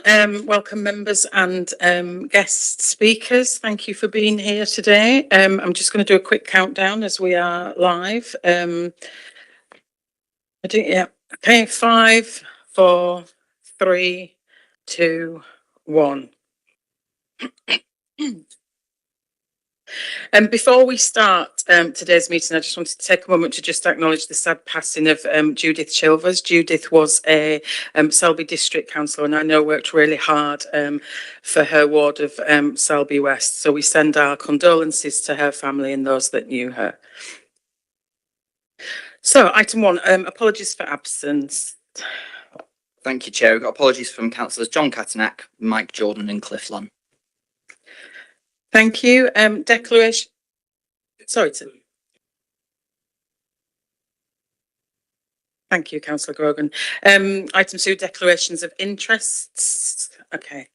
Welcome members and guest speakers. Thank you for being here today. I'm just going to do a quick countdown as we are live. Okay, 5, 4, 3, 2, 1. Before we start today's meeting, I just wanted to take a moment to just acknowledge the sad passing of Judith Chilvers. Judith was a Selby District Councillor and I know worked really hard for her ward of Selby West. So we send our condolences to her family and those that knew her. So item 1, apologies for absence. Thank you, Chair. We've got apologies from Councillors John Catanack, Mike Jordan and Cliff Lunn. Thank you. Declaration. Sorry, Tim. Thank you, Councillor Grogan. Item 2, declarations of interests. Okay.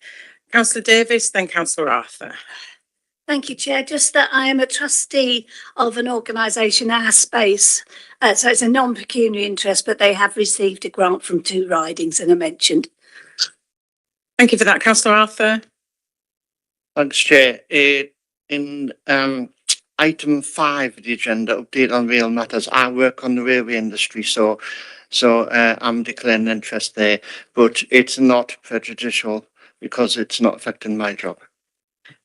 Councillor Davis, then Councillor Arthur. Thank you, Chair. Just that I am a trustee of an organisation, Our Space. So it's a non-pecuniary interest, but they have received a grant from 2 ridings and are mentioned. Thank you for that, Councillor Arthur. Thanks, Chair. In item 5 of the agenda, update on rail matters, I work on the railway industry, so I'm declaring interest there, but it's not prejudicial because it's not affecting my job.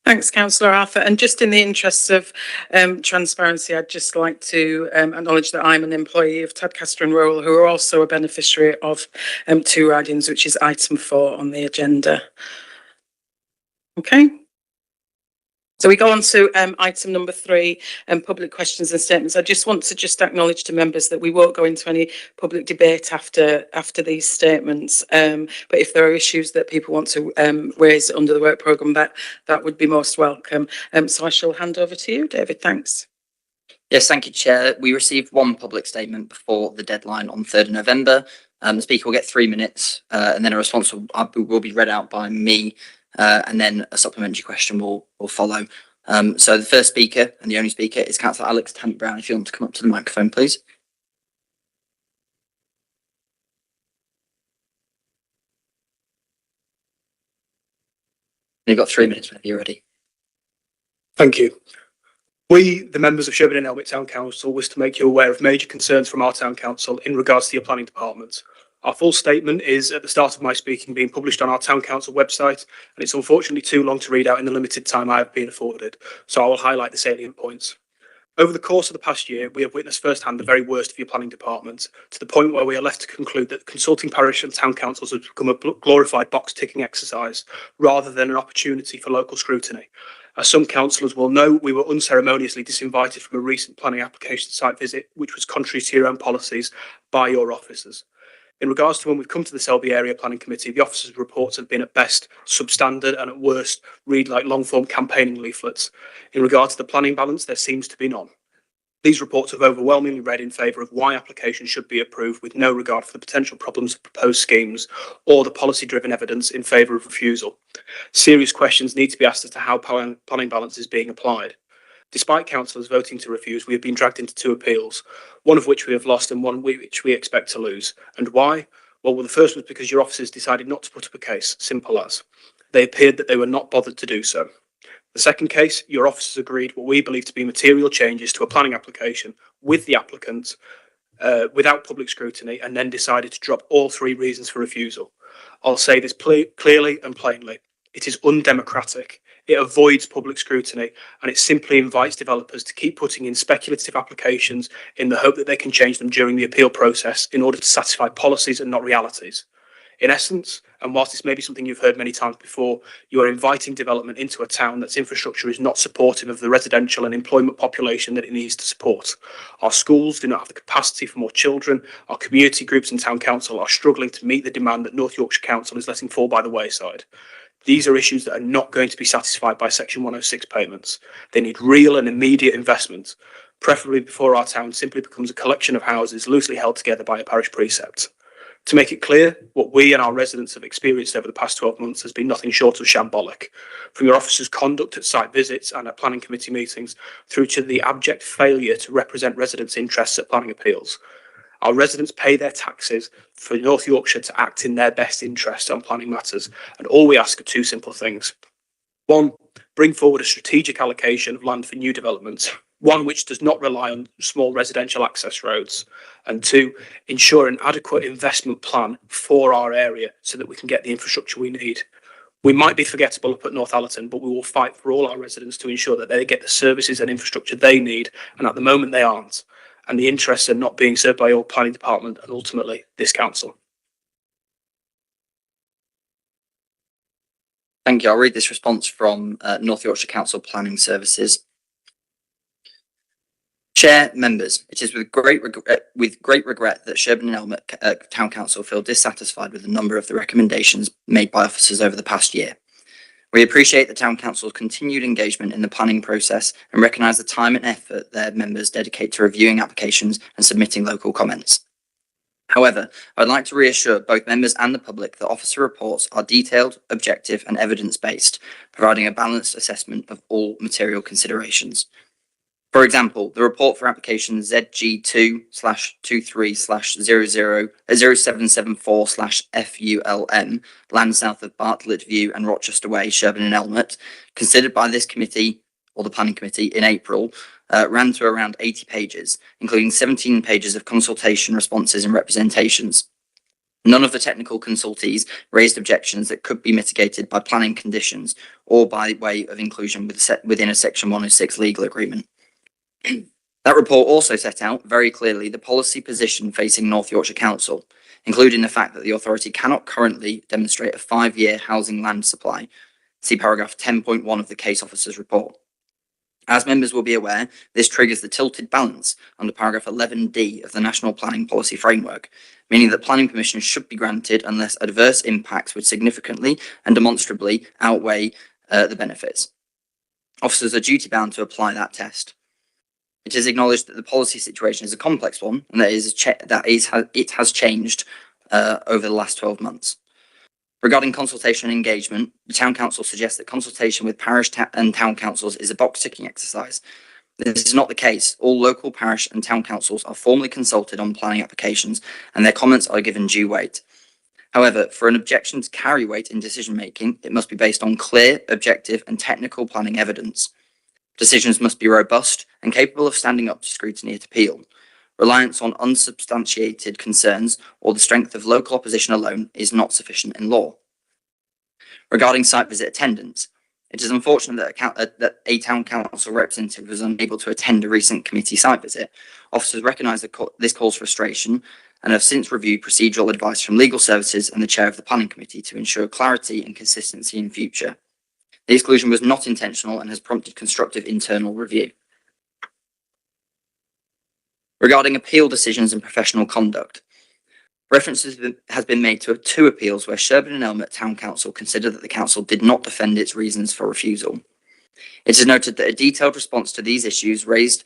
Thanks, Councillor Arthur. And just in the interests of transparency, I'd just like to acknowledge that I'm an employee of Tadcaster and Rural, who are also a beneficiary of 2 ridings, which is item 4 on the agenda. Okay. So we go on to item number 3, public questions and statements. I just want to acknowledge to members that we won't go into any public debate after these statements. But if there are issues that people want to raise under the work programme, that would be most welcome. So I shall hand over to you, David. Thanks. Yes, thank you, Chair. We received 1 public statement before the deadline on 3rd of November. The Speaker will get 3 minutes and then a response will be read out by me. And then a supplementary question will follow. So the first speaker and the only speaker is Councillor Alex Tant-Brown. If you want to come up to the microphone, please. You've got 3 minutes whenever you're ready. Thank you. We, the members of Sherburn and Elmet Town Council, wish to make you aware of major concerns from our Town Council in regards to your planning department. Our full statement is at the start of my speaking being published on our Town Council website, and it's unfortunately too long to read out in the limited time I have been afforded, so I will highlight the salient points. Over the course of the past year, we have witnessed firsthand the very worst of your planning department, to the point where we are left to conclude that consulting parish and town councils have become a glorified box-ticking exercise, rather than an opportunity for local scrutiny. As some councillors will know, we were unceremoniously disinvited from a recent planning application site visit, which was contrary to your own policies by your officers. In regards to when we've come to the Selby Area Planning Committee, the officers' reports have been at best substandard and at worst read like long-form campaigning leaflets. In regard to the planning balance, there seems to be none. These reports have overwhelmingly read in favour of why applications should be approved with no regard for the potential problems of proposed schemes or the policy-driven evidence in favour of refusal. Serious questions need to be asked as to how planning balance is being applied. Despite councillors voting to refuse, we have been dragged into 2 appeals, one of which we have lost and one which we expect to lose. And why? Well, the first was because your officers decided not to put up a case, simple as. They appeared that they were not bothered to do so. The second case, your officers agreed what we believe to be material changes to a planning application with the applicant without public scrutiny, and then decided to drop all 3 reasons for refusal. I'll say this clearly and plainly. It is undemocratic. It avoids public scrutiny, and it simply invites developers to keep putting in speculative applications in the hope that they can change them during the appeal process in order to satisfy policies and not realities. In essence, and whilst this may be something you've heard many times before, you are inviting development into a town that's infrastructure is not supportive of the residential and employment population that it needs to support. Our schools do not have the capacity for more children. Our community groups and town council are struggling to meet the demand that North Yorkshire Council is letting fall by the wayside. These are issues that are not going to be satisfied by Section 106 payments. They need real and immediate investment, preferably before our town simply becomes a collection of houses loosely held together by a parish precept. To make it clear, what we and our residents have experienced over the past 12 months has been nothing short of shambolic. From your officers' conduct at site visits and at planning committee meetings, through to the abject failure to represent residents' interests at planning appeals. Our residents pay their taxes for North Yorkshire to act in their best interest on planning matters, and all we ask are two simple things. One, bring forward a strategic allocation of land for new developments, one which does not rely on small residential access roads, and two, ensure an adequate investment plan for our area so that we can get the infrastructure we need. We might be forgettable up at Northallerton, but we will fight for all our residents to ensure that they get the services and infrastructure they need, and at the moment they aren't, and the interests are not being served by your planning department and ultimately this council. Thank you. I'll read this response from North Yorkshire Council Planning Services. Chair, members, it is with great regret that Sherburn and Elmet Town Council feel dissatisfied with a number of the recommendations made by officers over the past year. We appreciate the Town Council's continued engagement in the planning process and recognise the time and effort their members dedicate to reviewing applications and submitting local comments. However, I'd like to reassure both members and the public that officer reports are detailed, objective and evidence-based, providing a balanced assessment of all material considerations. For example, the report for application ZG2/23/0774/FULM, land south of Bartlett View and Rochester Way, Sherburn and Elmet, considered by this committee or the planning committee in April, ran to around 80 pages, including 17 pages of consultation responses and representations. None of the technical consultees raised objections that could be mitigated by planning conditions or by way of inclusion within a Section 106 legal agreement. That report also set out very clearly the policy position facing North Yorkshire Council, including the fact that the authority cannot currently demonstrate a 5-year housing land supply. See paragraph 10.1 of the case officer's report. As members will be aware, this triggers the tilted balance under paragraph 11D of the National Planning Policy Framework, meaning that planning permission should be granted unless adverse impacts would significantly and demonstrably outweigh the benefits. Officers are duty bound to apply that test. It is acknowledged that the policy situation is a complex one and that it has changed over the last 12 months. Regarding consultation and engagement, the Town Council suggests that consultation with parish and town councils is a box-ticking exercise. This is not the case. All local parish and town councils are formally consulted on planning applications and their comments are given due weight. However, for an objection to carry weight in decision-making, it must be based on clear, objective and technical planning evidence. Decisions must be robust and capable of standing up to scrutiny at appeal. Reliance on unsubstantiated concerns or the strength of local opposition alone is not sufficient in law. Regarding site visit attendance, it is unfortunate that a town council representative was unable to attend a recent committee site visit. Officers recognise this cause frustration and have since reviewed procedural advice from legal services and the chair of the planning committee to ensure clarity and consistency in future. The exclusion was not intentional and has prompted constructive internal review. Regarding appeal decisions and professional conduct, references has been made to 2 appeals where Sherburn and Elmet Town Council considered that the council did not defend its reasons for refusal. It is noted that a detailed response to these issues raised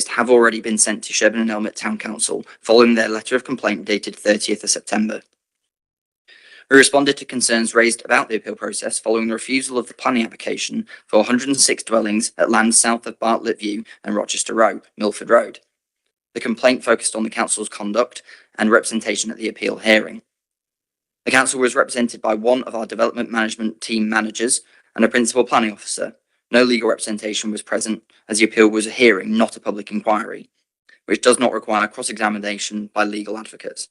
have already been sent to Sherburn and Elmet Town Council following their letter of complaint dated 30th of September. We responded to concerns raised about the appeal process following the refusal of the planning application for 106 dwellings at land south of Bartlett View and Rochester Row, Milford Road. The complaint focused on the council's conduct and representation at the appeal hearing. The council was represented by one of our development management team managers and a principal planning officer. No legal representation was present as the appeal was a hearing, not a public inquiry, which does not require cross-examination by legal advocates.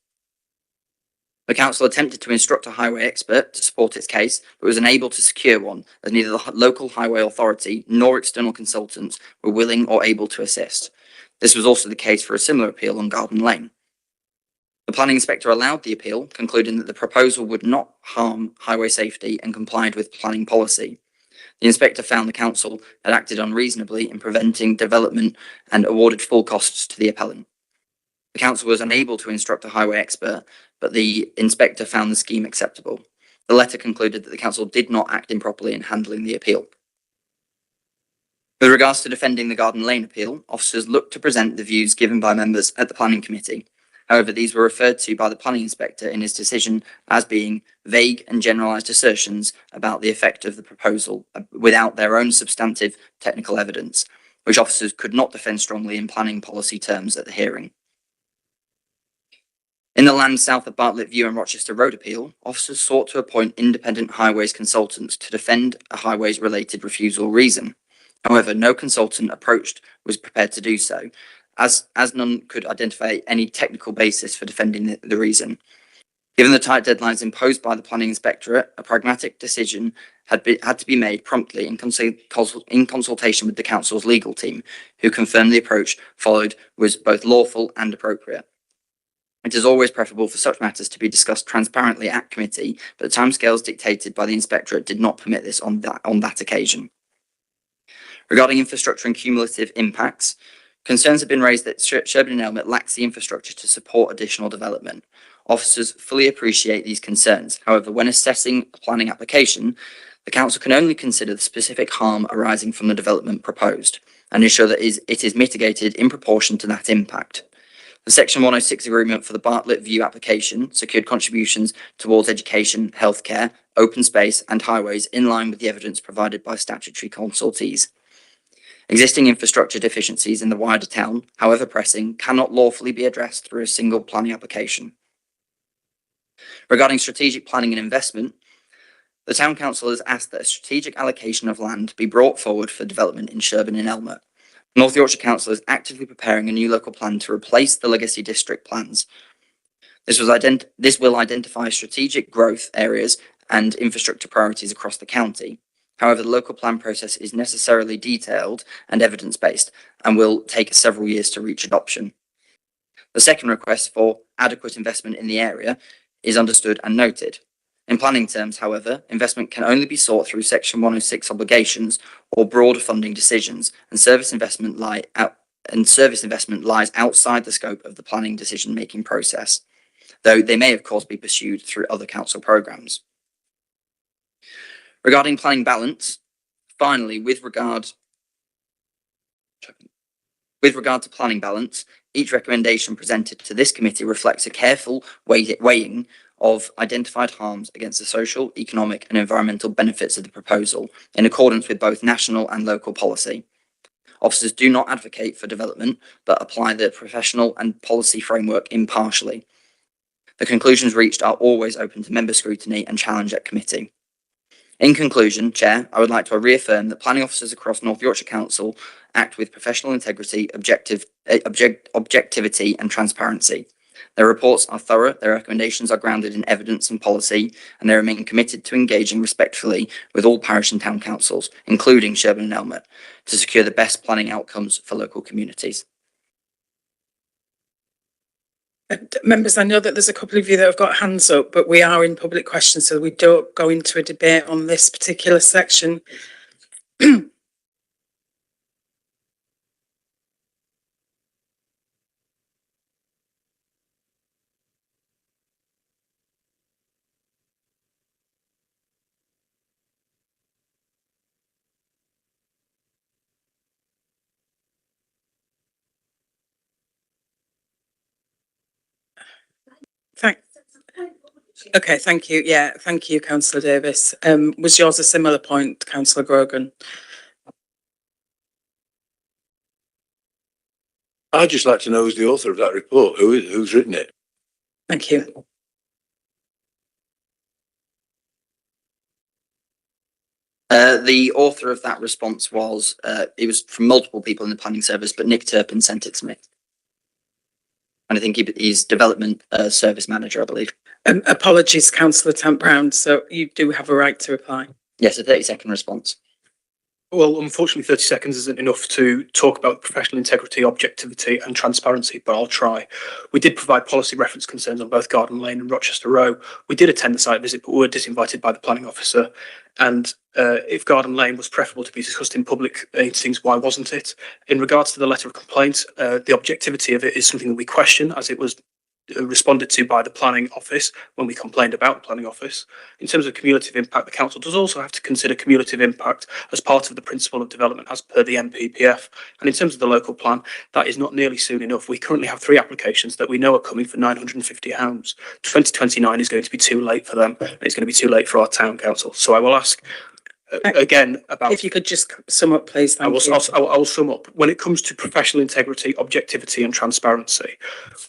The council attempted to instruct a highway expert to support its case, but was unable to secure one as neither the local highway authority nor external consultants were willing or able to assist. This was also the case for a similar appeal on Garden Lane. The planning inspector allowed the appeal, concluding that the proposal would not harm highway safety and complied with planning policy. The inspector found the council had acted unreasonably in preventing development and awarded full costs to the appellant. The council was unable to instruct a highway expert, but the inspector found the scheme acceptable. The letter concluded that the council did not act improperly in handling the appeal. With regards to defending the Garden Lane appeal, officers looked to present the views given by members at the planning committee. However, these were referred to by the planning inspector in his decision as being vague and generalised assertions about the effect of the proposal without their own substantive technical evidence, which officers could not defend strongly in planning policy terms at the hearing. In the land south of Bartlett View and Rochester Road appeal, officers sought to appoint independent highways consultants to defend a highways-related refusal reason. However, no consultant approached was prepared to do so, as none could identify any technical basis for defending the reason. Given the tight deadlines imposed by the planning inspectorate, a pragmatic decision had to be made promptly in consultation with the council's legal team, who confirmed the approach followed was both lawful and appropriate. It is always preferable for such matters to be discussed transparently at committee, but the timescales dictated by the inspectorate did not permit this on that occasion. Regarding infrastructure and cumulative impacts, concerns have been raised that Sherburn and Elmet lacks the infrastructure to support additional development. Officers fully appreciate these concerns. However, when assessing a planning application, the council can only consider the specific harm arising from the development proposed and ensure that it is mitigated in proportion to that impact. The Section 106 agreement for the Bartlett View application secured contributions towards education, healthcare, open space and highways in line with the evidence provided by statutory consultees. Existing infrastructure deficiencies in the wider town, however pressing, cannot lawfully be addressed through a single planning application. Regarding strategic planning and investment, the Town Council has asked that a strategic allocation of land be brought forward for development in Sherburn and Elmet. North Yorkshire Council is actively preparing a new local plan to replace the legacy district plans. This will identify strategic growth areas and infrastructure priorities across the county. However, the local plan process is necessarily detailed and evidence-based and will take several years to reach adoption. The second request for adequate investment in the area is understood and noted. In planning terms, however, investment can only be sought through Section 106 obligations or broader funding decisions, and service investment lies outside the scope of the planning decision-making process, though they may of course be pursued through other council programmes. Regarding planning balance, finally, with regard to planning balance, each recommendation presented to this committee reflects a careful weighing of identified harms against the social, economic and environmental benefits of the proposal in accordance with both national and local policy. Officers do not advocate for development, but apply the professional and policy framework impartially. The conclusions reached are always open to member scrutiny and challenge at committee. In conclusion, Chair, I would like to reaffirm that planning officers across North Yorkshire Council act with professional integrity, objectivity and transparency. Their reports are thorough, their recommendations are grounded in evidence and policy, and they remain committed to engaging respectfully with all parish and town councils, including Sherburn and Elmet, to secure the best planning outcomes for local communities. Members, I know that there's a couple of you that have got hands up, but we are in public questions, so we don't go into a debate on this particular section. Okay, thank you. Yeah, thank you, Councillor Davis. Was yours a similar point, Councillor Grogan? I'd just like to know who's the author of that report, who's written it. Thank you. The author of that response was, it was from multiple people in the planning service, but Nick Turpin sent it to me. And I think he's development service manager, I believe. Apologies, Councillor Tamp-Brown. So you do have a right to reply. Yes, a 30-second response. Well, unfortunately, 30 seconds isn't enough to talk about professional integrity, objectivity and transparency, but I'll try. We did provide policy reference concerns on both Garden Lane and Rochester Row. We did attend the site visit, but we were disinvited by the planning officer. And if Garden Lane was preferable to be discussed in public meetings, why wasn't it? In regards to the letter of complaint, the objectivity of it is something that we question, as it was responded to by the planning office when we complained about the planning office. In terms of cumulative impact, the council does also have to consider cumulative impact as part of the principle of development as per the MPPF. And in terms of the local plan, that is not nearly soon enough. We currently have 3 applications that we know are coming for 950 homes. 2029 is going to be too late for them, and it's going to be too late for our town council. So I will ask Again, about. If you could just sum up, please, I will, thank you. I will sum up. When it comes to professional integrity, objectivity and transparency,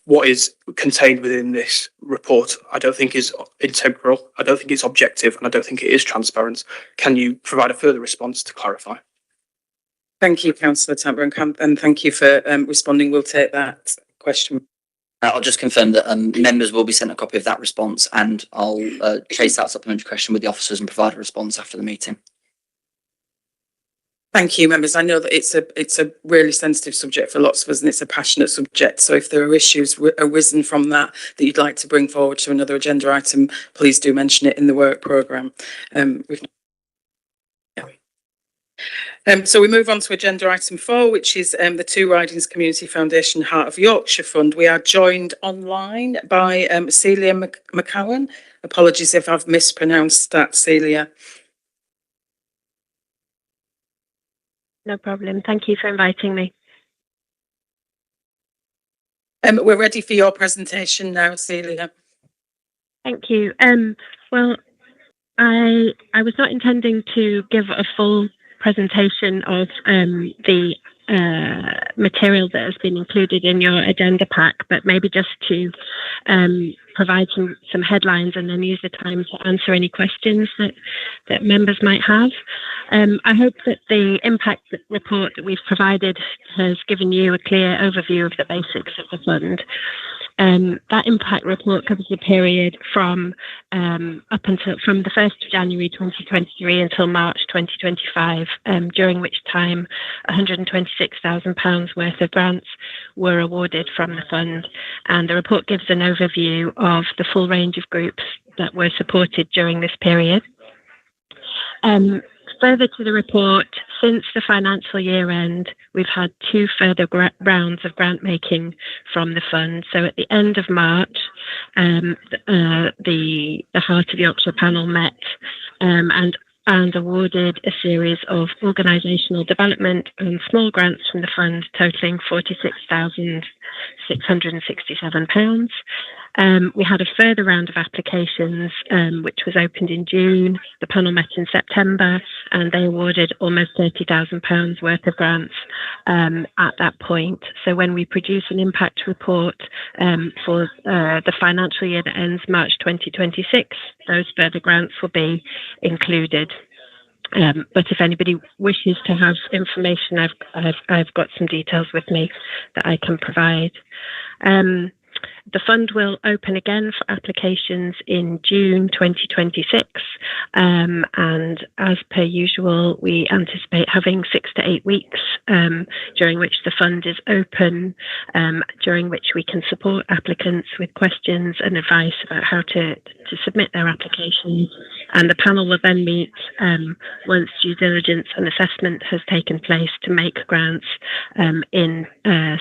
what is contained within this report, I don't think is integral, I don't think it's objective, and I don't think it is transparent. Can you provide a further response to clarify? Thank you, Councillor Tamper, and thank you for responding. We'll take that question. I'll just confirm that members will be sent a copy of that response, and I'll chase that supplementary question with the officers and provide a response after the meeting. Thank you, members. I know that it's a really sensitive subject for lots of us, and it's a passionate subject. So if there are issues arisen from that you'd like to bring forward to another agenda item, please do mention it in the work programme. So we move on to agenda item 4, which is the Two Ridings Community Foundation Heart of Yorkshire Fund. We are joined online by Celia McCowan. Apologies if I've mispronounced that, Celia. No problem. Thank you for inviting me. We're ready for your presentation now, Celia. Thank you. Well, I was not intending to give a full presentation of the material that has been included in your agenda pack, but maybe just to provide some headlines and then use the time to answer any questions that members might have. I hope that the impact report that we've provided has given you a clear overview of the basics of the fund. That impact report covers the period from the 1st of January 2023 until March 2025, during which time £126,000 worth of grants were awarded from the fund. And the report gives an overview of the full range of groups that were supported during this period. Further to the report, since the financial year end, we've had 2 further rounds of grant making from the fund. So at the end of March, the Heart of Yorkshire panel met and awarded a series of organisational development and small grants from the fund totalling £46,667. We had a further round of applications, which was opened in June. The panel met in September, and they awarded almost £30,000 worth of grants at that point. So when we produce an impact report for the financial year that ends March 2026, those further grants will be included. But if anybody wishes to have information, I've got some details with me that I can provide. The fund will open again for applications in June 2026, and as per usual, we anticipate having 6 to 8 weeks during which the fund is open, during which we can support applicants with questions and advice about how to submit their applications. And the panel will then meet once due diligence and assessment has taken place to make grants in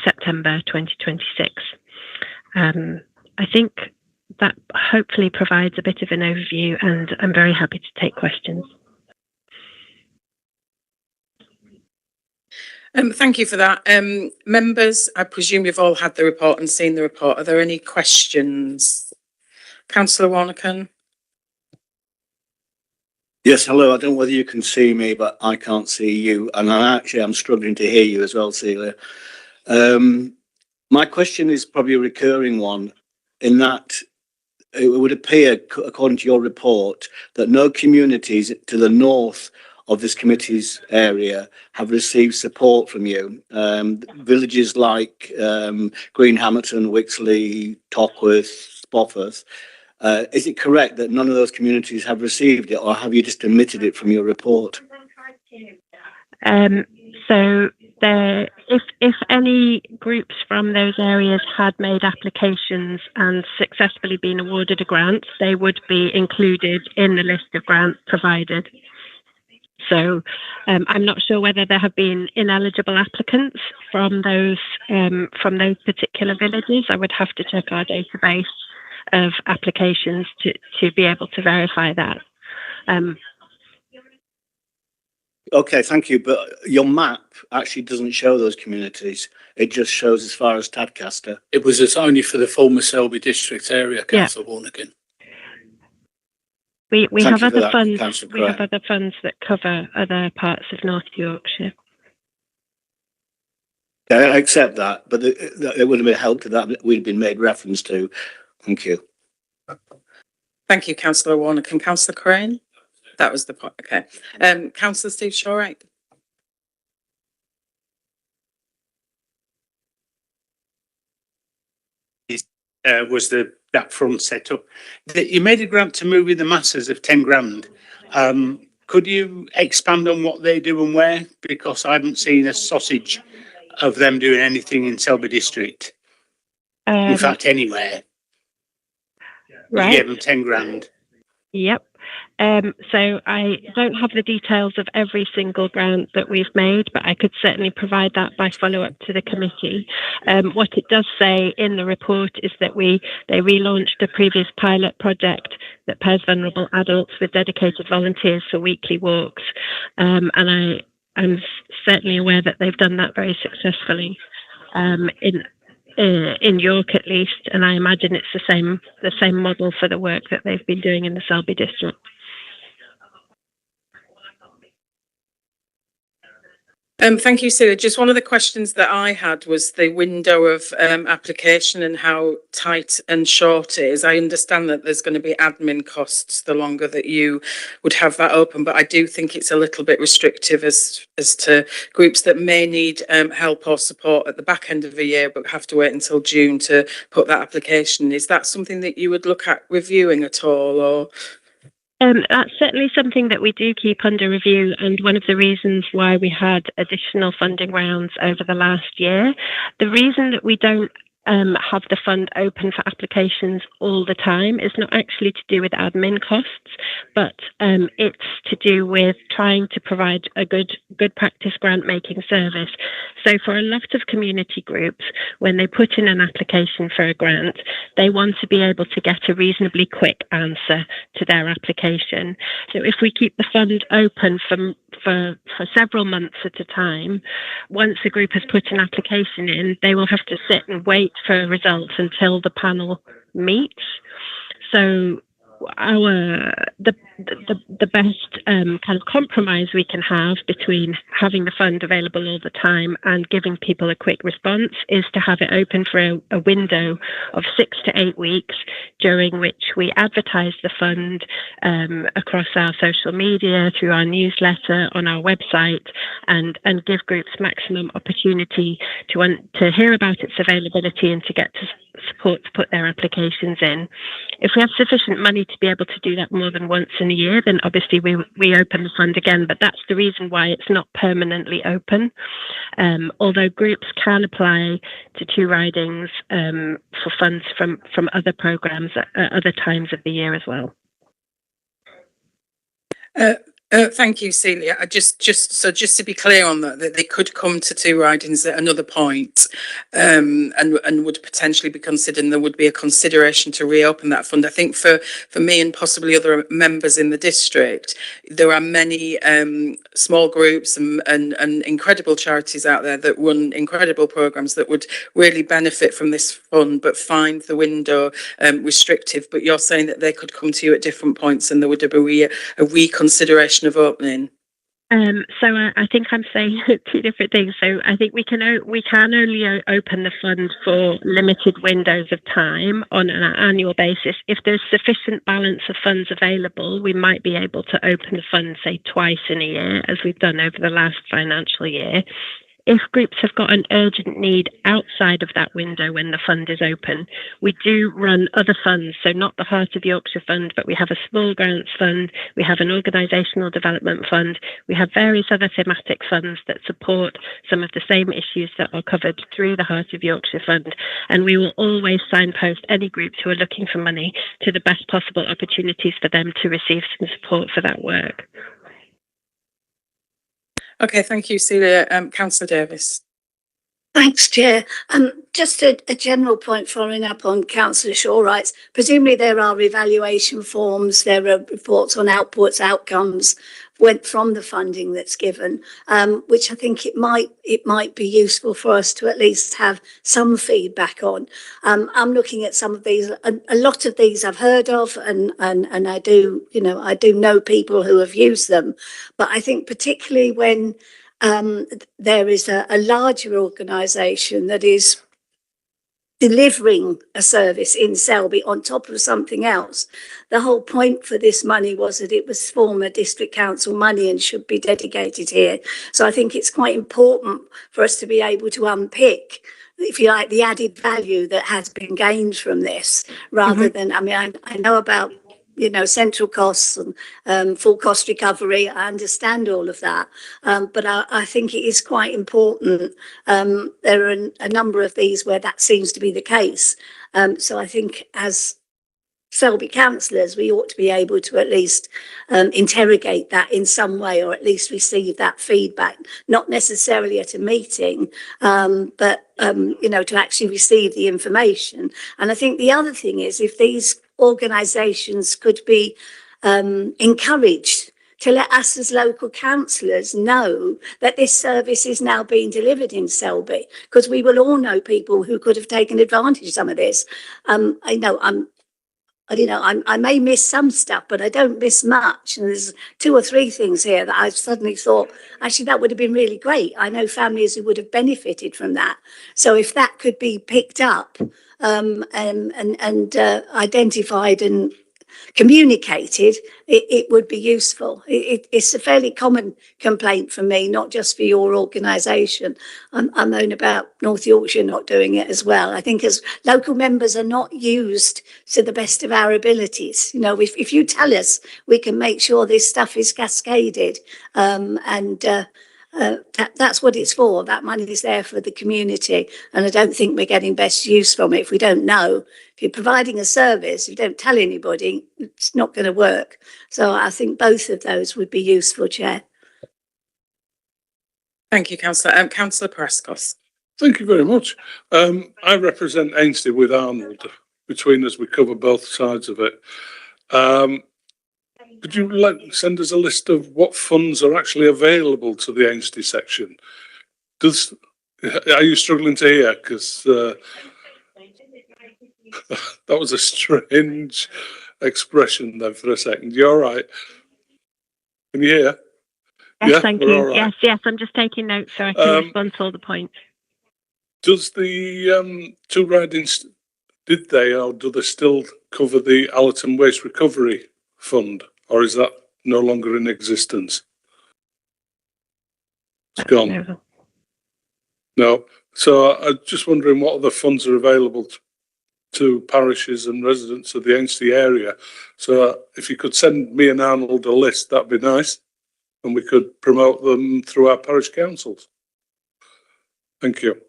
September 2026. I think that hopefully provides a bit of an overview, and I'm very happy to take questions. Thank you for that. Members, I presume you've all had the report and seen the report. Are there any questions? Councillor Warnecan? Yes, hello. I don't know whether you can see me, but I can't see you. And I'm struggling to hear you as well, Celia. My question is probably a recurring one, in that it would appear, according to your report, that no communities to the north of this committee's area have received support from you. Villages like Greenhammerton, Wixley, Tockworth, Spofford. Is it correct that none of those communities have received it, or have you just omitted it from your report? So if any groups from those areas had made applications and successfully been awarded a grant, they would be included in the list of grants provided. So I'm not sure whether there have been ineligible applicants from those particular villages. I would have to check our database of applications to be able to verify that. Okay, thank you. But your map actually doesn't show those communities. It just shows as far as Tadcaster. It was only for the former Selby district area, Councillor Warnegan. We Thank have you for other that, funds. Councillor We have Craig. other funds that cover other parts of North Yorkshire. I accept that, but it would have been helped if that we'd been made reference to. Thank you. Thank you, Councillor Warnock. And Councillor Crane? That was the point. Okay. Councillor Steve Shaw, right? Was that front set up? You made a grant to Moving the Masses of 10 grand. Could you expand on what they do and where? Because I haven't seen a sausage of them doing anything in Selby district. In fact, anywhere. You Right. gave them 10 grand. Yep. So I don't have the details of every single grant that we've made, but I could certainly provide that by follow-up to the committee. What it does say in the report is that they relaunched a previous pilot project that pairs vulnerable adults with dedicated volunteers for weekly walks. And I'm certainly aware that they've done that very successfully in York at least, and I imagine it's the same model for the work that they've been doing in the Selby district. Thank you, Celia. Just one of the questions that I had was the window of application and how tight and short it is. I understand that there's going to be admin costs the longer that you would have that open, but I do think it's a little bit restrictive as to groups that may need help or support at the back end of the year, but have to wait until June to put that application. Is that something that you would look at reviewing at all, or? That's certainly something that we do keep under review, and one of the reasons why we had additional funding rounds over the last year. The reason that we don't have the fund open for applications all the time is not actually to do with admin costs, but it's to do with trying to provide a good practice grant making service. So for a lot of community groups, when they put in an application for a grant, they want to be able to get a reasonably quick answer to their application. So if we keep the fund open for several months at a time, once a group has put an application in, they will have to sit and wait for results until the panel meets. So the best kind of compromise we can have between having the fund available all the time and giving people a quick response is to have it open for a window of 6 to 8 weeks, during which we advertise the fund across our social media, through our newsletter, on our website, and give groups maximum opportunity to hear about its availability and to get to support to put their applications in. If we have sufficient money to be able to do that more than once in a year, then obviously we open the fund again, but that's the reason why it's not permanently open. Although groups can apply to 2 ridings for funds from other programmes at other times of the year as well. Thank you, Celia. Just to be clear on that they could come to 2 ridings at another point, and would potentially be considered, and there would be a consideration to reopen that fund. I think for me and possibly other members in the district, there are many small groups and incredible charities out there that run incredible programmes that would really benefit from this fund, but find the window restrictive. But you're saying that they could come to you at different points and there would be a reconsideration of opening. So I think I'm saying 2 different things. So I think we can only open the fund for limited windows of time on an annual basis. If there's sufficient balance of funds available, we might be able to open the fund, say, twice in a year, as we've done over the last financial year. If groups have got an urgent need outside of that window when the fund is open, we do run other funds. So not the Heart of Yorkshire Fund, but we have a small grants fund, we have an organisational development fund, we have various other thematic funds that support some of the same issues that are covered through the Heart of Yorkshire Fund. And we will always signpost any groups who are looking for money to the best possible opportunities for them to receive some support for that work. Okay, thank you, Celia. Councillor Davis. Thanks, Chair. Just a general point following up on Councillor Shawwright's. Presumably there are evaluation forms, there are reports on outputs, outcomes went from the funding that's given, which I think it might be useful for us to at least have some feedback on. I'm looking at some of these. A lot of these I've heard of, and I do know people who have used them. But I think particularly when there is a larger organisation that is delivering a service in Selby on top of something else. The whole point for this money was that it was former district council money and should be dedicated here. So I think it's quite important for us to be able to unpick, if you like, the added value that has been gained from this, rather than, I mean, I know about, central costs and full cost recovery. I understand all of that. But I think it is quite important. There are a number of these where that seems to be the case. So I think as Selby councillors, we ought to be able to at least interrogate that in some way, or at least receive that feedback, not necessarily at a meeting, but, to actually receive the information. And I think the other thing is, if these organisations could be encouraged to let us as local councillors know that this service is now being delivered in Selby, because we will all know people who could have taken advantage of some of this. I may miss some stuff, but I don't miss much. And there's 2 or 3 things here that I've suddenly thought, actually, that would have been really great. I know families who would have benefited from that. So if that could be picked up and identified and communicated, it would be useful. It's a fairly common complaint from me, not just for your organisation. I moan about North Yorkshire not doing it as well. I think as local members are not used to the best of our abilities. If you tell us, we can make sure this stuff is cascaded, that's what it's for. That money is there for the community, and I don't think we're getting best use from it if we don't know. If you're providing a service, if you don't tell anybody, it's not going to work. So I think both of those would be useful, Chair. Thank you, Councillor. Councillor Prescott. Thank you very much. I represent Ainsty with Arnold. Between us, we cover both sides of it. Could you send us a list of what funds are actually available to the Ainsty section? Are you struggling to hear? Because that was a strange expression there for a second. You all right? Can you hear? Yes, thank you. Right. Yes, I'm just taking notes so I can respond to all the points. Does the 2 ridings, do they still cover the Allerton Waste Recovery Fund, or is that no longer in existence? It's gone. No. So I'm just wondering what other funds are available to parishes and residents of the Ainsty area. So if you could send me and Arnold a list, that'd be nice, and we could promote them through our parish councils. Thank you.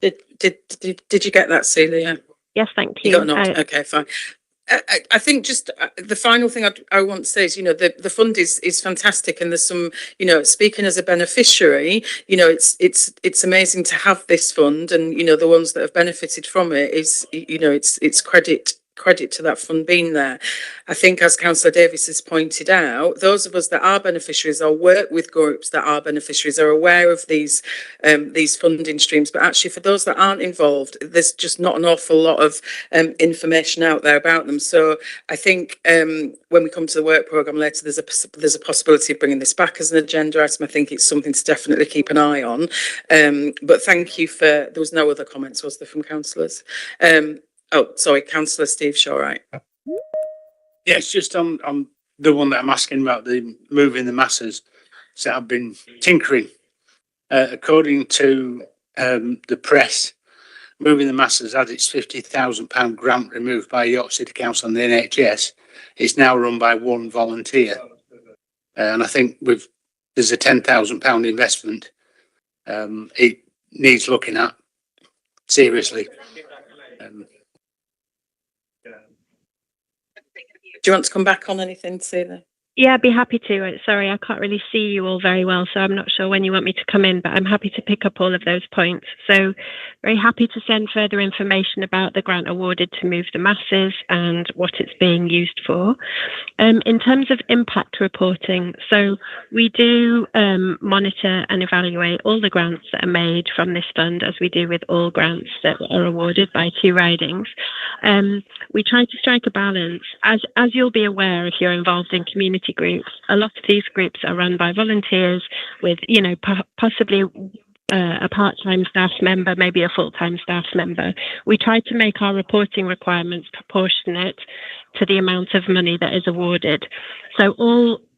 Did you get that, Celia? Yes, thank you. You got a nod. Okay, fine. I think just the final thing I want to say is, the fund is fantastic, and there's some, speaking as a beneficiary, it's amazing to have this fund, and the ones that have benefited from it is, it's credit to that fund being there. I think, as Councillor Davies has pointed out, those of us that are beneficiaries or work with groups that are beneficiaries are aware of these funding streams, but actually for those that aren't involved, there's just not an awful lot of information out there about them. So I think when we come to the work programme later, there's a possibility of bringing this back as an agenda item. I think it's something to definitely keep an eye on. But thank you there was no other comments, was there, from councillors? Oh, sorry, Councillor Steve Shaw, right? Yes, just on the one that I'm asking about, the moving the masses. So I've been tinkering. According to the press, moving the masses had its £50,000 grant removed by York City Council and the NHS. It's now run by 1 volunteer. And I think there's a £10,000 investment. It needs looking at seriously. Do you want to come back on anything, Celia? Yeah, I'd be happy to. Sorry, I can't really see you all very well, so I'm not sure when you want me to come in, but I'm happy to pick up all of those points. So very happy to send further information about the grant awarded to Move the Masses and what it's being used for. In terms of impact reporting, so we do monitor and evaluate all the grants that are made from this fund, as we do with all grants that are awarded by 2 ridings. We try to strike a balance. As you'll be aware, if you're involved in community groups, a lot of these groups are run by volunteers with, you know, possibly a part-time staff member, maybe a full-time staff member. We try to make our reporting requirements proportionate to the amount of money that is awarded. So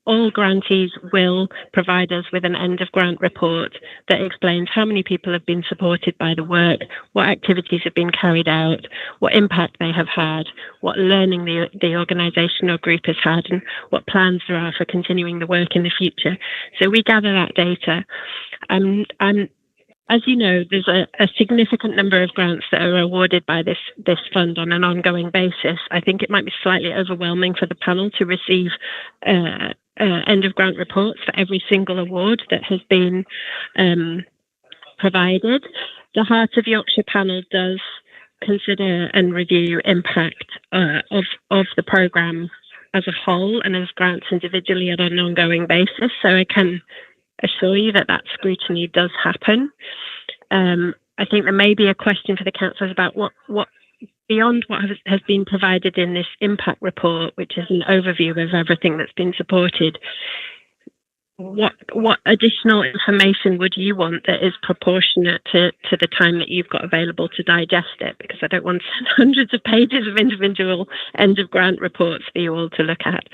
all grantees will provide us with an end of grant report that explains how many people have been supported by the work, what activities have been carried out, what impact they have had, what learning the organisation or group has had, and what plans there are for continuing the work in the future. So we gather that data. As you know, there's a significant number of grants that are awarded by this fund on an ongoing basis. I think it might be slightly overwhelming for the panel to receive end of grant reports for every single award that has been provided. The Heart of Yorkshire panel does consider and review impact of the programme as a whole and as grants individually on an ongoing basis. So I can assure you that scrutiny does happen. I think there may be a question for the councillors about what beyond what has been provided in this impact report, which is an overview of everything that's been supported. What additional information would you want that is proportionate to the time that you've got available to digest it? Because I don't want hundreds of pages of individual end of grant reports for you all to look at.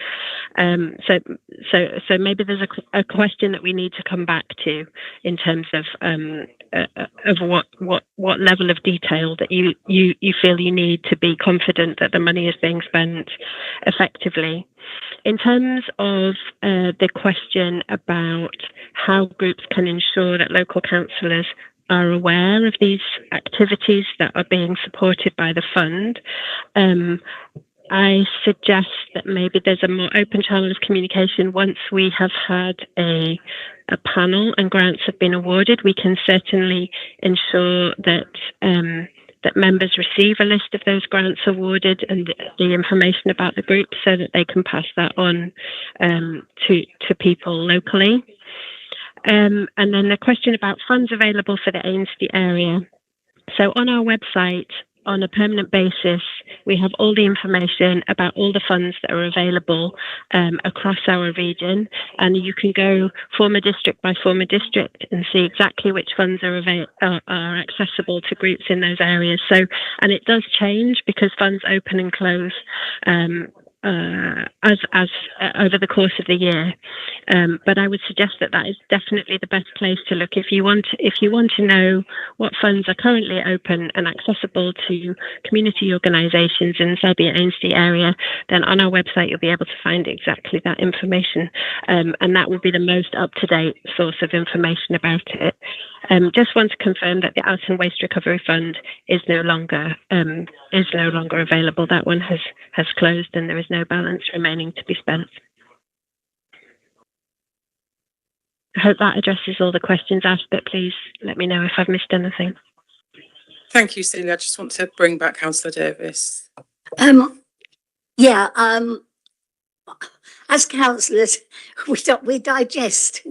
So maybe there's a question that we need to come back to in terms of what level of detail that you feel you need to be confident that the money is being spent effectively. In terms of the question about how groups can ensure that local councillors are aware of these activities that are being supported by the fund, I suggest that maybe there's a more open channel of communication. Once we have had a panel and grants have been awarded, we can certainly ensure that that members receive a list of those grants awarded and the information about the group so that they can pass that on to people locally. And then the question about funds available for the Ainsty area. So on our website, on a permanent basis, we have all the information about all the funds that are available across our region, and you can go former district by former district and see exactly which funds are accessible to groups in those areas. So, and it does change because funds open and close as over the course of the year. But I would suggest that is definitely the best place to look if you want to know what funds are currently open and accessible to community organisations in the Selby and Ainsty area. Then on our website you'll be able to find exactly that information, and that will be the most up-to-date source of information about it. Just want to confirm that the Alton Waste Recovery Fund is no longer available. That one has closed, and there is no balance remaining to be spent. I hope that addresses all the questions asked, but please let me know if I've missed anything. Thank you, Celia. I just want to bring back Councillor Davis. As councillors, we digest,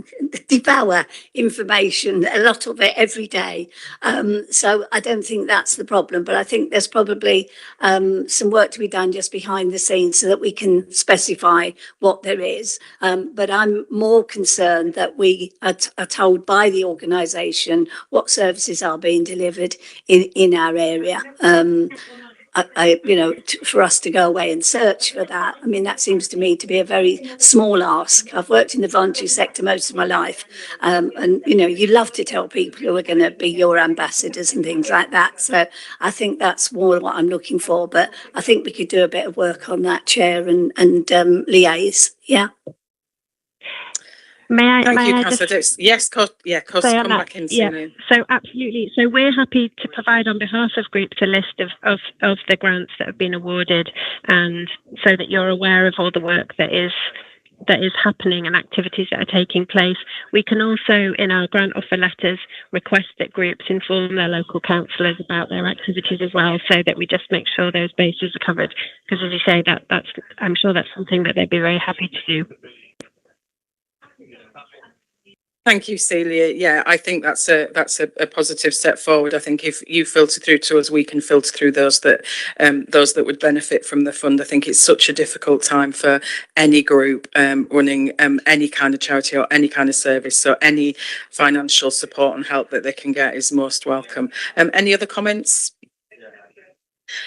devour information, a lot of it every day. So I don't think that's the problem, but I think there's probably some work to be done just behind the scenes so that we can specify what there is. But I'm more concerned that we are told by the organisation what services are being delivered in our area. For us to go away and search for that, I mean, that seems to me to be a very small ask. I've worked in the voluntary sector most of my life, and you love to tell people who are going to be your ambassadors and things like that. So I think that's more what I'm looking for. But I think we could do a bit of work on that, Chair, and liaise. Yeah. Thank you, Councillor Davis. Yes, come back in, Celia. So absolutely. So we're happy to provide on behalf of groups a list of the grants that have been awarded, and so that you're aware of all the work that is that is happening and activities that are taking place. We can also, in our grant offer letters, request that groups inform their local councillors about their activities as well, so that we just make sure those bases are covered. Because as you say, that's I'm sure that's something that they'd be very happy to do. Thank you, Celia. Yeah, I think that's a positive step forward. I think if you filter through to us, we can filter through those that would benefit from the fund. I think it's such a difficult time for any group running any kind of charity or any kind of service. So any financial support and help that they can get is most welcome. Any other comments?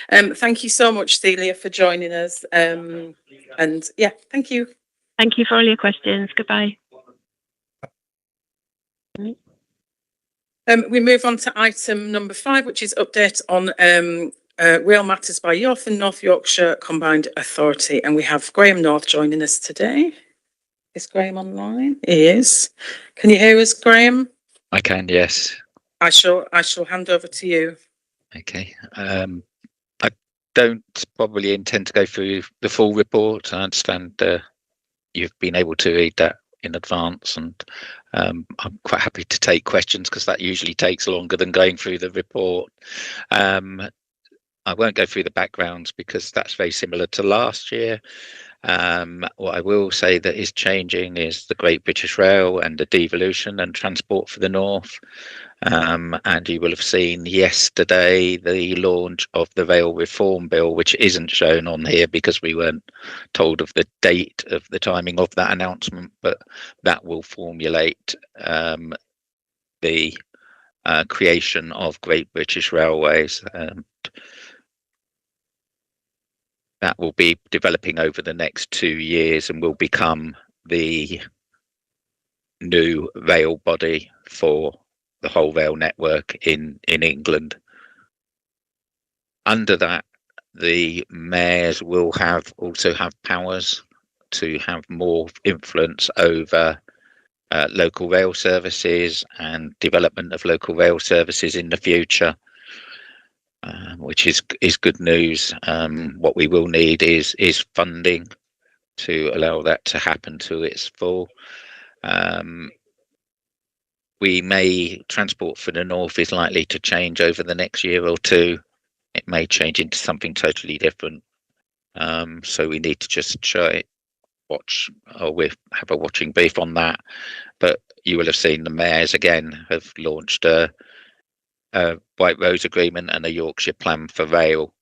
Thank you so much, Celia, for joining us. And yeah, thank you. Thank you for all your questions. Goodbye. We move on to item number 5, which is update on Rail Matters by York and North Yorkshire Combined Authority. And we have Graham North joining us today. Is Graham online? He is. Can you hear us, Graham? I can, yes. I shall hand over to you. Okay. I don't probably intend to go through the full report. I understand you've been able to read that in advance, and I'm quite happy to take questions because that usually takes longer than going through the report. I won't go through the backgrounds because that's very similar to last year. What I will say that is changing is the Great British Rail and the devolution and Transport for the North. And you will have seen yesterday the launch of the Rail Reform Bill, which isn't shown on here because we weren't told of the date of the timing of that announcement, but that will formulate the creation of Great British Railways. That will be developing over the next 2 years and will become the new rail body for the whole rail network in England. Under that, the mayors will also have powers to have more influence over local rail services and development of local rail services in the future. Which is good news. What we will need is funding to allow that to happen to its full. Transport for the North is likely to change over the next year or two. It may change into something totally different. So we need to just watch, or we have a watching brief on that. But you will have seen the mayors again have launched a White Rose Agreement and a Yorkshire Plan for Rail,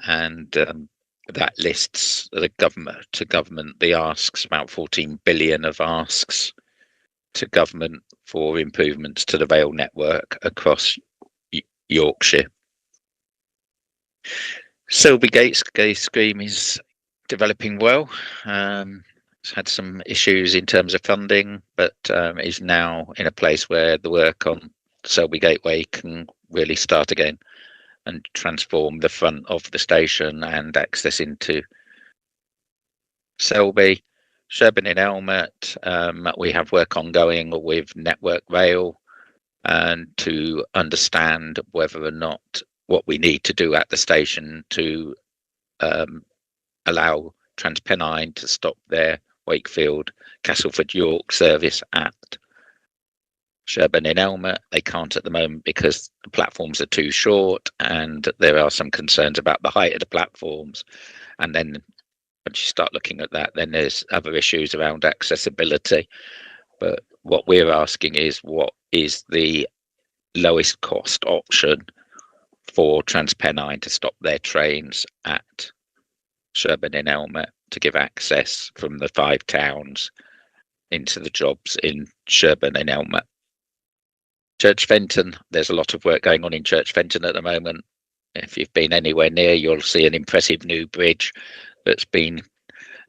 and that lists the government the asks, about 14 billion of asks to government for improvements to the rail network across Yorkshire. Selby Gate scheme is developing well. It's had some issues in terms of funding, but is now in a place where the work on Selby Gateway can really start again and transform the front of the station and access into Selby. Sherburn in Elmet, we have work ongoing with Network Rail and to understand whether or not what we need to do at the station to allow TransPennine to stop their Wakefield Castleford York service at Sherburn in Elmet. They can't at the moment because the platforms are too short and there are some concerns about the height of the platforms. And then once you start looking at that, then there's other issues around accessibility. But what we're asking is, what is the lowest cost option for TransPennine to stop their trains at Sherburn in Elmet to give access from the 5 towns into the jobs in Sherburn in Elmet. Church Fenton, there's a lot of work going on in Church Fenton at the moment. If you've been anywhere near, you'll see an impressive new bridge that's been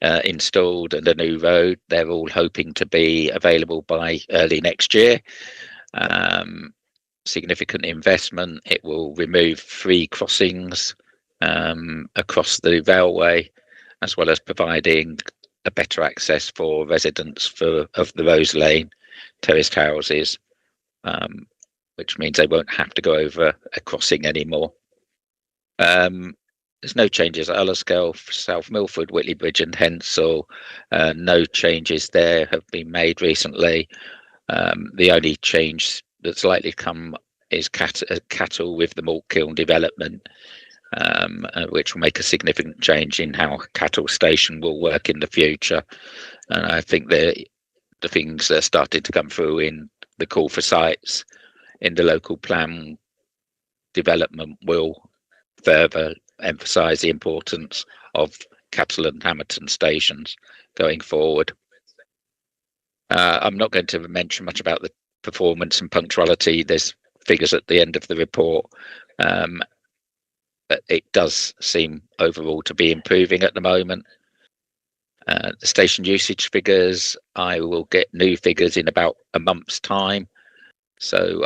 installed and a new road. They're all hoping to be available by early next year. Significant investment. It will remove 3 crossings across the railway, as well as providing a better access for residents of the Rose Lane terraced houses, which means they won't have to go over a crossing anymore. There's no changes at Ullerscale, South Milford, Whitley Bridge and Hensall. No changes there have been made recently. The only change that's likely to come is cattle with the malt kiln development, which will make a significant change in how cattle station will work in the future. And I think the things that started to come through in the call for sites in the local plan development will further emphasise the importance of Cattle and Hamerton stations going forward. I'm not going to mention much about the performance and punctuality. There's figures at the end of the report, but it does seem overall to be improving at the moment. The station usage figures, I will get new figures in about a month's time. So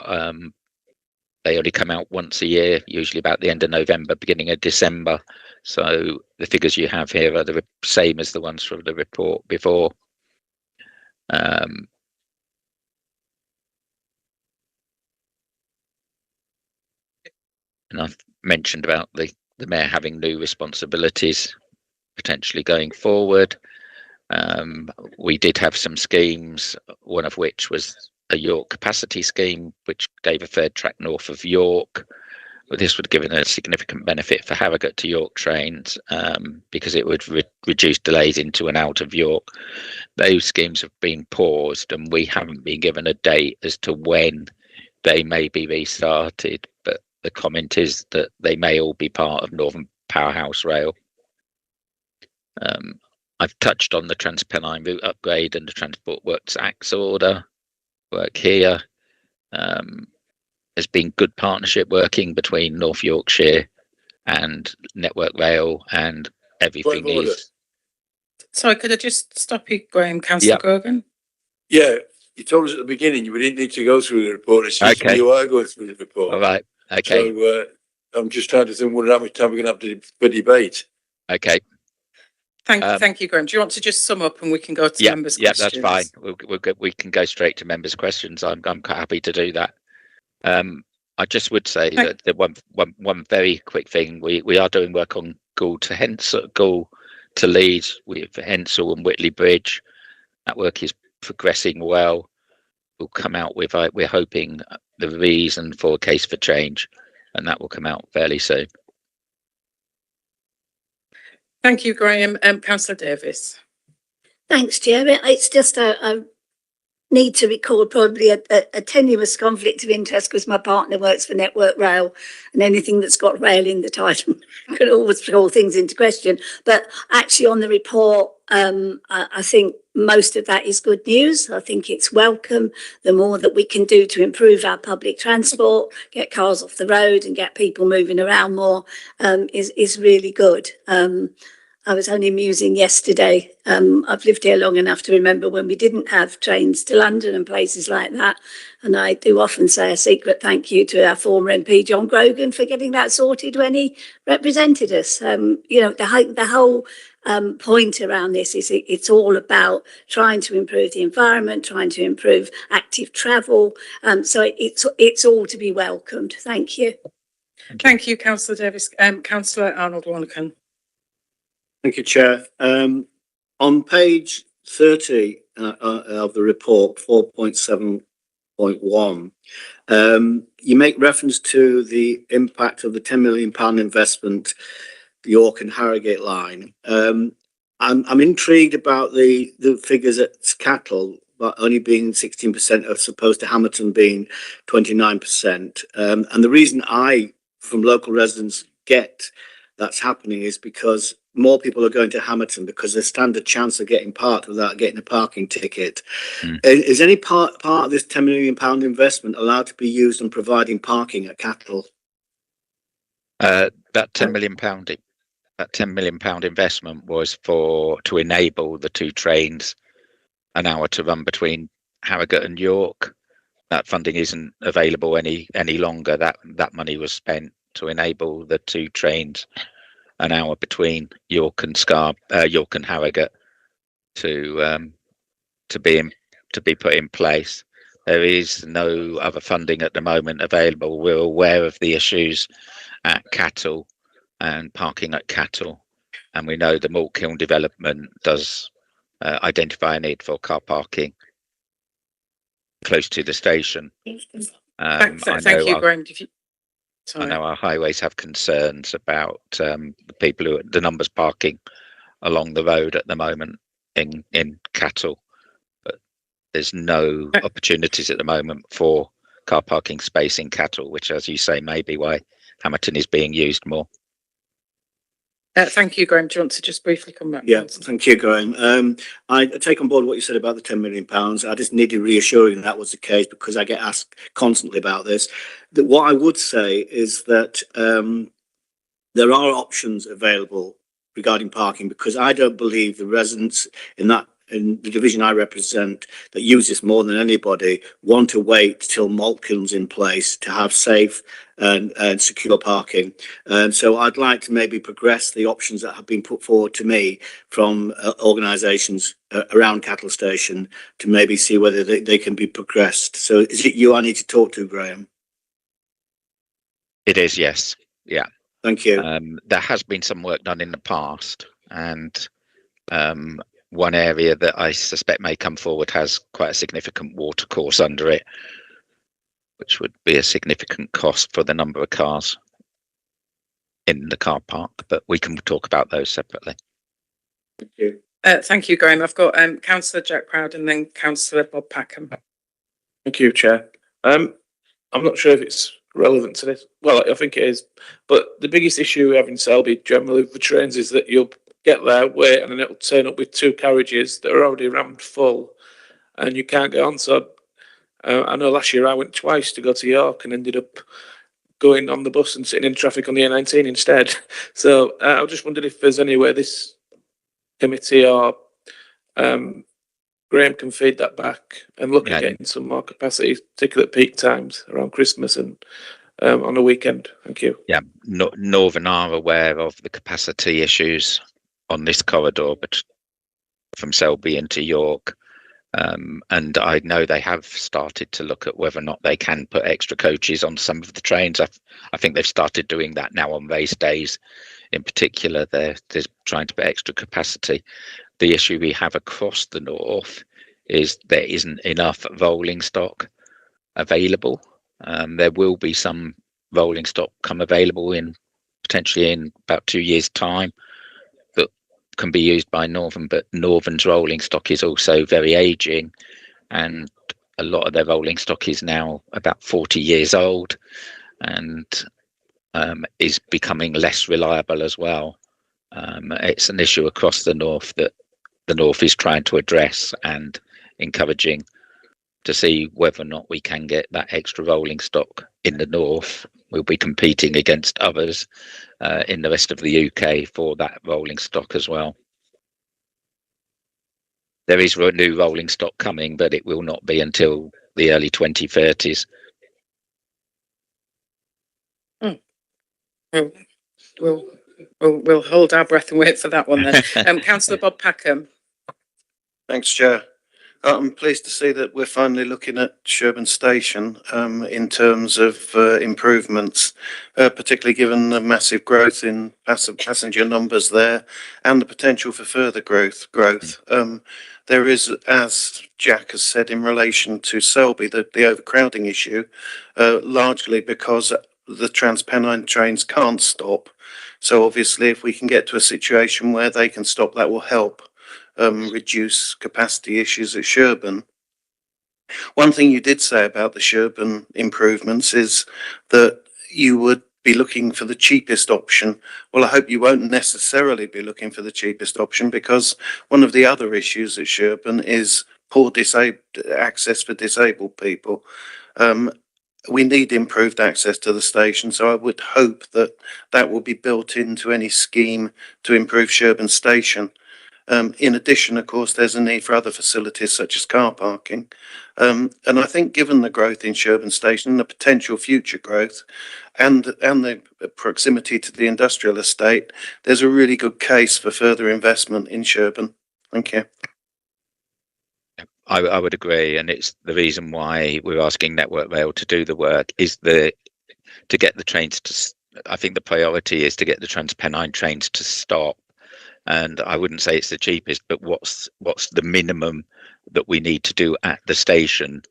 they only come out once a year, usually about the end of November, beginning of December. So the figures you have here are the same as the ones from the report before. And I've mentioned about the mayor having new responsibilities potentially going forward. We did have some schemes, one of which was a York capacity scheme, which gave a third track north of York. But this would have given a significant benefit for Harrogate to York trains, because it would reduce delays into and out of York. Those schemes have been paused, and we haven't been given a date as to when they may be restarted. But the comment is that they may all be part of Northern Powerhouse Rail. I've touched on the Transpennine route upgrade and the Transport Works Acts order work here. There's been good partnership working between North Yorkshire and Network Rail, and everything is. Sorry, could I just stop you, Graham? Councillor Grogan? Yeah, you told us at the beginning we didn't need to go through the report. It seems to me you are going through the report. All right. Okay. So I'm just trying to think, how much time we're going to have for debate. Okay. Thank you, Graham. Do you want to just sum up and we can go to members' questions? Yeah, that's fine. We can go straight to members' questions. I'm quite happy to do that. I just would say that the one very quick thing, we are doing work on Gould to Leeds with Hensall and Whitley Bridge. That work is progressing well. We'll come out with, we're hoping, the reason for a case for change, and that will come out fairly soon. Thank you, Graham. Councillor Davis. Thanks, Chair. It's just I need to record probably a tenuous conflict of interest because my partner works for Network Rail, and anything that's got rail in the title can always call things into question. But actually on the report, I think most of that is good news. I think it's welcome. The more that we can do to improve our public transport, get cars off the road and get people moving around more is really good. I was only musing yesterday. I've lived here long enough to remember when we didn't have trains to London and places like that. And I do often say a secret thank you to our former MP, John Grogan, for getting that sorted when he represented us. The whole point around this is it's all about trying to improve the environment, trying to improve active travel. So it's all to be welcomed. Thank you. Thank you, Councillor Davis. Councillor Arnold Warnacan. Thank you, Chair. On page 30 of the report, 4.7.1, you make reference to the impact of the £10 million investment, the York and Harrogate line. I'm intrigued about the figures at Cattle, but only being 16% as opposed to Hamerton being 29%. And the reason from local residents, get that's happening is because more people are going to Hamerton because there's standard chance of getting parked without getting a parking ticket. Is any part of this £10 million investment allowed to be used on providing parking at Cattle? That £10 million investment was to enable the two trains an hour to run between Harrogate and York. That funding isn't available any longer. That money was spent to enable the two trains an hour between York and Harrogate to be put in place. There is no other funding at the moment available. We're aware of the issues at Cattle, and parking at Cattle. And we know the Malt Kiln development does identify a need for car parking close to the station. Thank you, Graham. I know our highways have concerns about the people who the numbers parking along the road at the moment in Cattle, but there's no opportunities at the moment for car parking space in Cattle, which, as you say, may be why Hamerton is being used more. Thank you, Graham. Do you want to just briefly come back? Yeah, thank you, Graham. I take on board what you said about the £10 million. I just needed reassuring that was the case because I get asked constantly about this. What I would say is that there are options available regarding parking because I don't believe the residents in the division I represent that use this more than anybody want to wait till Malt Kiln's in place to have safe and secure parking. And so I'd like to maybe progress the options that have been put forward to me from organisations around Cattle Station to maybe see whether they can be progressed. So is it you I need to talk to, Graham? It is, yes. Yeah. Thank you. There has been some work done in the past, and one area that I suspect may come forward has quite a significant water course under it, which would be a significant cost for the number of cars in the car park, but we can talk about those separately. Thank you. Thank you, Graham. I've got Councillor Jack Proud and then Councillor Bob Packham. Thank you, Chair. I'm not sure if it's relevant to this. Well, I think it is, but the biggest issue we have in Selby generally with the trains is that you'll get there, wait, and then it'll turn up with two carriages that are already rammed full, and you can't get on. So I know last year I went twice to go to York and ended up going on the bus and sitting in traffic on the A19 instead. So I just wondered if there's any way this committee or Graham can feed that back and look at getting some more capacity, particularly at peak times around Christmas and on a weekend. Thank you. Yeah, Northern are aware of the capacity issues on this corridor, but from Selby into York. And I know they have started to look at whether or not they can put extra coaches on some of the trains. I think they've started doing that now on race days. In particular, they're trying to put extra capacity. The issue we have across the north is there isn't enough rolling stock available. There will be some rolling stock come available potentially in about 2 years' time that can be used by Northern, but Northern's rolling stock is also very aging, and a lot of their rolling stock is now about 40 years old and is becoming less reliable as well. It's an issue across the north that the north is trying to address and encouraging to see whether or not we can get that extra rolling stock in the north. We'll be competing against others in the rest of the UK for that rolling stock as well. There is new rolling stock coming, but it will not be until the early 2030s. We'll hold our breath and wait for that one then. Councillor Bob Packham. Thanks, Chair. I'm pleased to see that we're finally looking at Sherburn Station in terms of improvements, particularly given the massive growth in passenger numbers there and the potential for further growth. There is, as Jack has said, in relation to Selby, the overcrowding issue, largely because the TransPennine trains can't stop. So obviously, if we can get to a situation where they can stop, that will help reduce capacity issues at Sherburn. One thing you did say about the Sherburn improvements is that you would be looking for the cheapest option. Well, I hope you won't necessarily be looking for the cheapest option, because one of the other issues at Sherburn is poor access for disabled people. We need improved access to the station, so I would hope that that will be built into any scheme to improve Sherburn Station. In addition, of course, there's a need for other facilities such as car parking. And I think given the growth in Sherburn Station, the potential future growth and the proximity to the industrial estate, there's a really good case for further investment in Sherburn. Thank you. I would agree, and it's the reason why we're asking Network Rail to do the work is to get the trains I think the priority is to get the TransPennine trains to stop. And I wouldn't say it's the cheapest, but what's the minimum that we need to do at the station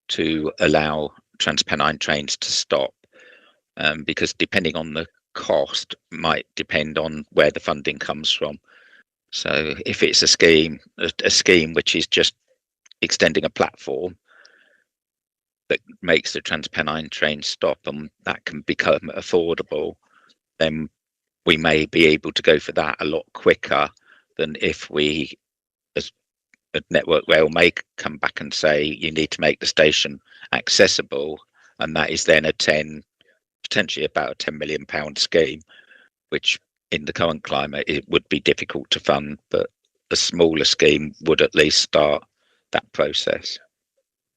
to allow TransPennine trains to stop? Because depending on the cost might depend on where the funding comes from. So if it's a scheme which is just extending a platform that makes the TransPennine train stop and that can become affordable, then we may be able to go for that a lot quicker than if we, as a Network Rail, may come back and say you need to make the station accessible, and that is then potentially about a £10 million scheme, which in the current climate it would be difficult to fund, but a smaller scheme would at least start that process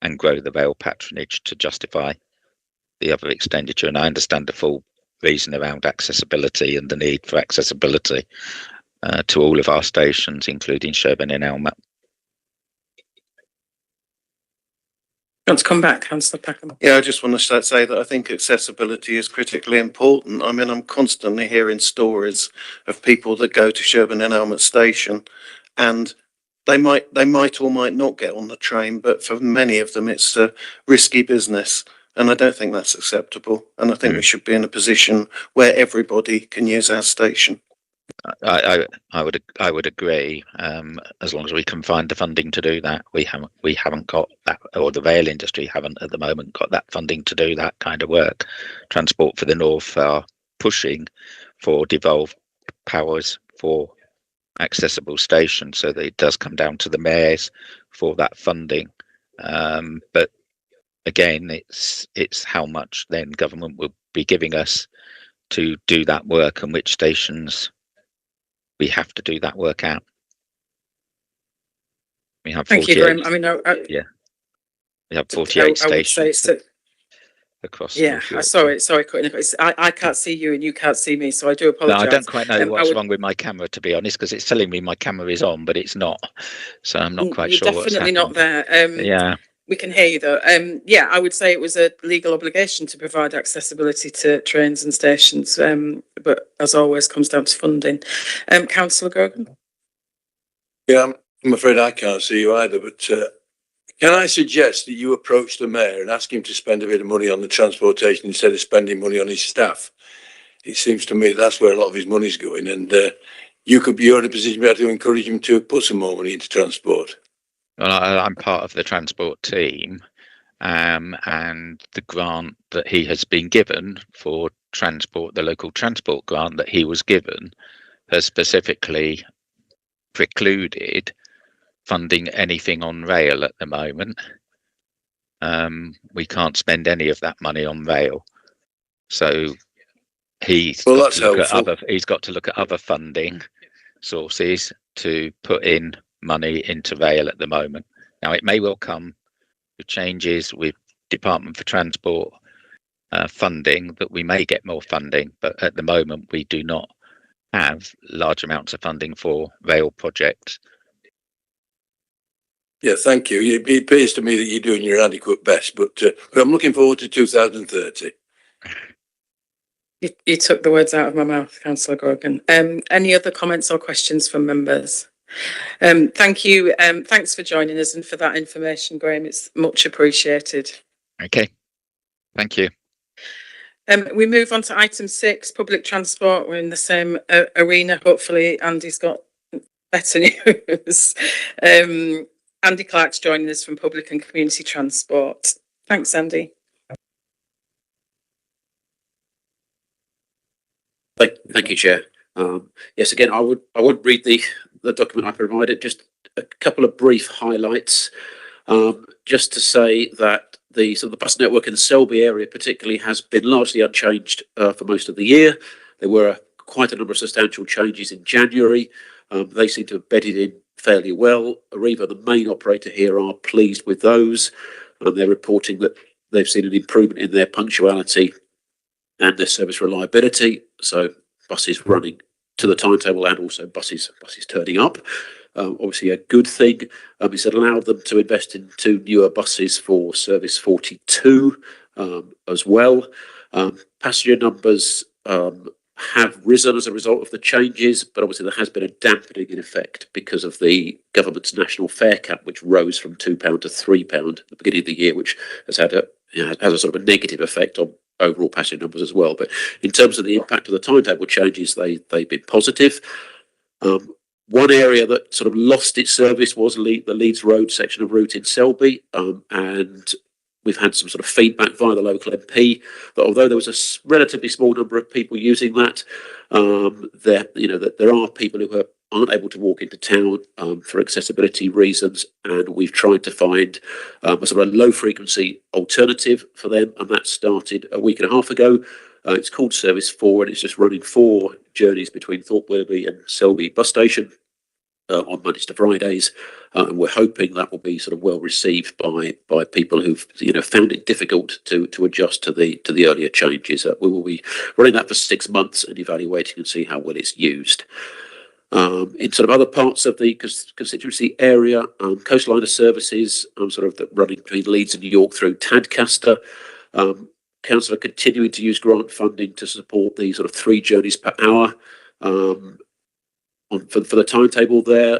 and grow the rail patronage to justify the other expenditure. And I understand the full reason around accessibility and the need for accessibility to all of our stations, including Sherburn and Elmet. Want to come back, Councillor Peckham? Yeah, I just want to say that I think accessibility is critically important. I mean, I'm constantly hearing stories of people that go to Sherburn and Elmet station, and they might or might not get on the train, but for many of them, it's a risky business. And I don't think that's acceptable. And I think we should be in a position where everybody can use our station. I would agree. As long as we can find the funding to do that, we haven't got that, or the rail industry haven't at the moment got that funding to do that kind of work. Transport for the North are pushing for devolved powers for accessible stations, so that it does come down to the mayors for that funding. But again, it's how much then government will be giving us to do that work and which stations we have to do that work out. We have 48. Thank you, Graham. I mean, we have 48 stations across. Yeah, sorry, cutting it. I can't see you and you can't see me, so I do apologise. No, I don't quite know what's wrong with my camera, to be honest, because it's telling me my camera is on, but it's not. So I'm not quite sure what's happening. You're definitely not there. Yeah. We can hear you though. Yeah, I would say it was a legal obligation to provide accessibility to trains and stations, but as always comes down to funding. Councillor Grogan? Yeah, I'm afraid I can't see you either, but can I suggest that you approach the mayor and ask him to spend a bit of money on the transportation instead of spending money on his staff? It seems to me that's where a lot of his money's going, and you're in a position to encourage him to put some more money into transport. Well, I'm part of the transport team, and the grant that he has been given for transport, the local transport grant that he was given, has specifically precluded funding anything on rail at the moment. We can't spend any of that money on rail, so he's got to look at other funding sources to put in money into rail at the moment. Now, it may well come with changes with Department for Transport funding that we may get more funding, but at the moment we do not have large amounts of funding for rail projects. Yeah, thank you. It appears to me that you're doing your adequate best, but I'm looking forward to 2030. You took the words out of my mouth, Councillor Grogan. Any other comments or questions from members? Thank you. Thanks for joining us and for that information, Graham. It's much appreciated. Okay, thank you. We move on to item 6, public transport. We're in the same arena. Hopefully Andy's got better news. Andy Clark's joining us from Public and Community Transport. Thanks, Andy. Thank you, Chair. Yes, again, I would read the document I provided. Just a couple of brief highlights. Just to say that the bus network in the Selby area particularly has been largely unchanged for most of the year. There were quite a number of substantial changes in January. They seem to have bedded in fairly well. Arriva, the main operator here, are pleased with those. They're reporting that they've seen an improvement in their punctuality and their service reliability. So buses running to the timetable and also buses turning up. Obviously a good thing. It's allowed them to invest in 2 newer buses for Service 42 as well. Passenger numbers have risen as a result of the changes, but obviously there has been a dampening in effect because of the government's national fare cap, which rose from £2 to £3 at the beginning of the year, which has had has a sort of a negative effect on overall passenger numbers as well. But in terms of the impact of the timetable changes, they've been positive. One area that sort of lost its service was the Leeds Road section of route in Selby, and we've had some sort of feedback via the local MP that although there was a relatively small number of people using that, that there are people who aren't able to walk into town for accessibility reasons, and we've tried to find a sort of a low frequency alternative for them, and that started a week and a half ago. It's called Service 4, and it's just running 4 journeys between Thorpe Willoughby and Selby bus station on Mondays to Fridays, and we're hoping that will be sort of well received by people who've found it difficult to adjust to the earlier changes. We will be running that for 6 months and evaluating and see how well it's used. In sort of other parts of the constituency area, Coastliner Services, sort of running between Leeds and York through Tadcaster. Council are continuing to use grant funding to support the sort of 3 journeys per hour. For the timetable there,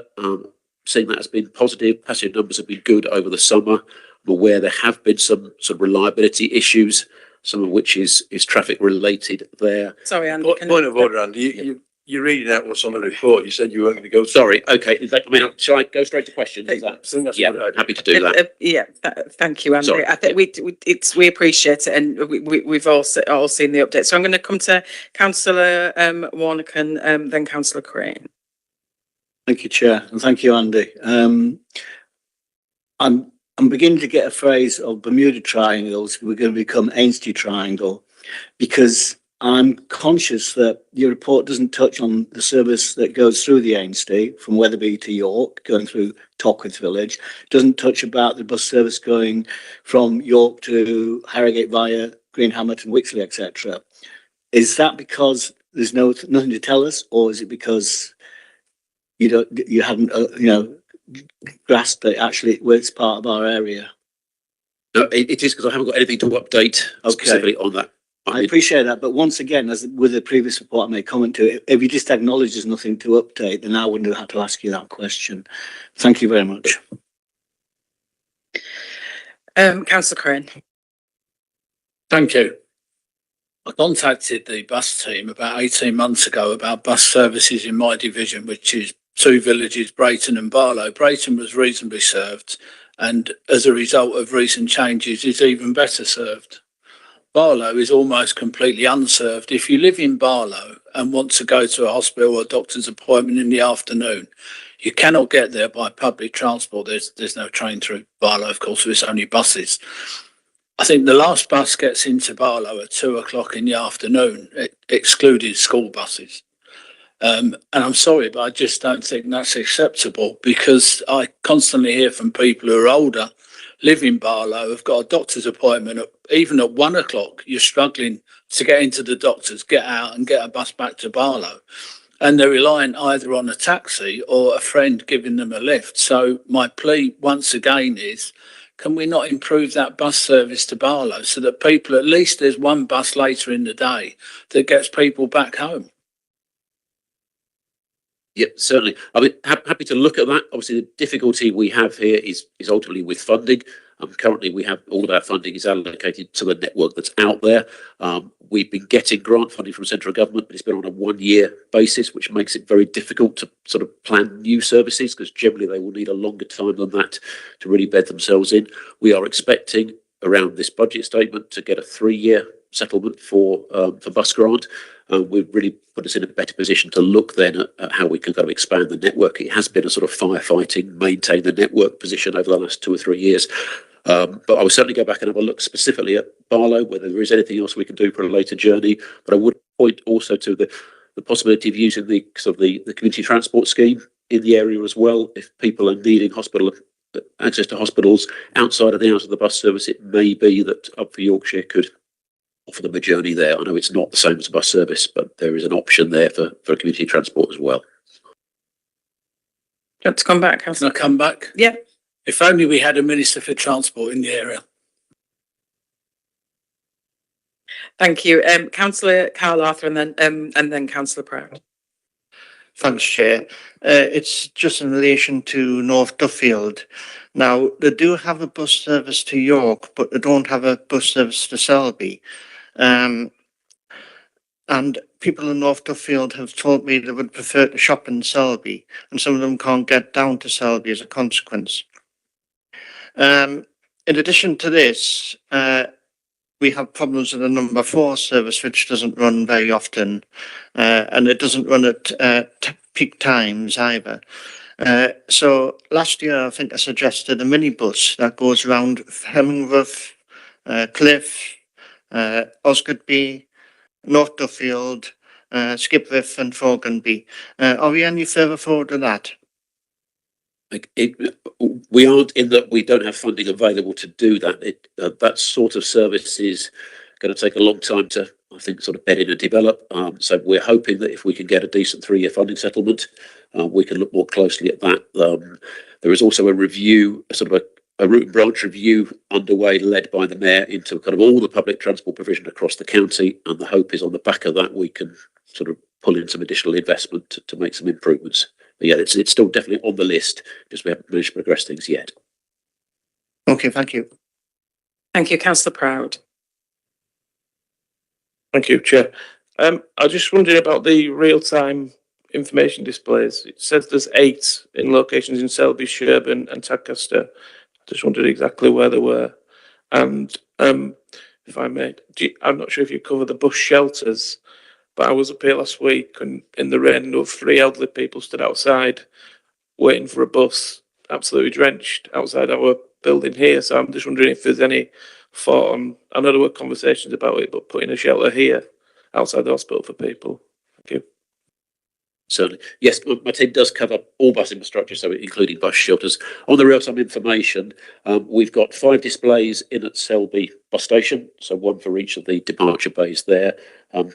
seeing that has been positive. Passenger numbers have been good over the summer. I'm aware there have been some reliability issues, some of which is traffic related there. Sorry, Andy. Point of order, Andy. You're reading out what's on the report. You said you weren't going to go. Sorry. Okay. Shall I go straight to questions? Is that? I think that's Yeah, a good idea. happy to do that. Thank you, Andy. Sorry. I think we appreciate it, and we've all seen the update. So I'm going to come to Councillor Warnock and then Councillor Crane. Thank you, Chair, and thank you, Andy. I'm beginning to get a phrase of Bermuda Triangles. We're going to become Ainsty Triangle, because I'm conscious that your report doesn't touch on the service that goes through the Ainsty from Wetherby to York, going through Tockwith Village. Doesn't touch about the bus service going from York to Harrogate via Greenhammer and Wixley, etc. Is that because there's nothing to tell us, or is it because you haven't grasped that actually it's part of our area? No, it is because I haven't got anything to update specifically on that. I appreciate that, but once again, as with the previous report I made comment to, if you just acknowledge there's nothing to update, then I wouldn't have to ask you that question. Thank you very much. Councillor Crane. Thank you. I contacted the bus team about 18 months ago about bus services in my division, which is 2 villages, Brayton and Barlow. Brayton was reasonably served, and as a result of recent changes is even better served. Barlow is almost completely unserved. If you live in Barlow and want to go to a hospital or doctor's appointment in the afternoon, you cannot get there by public transport. There's no train through Barlow, of course, so it's only buses. I think the last bus gets into Barlow at 2 o'clock in the afternoon, excluded school buses. And I'm sorry, but I just don't think that's acceptable, because I constantly hear from people who are older, live in Barlow, have got a doctor's appointment, even at 1 o'clock, you're struggling to get into the doctor's, get out and get a bus back to Barlow. And they're relying either on a taxi or a friend giving them a lift. So my plea once again is, can we not improve that bus service to Barlow so that people, at least there's one bus later in the day that gets people back home? Yep, certainly. I mean, happy to look at that. Obviously, the difficulty we have here is ultimately with funding. Currently, we have all of our funding is allocated to the network that's out there. We've been getting grant funding from central government, but it's been on a 1-year basis, which makes it very difficult to sort of plan new services, because generally they will need a longer time than that to really bed themselves in. We are expecting around this budget statement to get a 3-year settlement for bus grant. We've really put us in a better position to look then at how we can kind of expand the network. It has been a sort of firefighting, maintain the network position over the last 2 or 3 years. But I will certainly go back and have a look specifically at Barlow, whether there is anything else we can do for a later journey. But I would point also to the possibility of using the community transport scheme in the area as well. If people are needing access to hospitals outside of the hours of the bus service, it may be that Up for Yorkshire could offer them a journey there. I know it's not the same as a bus service, but there is an option there for community transport as well. Do you want to come back? Can I come back? Yeah. If only we had a Minister for Transport in the area. Thank you. Councillor Carl Arthur and then Councillor Proud. Thanks, Chair. It's just in relation to North Duffield. Now, they do have a bus service to York, but they don't have a bus service to Selby. And people in North Duffield have told me they would prefer to shop in Selby, and some of them can't get down to Selby as a consequence. In addition to this, we have problems with the number 4 service, which doesn't run very often, and it doesn't run at peak times either. So last year, I think I suggested a minibus that goes around Hemmingworth, Cliff, Osgoodby, North Duffield, Skipwith and Thorganby. Are we any further forward than that? We aren't, in that we don't have funding available to do that. That sort of service is going to take a long time to, I think, sort of bed in and develop. So we're hoping that if we can get a decent 3-year funding settlement, we can look more closely at that. There is also a review, sort of a root and branch review underway, led by the Mayor, into kind of all the public transport provision across the county, and the hope is on the back of that we can sort of pull in some additional investment to make some improvements. But yeah, it's still definitely on the list, just we haven't managed to progress things yet. Okay, thank you. Thank you, Councillor Proud. Thank you, Chair. I was just wondering about the real-time information displays. It says there's 8 in locations in Selby, Sherburn and Tadcaster. I just wondered exactly where they were. And if I may, I'm not sure if you cover the bus shelters, but I was up here last week and in the rain, there were 3 elderly people stood outside waiting for a bus, absolutely drenched outside our building here. So I'm just wondering if there's any thought on, I know there were conversations about it, but putting a shelter here outside the hospital for people. Thank you. Certainly. Yes, my team does cover all bus infrastructure, so including bus shelters. On the real-time information, we've got 5 displays in at Selby bus station, so 1 for each of the departure bays there,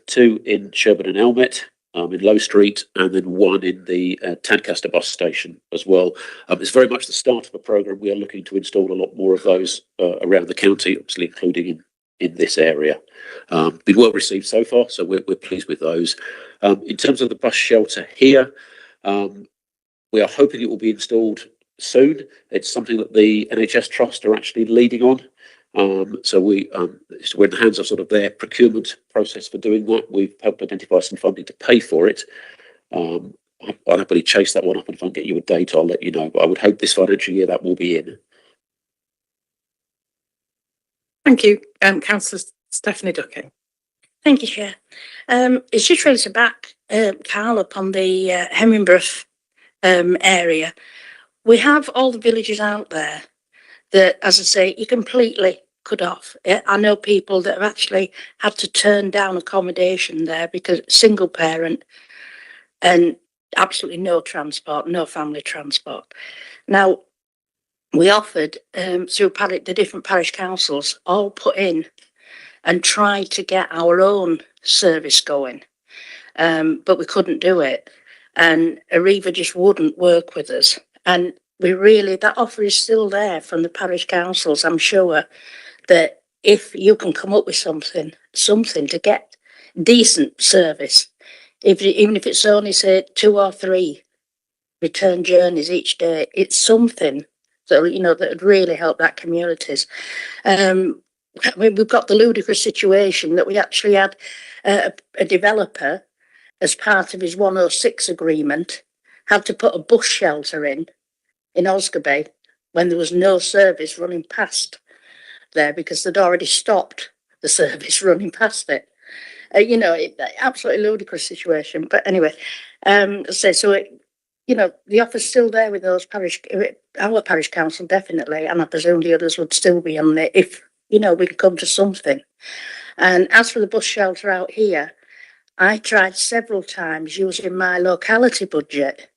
2 in Sherburn and Elmet, in Low Street, and then 1 in the Tadcaster bus station as well. It's very much the start of a programme. We are looking to install a lot more of those around the county, obviously including in this area. Been well received so far, so we're pleased with those. In terms of the bus shelter here, we are hoping it will be installed soon. It's something that the NHS Trust are actually leading on. So we're in the hands of sort of their procurement process for doing that. We've helped identify some funding to pay for it. I'll happily chase that one up, and if I can get you a date, I'll let you know. But I would hope this financial year that will be in. Thank you. Councillor Stephanie Duckett. Thank you, Chair. It's just really to back Carl up on the Hemmingworth area. We have all the villages out there that, as I say, you completely cut off. I know people that have actually had to turn down accommodation there because single parent and absolutely no transport, no family transport. Now, we offered through the different parish councils all put in and tried to get our own service going, but we couldn't do it, and Arriva just wouldn't work with us. And that offer is still there from the parish councils. I'm sure that if you can come up with something to get decent service, even if it's only say 2 or 3 return journeys each day, it's something that that would really help that communities. We've got the ludicrous situation that we actually had a developer, as part of his 106 agreement, had to put a bus shelter in Osgoodby when there was no service running past there because they'd already stopped the service running past it. Absolutely ludicrous situation. But anyway, the offer's still there with those our parish council, definitely, and I presume the others would still be on it if, we could come to something. And as for the bus shelter out here, I tried several times using my locality budget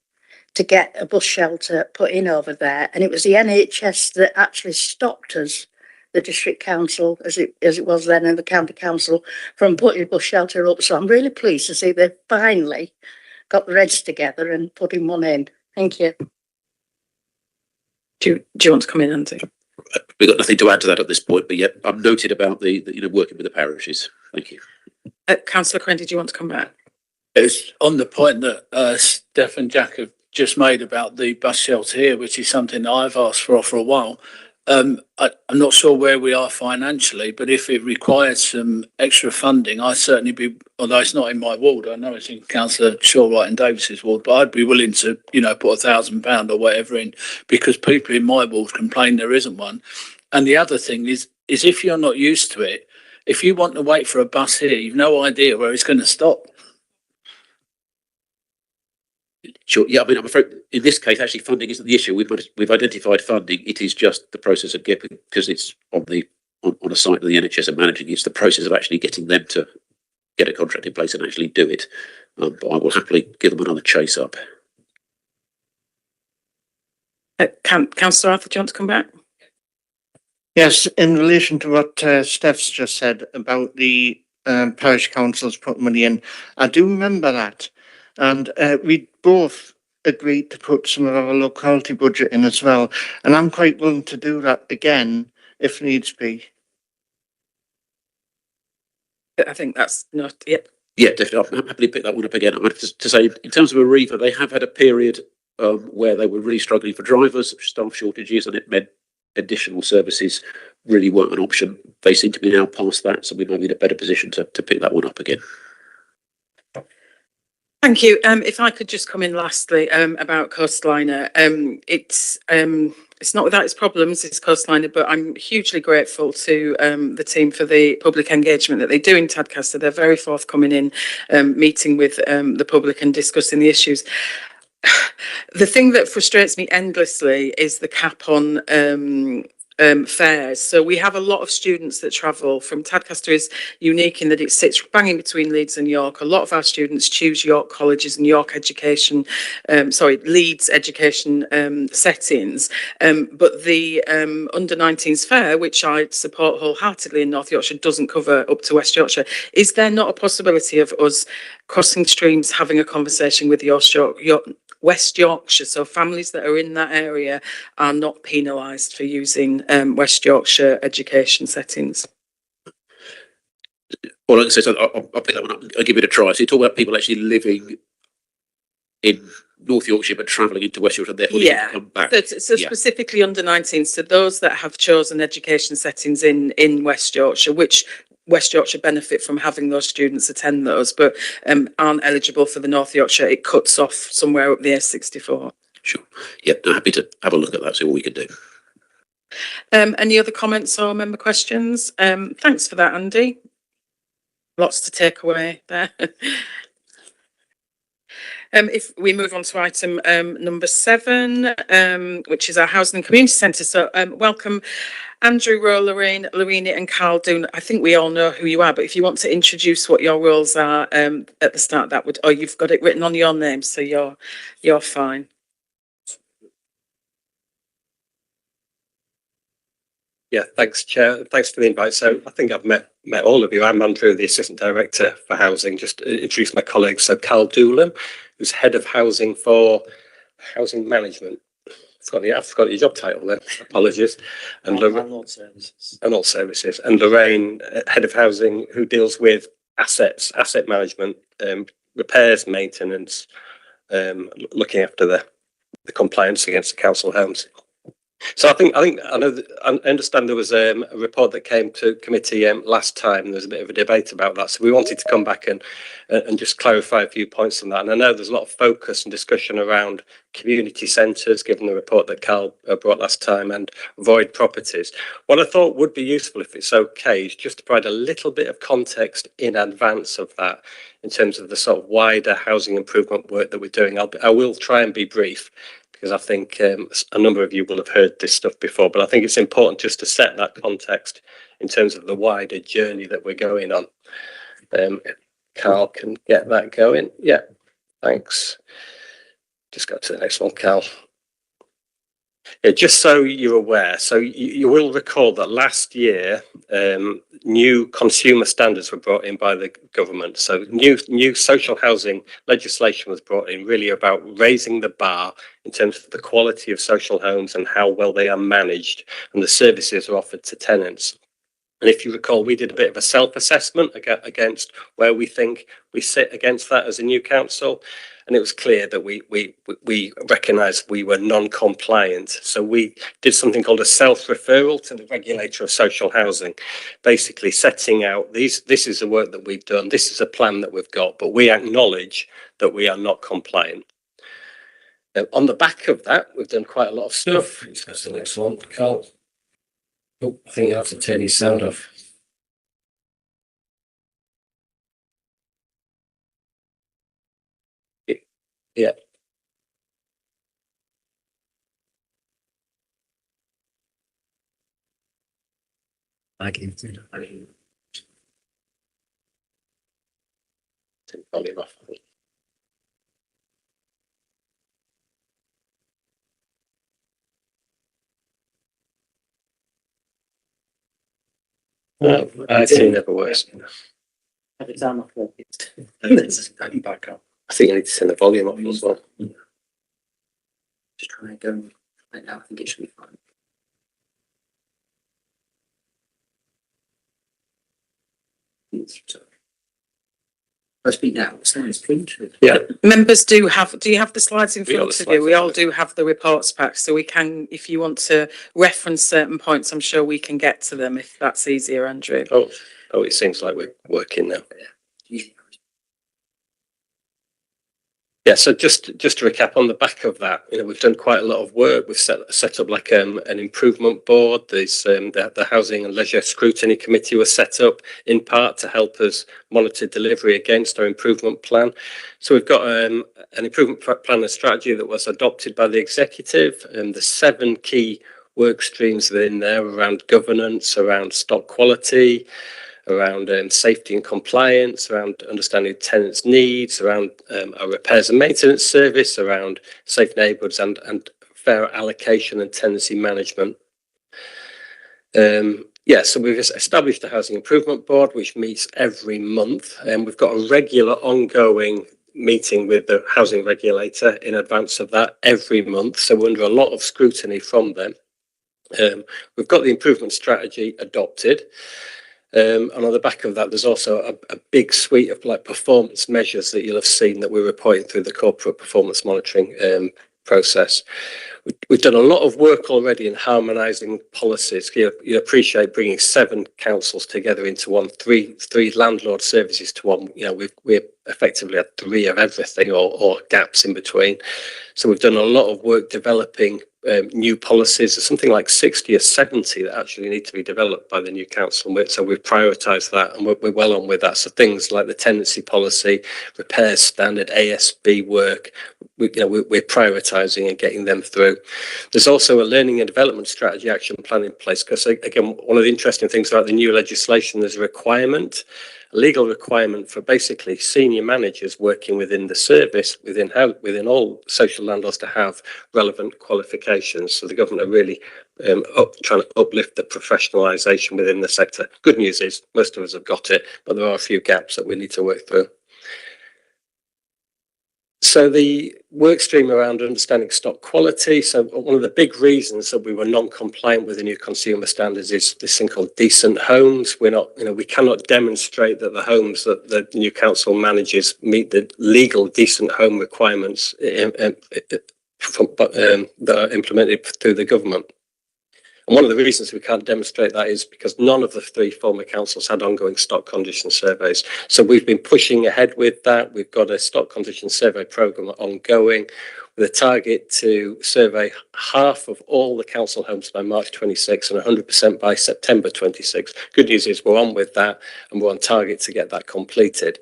to get a bus shelter put in over there, and it was the NHS that actually stopped us, the district council, as it was then, and the county council, from putting a bus shelter up. So I'm really pleased to see they've finally got the reds together and putting one in. Thank you. Do you want to come in, Andy? We've got nothing to add to that at this point, but yeah, I'm noted about the working with the parishes. Thank you. Councillor Quinn, did you want to come back? It's on the point that Steph and Jack have just made about the bus shelter here, which is something that I've asked for a while. I'm not sure where we are financially, but if it required some extra funding, I'd certainly be, although it's not in my ward, I know it's in Councillor Shawwright and Davis's ward, but I'd be willing to, put £1,000 or whatever in, because people in my ward complain there isn't one. And the other thing is if you're not used to it, if you want to wait for a bus here, you've no idea where it's going to stop. Sure. Yeah, I mean, I'm afraid in this case, actually, funding isn't the issue. We've identified funding. It is just the process of getting, because it's on a site of the NHS and managing. It's the process of actually getting them to get a contract in place and actually do it. But I will happily give them another chase up. Councillor Arthur, do you want to come back? Yes, in relation to what Steph's just said about the parish councils put money in, I do remember that. And we both agreed to put some of our locality budget in as well. And I'm quite willing to do that again if needs be. I think that's not, yep. Yeah, definitely. I'm happy to pick that one up again. I have to say, in terms of Arriva, they have had a period where they were really struggling for drivers, staff shortages, and it meant additional services really weren't an option. They seem to be now past that, so we might be in a better position to pick that one up again. Thank you. If I could just come in lastly about Coastliner. It's not without its problems, it's Coastliner, but I'm hugely grateful to the team for the public engagement that they do in Tadcaster. They're very forthcoming in meeting with the public and discussing the issues. The thing that frustrates me endlessly is the cap on fares. So we have a lot of students that travel from Tadcaster. Is unique in that it sits banging between Leeds and York. A lot of our students choose York colleges and York education, Leeds education settings. But the under 19s fare, which I support wholeheartedly in North Yorkshire, doesn't cover up to West Yorkshire. Is there not a possibility of us crossing streams, having a conversation with West Yorkshire, so families that are in that area are not penalised for using West Yorkshire education settings? Well, like I said, I'll pick that one up. I'll give it a try. So you talk about people actually living in North Yorkshire but travelling into West Yorkshire, therefore they can come back. So specifically under 19s, so those that have chosen education settings in West Yorkshire, which West Yorkshire benefit from having those students attend those, but aren't eligible for the North Yorkshire, it cuts off somewhere up the A64. Sure. Yeah, I'm happy to have a look at that, see what we can do. Any other comments or member questions? Thanks for that, Andy. Lots to take away there. If we move on to item number 7, which is our housing and community centre. So welcome Andrew, Rowe, Lorraine, and Carl Doon. I think we all know who you are, but if you want to introduce what your roles are at the start, that would, you've got it written on your name, so you're fine. Yeah, thanks, Chair. Thanks for the invite. So I think I've met all of you. I'm Andrew, the Assistant Director for Housing. Just to introduce my colleagues. So Carl Doolin, who's Head of Housing for Housing Management. I forgot your job title then. Apologies. And all services. And all services. And Lorraine, Head of Housing, who deals with assets, asset management, repairs, maintenance, looking after the compliance against the council homes. So I understand there was a report that came to committee last time. There was a bit of a debate about that, so we wanted to come back and just clarify a few points on that. And I know there's a lot of focus and discussion around community centres, given the report that Carl brought last time, and void properties. What I thought would be useful, if it's okay, is just to provide a little bit of context in advance of that, in terms of the sort of wider housing improvement work that we're doing. I will try and be brief, because I think a number of you will have heard this stuff before, but I think it's important just to set that context in terms of the wider journey that we're going on. Carl can get that going. Yeah, thanks. Just go to the next one, Carl. Yeah, just so you're aware, so you will recall that last year new consumer standards were brought in by the government. So new social housing legislation was brought in, really about raising the bar in terms of the quality of social homes and how well they are managed and the services are offered to tenants. And if you recall, we did a bit of a self-assessment against where we think we sit against that as a new council. And it was clear that we recognised we were non-compliant. So we did something called a self-referral to the regulator of social housing, basically setting out this is the work that we've done, this is a plan that we've got, but we acknowledge that we are not compliant. On the back of that, we've done quite a lot of stuff. That's the next one, Carl. Oh, I think you have to turn your sound off. Yeah. I can turn volume off. No, I'd say never worse. Have it down off it. Back up. I think you need to turn the volume off as well. Just try and go right now. I think it should be fine. I speak now. It's printed. Yeah. Members do you have the slides in We got front the of you? slides We in all front. do have the reports pack, so we can, if you want to reference certain points, I'm sure we can get to them if that's easier, Andrew. Oh, it seems like we're working now. Yeah, so just to recap on the back of that, we've done quite a lot of work. We've set up like an improvement board. There's the Housing and Leisure Scrutiny Committee was set up in part to help us monitor delivery against our improvement plan. So we've got an improvement plan and strategy that was adopted by the executive, and the 7 key work streams within there around governance, around stock quality, around safety and compliance, around understanding tenants' needs, around our repairs and maintenance service, around safe neighbourhoods and fair allocation and tenancy management. So we've established a housing improvement board which meets every month, and we've got a regular ongoing meeting with the housing regulator in advance of that every month. So we're under a lot of scrutiny from them. We've got the improvement strategy adopted. And on the back of that, there's also a big suite of performance measures that you'll have seen that we're reporting through the corporate performance monitoring process. We've done a lot of work already in harmonising policies. You appreciate bringing 7 councils together into one, three landlord services to one. We're effectively had 3 of everything or gaps in between. So we've done a lot of work developing new policies. There's something like 60 or 70 that actually need to be developed by the new council. So we've prioritised that, and we're well on with that. So things like the tenancy policy, repairs standard, ASB work, we're prioritising and getting them through. There's also a learning and development strategy action plan in place, because again, one of the interesting things about the new legislation, there's a legal requirement for basically senior managers working within the service, within all social landlords, to have relevant qualifications. So the government are really trying to uplift the professionalisation within the sector. Good news is most of us have got it, but there are a few gaps that we need to work through. So the work stream around understanding stock quality. So one of the big reasons that we were non-compliant with the new consumer standards is this thing called decent homes. We cannot demonstrate that the homes that the new council manages meet the legal decent home requirements that are implemented through the government. And one of the reasons we can't demonstrate that is because none of the 3 former councils had ongoing stock condition surveys. So we've been pushing ahead with that. We've got a stock condition survey programme ongoing with a target to survey half of all the council homes by March 26 and 100% by September 26. Good news is we're on with that, and we're on target to get that completed.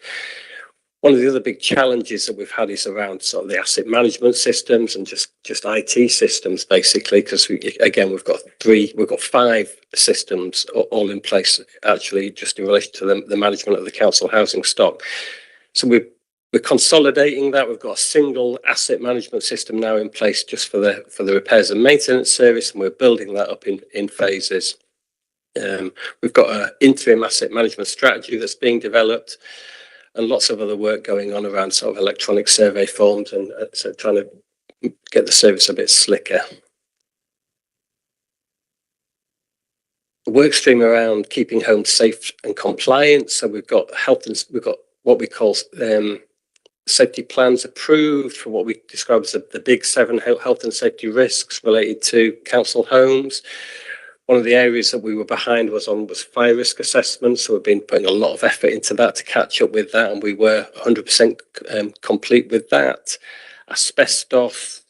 One of the other big challenges that we've had is around sort of the asset management systems and just IT systems, basically, because we've got 5 systems all in place, actually, just in relation to the management of the council housing stock. So we're consolidating that. We've got a single asset management system now in place just for the repairs and maintenance service, and we're building that up in phases. We've got an interim asset management strategy that's being developed, and lots of other work going on around sort of electronic survey forms and so trying to get the service a bit slicker. work stream around keeping homes safe and compliant. So we've got we've got what we call safety plans approved for what we describe as the big 7 health and safety risks related to council homes. One of the areas that we were behind was fire risk assessment. So we've been putting a lot of effort into that to catch up with that, and we were 100% complete with that. Asbestos.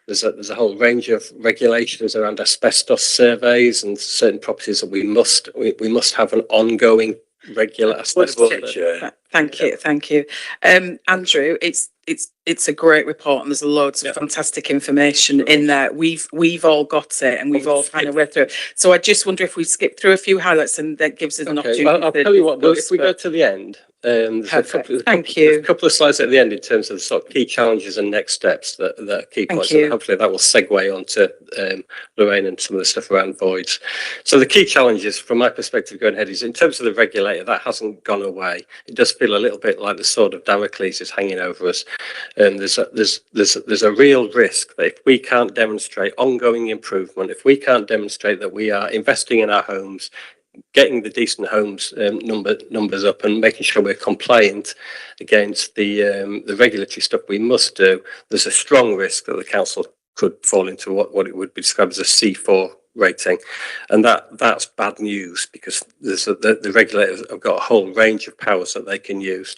There's a whole range of regulations around asbestos surveys and certain properties that we must have an ongoing regular asbestos. Thank you. Andrew, it's a great report and there's loads of fantastic information in there. We've all got it and we've all kind of read through it. So I just wonder if we skip through a few highlights and that gives us an opportunity. Well, I'll tell you what, if we go to the end, there's a couple of slides at the end in terms of the sort of key challenges and next steps that are key points. And hopefully that will segue onto Lorraine and some of the stuff around voids. So the key challenges from my perspective going ahead is in terms of the regulator, that hasn't gone away. It does feel a little bit like the sword of Damocles is hanging over us. And there's a real risk that if we can't demonstrate ongoing improvement, if we can't demonstrate that we are investing in our homes, getting the decent homes numbers up and making sure we're compliant against the regulatory stuff we must do, there's a strong risk that the council could fall into what it would be described as a C4 rating, and that's bad news because the regulators have got a whole range of powers that they can use.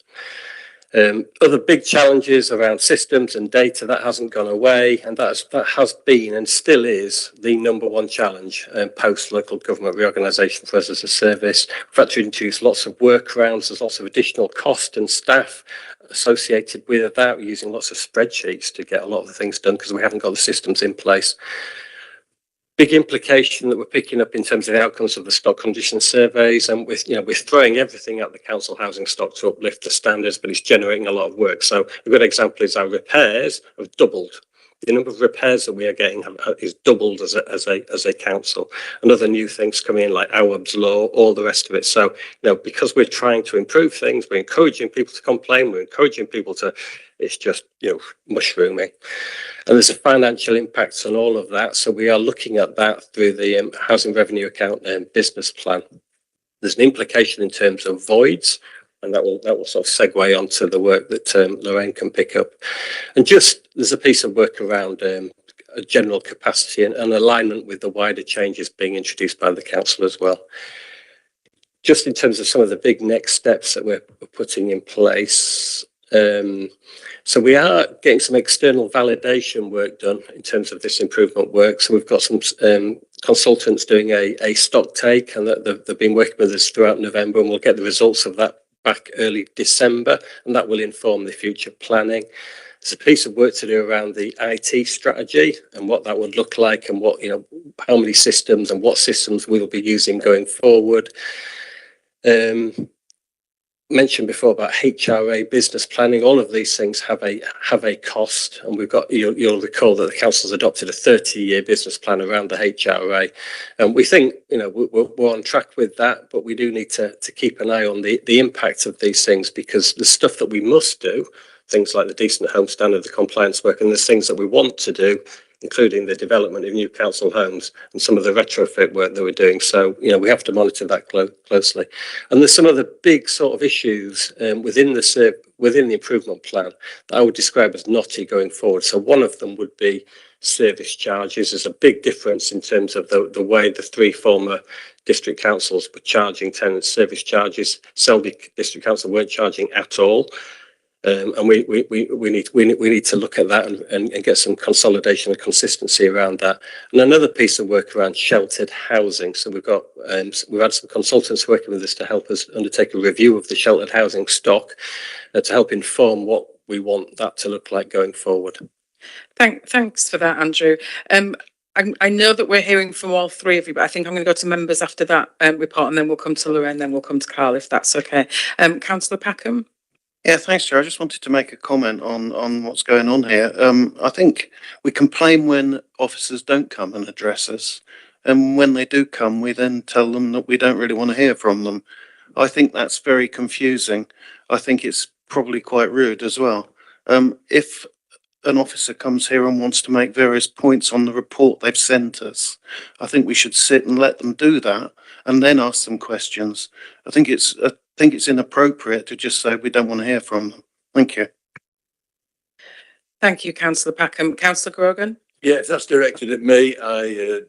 Other big challenges around systems and data, that hasn't gone away, and that has been and still is the number one challenge post local government reorganisation for us as a service. We've had to introduce lots of workarounds. There's lots of additional cost and staff associated with that. We're using lots of spreadsheets to get a lot of the things done because we haven't got the systems in place. Big implication that we're picking up in terms of the outcomes of the stock condition surveys, and we're throwing everything at the council housing stock to uplift the standards, but it's generating a lot of work. So a good example is our repairs have doubled. The number of repairs that we are getting is doubled as a council, and other new things coming in like Awab's law, all the rest of it. So because we're trying to improve things, we're encouraging people to complain, we're encouraging people to. It's just mushrooming, and there's a financial impact on all of that. So we are looking at that through the housing revenue account and business plan. There's an implication in terms of voids, and that will sort of segue onto the work that Lorraine can pick up. And just there's a piece of work around a general capacity and alignment with the wider changes being introduced by the council as well. Just in terms of some of the big next steps that we're putting in place. So we are getting some external validation work done in terms of this improvement work. So we've got some consultants doing a stock take, and they've been working with us throughout November, and we'll get the results of that back early December, and that will inform the future planning. There's a piece of work to do around the IT strategy and what that would look like, and what how many systems and what systems we'll be using going forward. Mentioned before about HRA business planning. All of these things have a cost, and we've got. You'll recall that the council's adopted a 30-year business plan around the HRA, and we think we're on track with that. But we do need to keep an eye on the impact of these things, because the stuff that we must do, things like the decent home standard, the compliance work, and there's things that we want to do, including the development of new council homes and some of the retrofit work that we're doing. So, we have to monitor that closely. And there's some other big sort of issues within the improvement plan that I would describe as knotty going forward. So one of them would be service charges. There's a big difference in terms of the way the 3 former district councils were charging tenants service charges. Selby District Council weren't charging at all. And we need to look at that and get some consolidation and consistency around that. And another piece of work around sheltered housing. So we've had some consultants working with us to help us undertake a review of the sheltered housing stock to help inform what we want that to look like going forward. Thanks for that, Andrew. I know that we're hearing from all 3 of you, but I think I'm going to go to members after that report, and then we'll come to Lorraine, then we'll come to Carl, if that's okay. Councillor Packham. Yeah, thanks, Chair. I just wanted to make a comment on what's going on here. I think we complain when officers don't come and address us, and when they do come, we then tell them that we don't really want to hear from them. I think that's very confusing. I think it's probably quite rude as well. If an officer comes here and wants to make various points on the report they've sent us, I think we should sit and let them do that and then ask them questions. I think it's inappropriate to just say we don't want to hear from them. Thank you. Thank you, Councillor Packham. Councillor Grogan? Yeah, if that's directed at me, I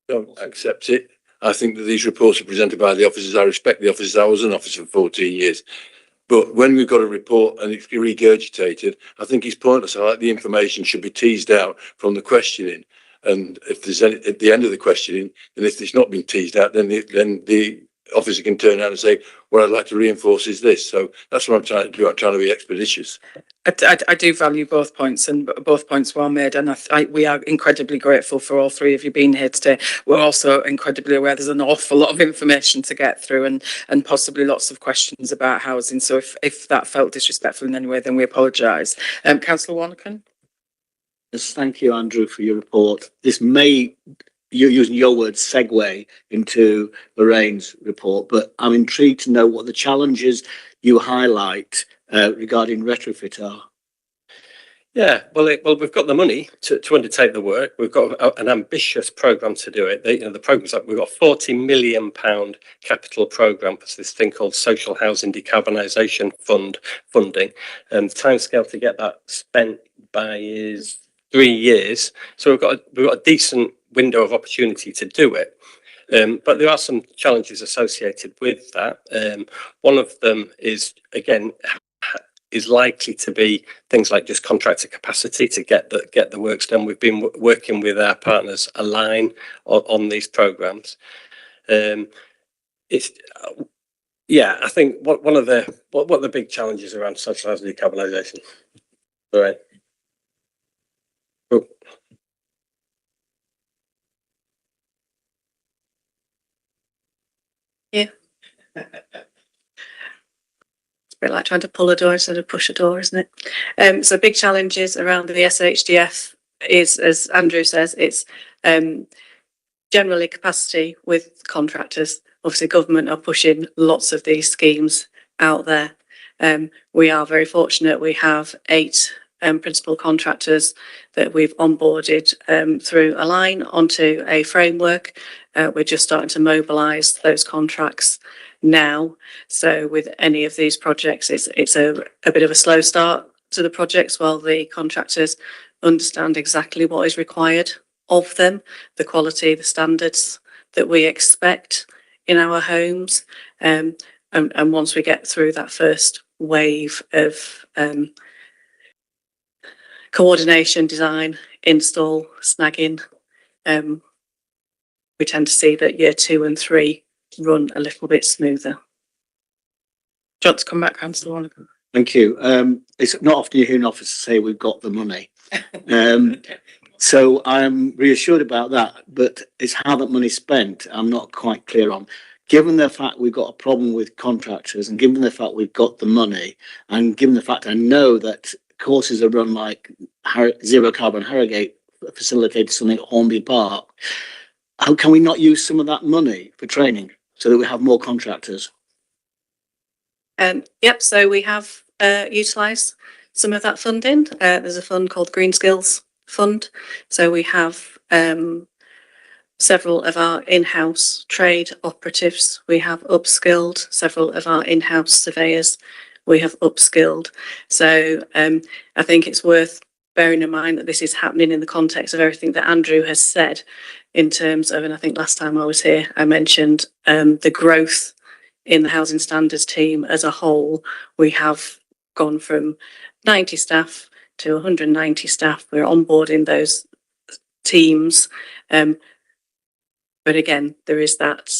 don't accept it. I think that these reports are presented by the officers. I respect the officers. I was an officer for 14 years. But when we've got a report and it's regurgitated, I think it's pointless. I like the information should be teased out from the questioning. And if there's any, at the end of the questioning, and if it's not been teased out, then the officer can turn around and say, what I'd like to reinforce is this. So that's what I'm trying to do. I'm trying to be expeditious. I do value both points, and both points well made, and we are incredibly grateful for all three of you being here today. We're also incredibly aware there's an awful lot of information to get through, and possibly lots of questions about housing. So if that felt disrespectful in any way, then we apologise. Councillor Warnocken? Yes, thank you, Andrew, for your report. This may, you're using your words, segue into Lorraine's report, but I'm intrigued to know what the challenges you highlight regarding retrofit are. Yeah, well, we've got the money to undertake the work. We've got an ambitious programme to do it. The programme's like, we've got £40 million capital programme for this thing called Social Housing Decarbonisation Fund funding. And the timescale to get that spent by is 3 years. So we've got a decent window of opportunity to do it. But there are some challenges associated with that. One of them is, again, is likely to be things like just contractor capacity to get the works done. We've been working with our partners Align on these programs. I think one of the big challenges around social housing decarbonisation. All right. Cool. Yeah. A bit like trying to pull a door instead of push a door, isn't it? So big challenges around the SHDF is, as Andrew says, it's generally capacity with contractors. Obviously, government are pushing lots of these schemes out there. We are very fortunate. We have 8 principal contractors that we've onboarded through Align onto a framework. We're just starting to mobilise those contracts now. So with any of these projects, it's a bit of a slow start to the projects while the contractors understand exactly what is required of them, the quality, the standards that we expect in our homes. And once we get through that first wave of coordination, design, install, snagging, we tend to see that year 2 and 3 run a little bit smoother. Do you want to come back, Councillor Warnock? Thank you. It's not often you hear an officer say we've got the money. So I'm reassured about that, but it's how that money's spent I'm not quite clear on. Given the fact we've got a problem with contractors, and given the fact we've got the money, and given the fact I know that courses are run like Zero Carbon Harrogate facilitated something at Hornby Park, how can we not use some of that money for training so that we have more contractors? Yep, so we have utilised some of that funding. There's a fund called Green Skills Fund. So we have several of our in-house trade operatives. We have upskilled several of our in-house surveyors. We have upskilled. So I think it's worth bearing in mind that this is happening in the context of everything that Andrew has said in terms of, and I think last time I was here, I mentioned the growth in the housing standards team as a whole. We have gone from 90 staff to 190 staff. We're onboarding those teams. But again, there is that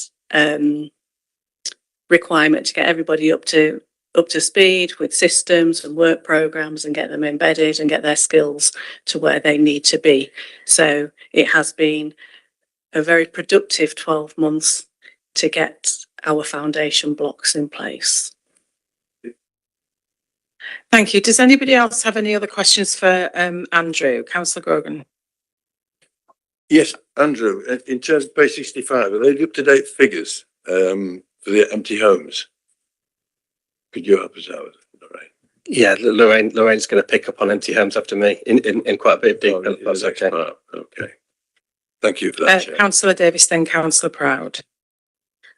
requirement to get everybody up to speed with systems and work programs and get them embedded and get their skills to where they need to be. So it has been a very productive 12 months to get our foundation blocks in place. Thank you. Does anybody else have any other questions for Andrew? Councillor Grogan. Yes, Andrew, in terms of page 65, are they the up-to-date figures for the empty homes? Could you help us out with it, Lorraine? Yeah, Lorraine's going to pick up on empty homes after me in quite a bit of detail. That's okay. Okay. Thank you for that, Chair. Councillor Davis, then Councillor Proud.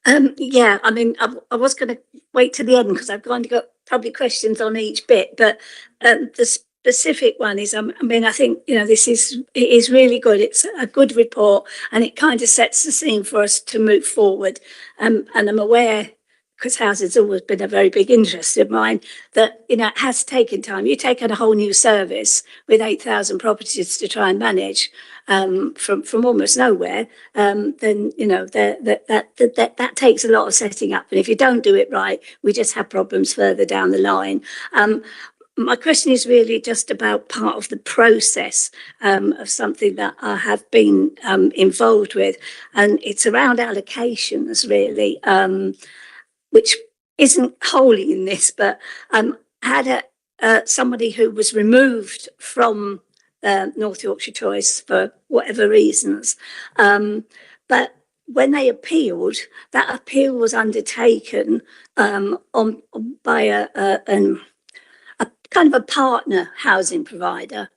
Yeah, I mean, I was going to wait to the end because I've kind of got probably questions on each bit, but the specific one is, I mean, I think, you know, it is really good. It's a good report and it kind of sets the scene for us to move forward. And I'm aware, because housing's always been a very big interest of mine, that, you know, it has taken time. You take on a whole new service with 8,000 properties to try and manage from almost nowhere, then, you know, that takes a lot of setting up. And if you don't do it right, we just have problems further down the line. My question is really just about part of the process of something that I have been involved with, and it's around allocations, really. Which isn't wholly in this, but had somebody who was removed from North Yorkshire Choice for whatever reasons. But when they appealed, that appeal was undertaken by a kind of a partner housing provider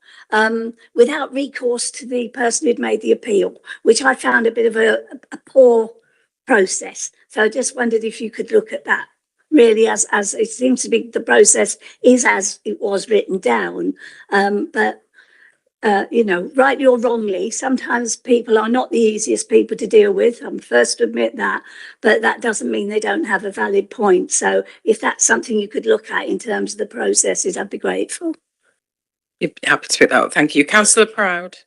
without recourse to the person who'd made the appeal, which I found a bit of a poor process. So I just wondered if you could look at that really as it seems to be the process is as it was written down. But you know, rightly or wrongly, sometimes people are not the easiest people to deal with. I'm first to admit that, but that doesn't mean they don't have a valid point. So if that's something you could look at in terms of the processes, I'd be grateful. You'd be happy to pick that up. Thank you. Councillor Proud.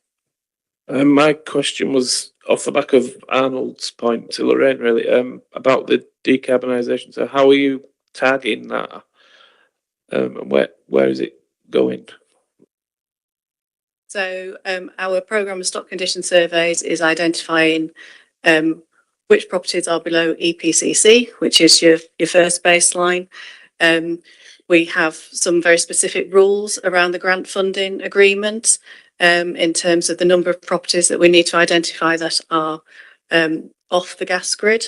My question was off the back of Arnold's point to Lorraine, really, about the decarbonisation. So how are you tagging that? And where is it going? So our programme of stock condition surveys is identifying which properties are below EPCC, which is your first baseline. We have some very specific rules around the grant funding agreement in terms of the number of properties that we need to identify that are off the gas grid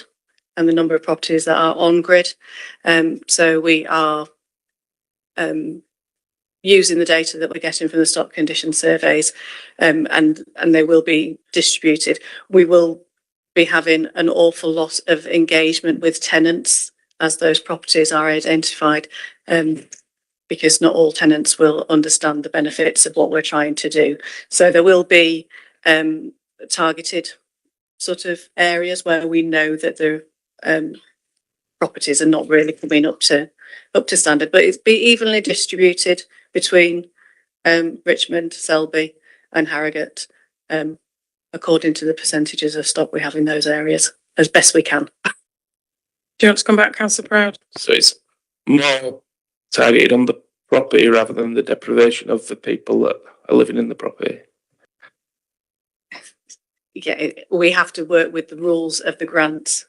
and the number of properties that are on grid. So we are using the data that we're getting from the stock condition surveys, and they will be distributed. We will be having an awful lot of engagement with tenants as those properties are identified, because not all tenants will understand the benefits of what we're trying to do. So there will be targeted sort of areas where we know that the properties are not really coming up to standard, but it's be evenly distributed between Richmond, Selby and Harrogate, according to the percentages of stock we have in those areas, as best we can. Do you want to come back, Councillor Proud? So it's more targeted on the property rather than the deprivation of the people that are living in the property. Yeah, we have to work with the rules of the grant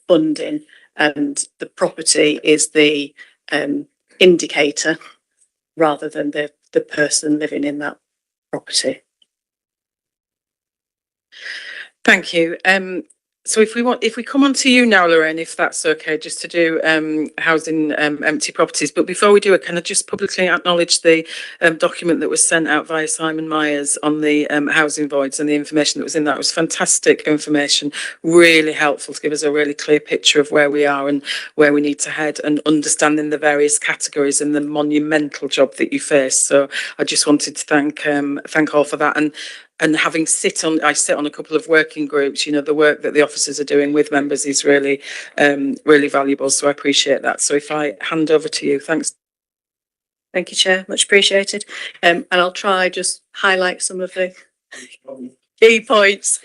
funding, and the property is the indicator rather than the person living in that property. Thank you. So if we come on to you now, Lorraine, if that's okay, just to do housing empty properties. But before we do it, can I just publicly acknowledge the document that was sent out via Simon Myers on the housing voids and the information that was in that. It was fantastic information, really helpful to give us a really clear picture of where we are and where we need to head, and understanding the various categories and the monumental job that you face. So I just wanted to thank all for that. And having I sit on a couple of working groups, you know, the work that the officers are doing with members is really, really valuable. So I appreciate that. So if I hand over to you, thanks. Thank you, Chair. Much appreciated. And I'll try just highlight some of the key points.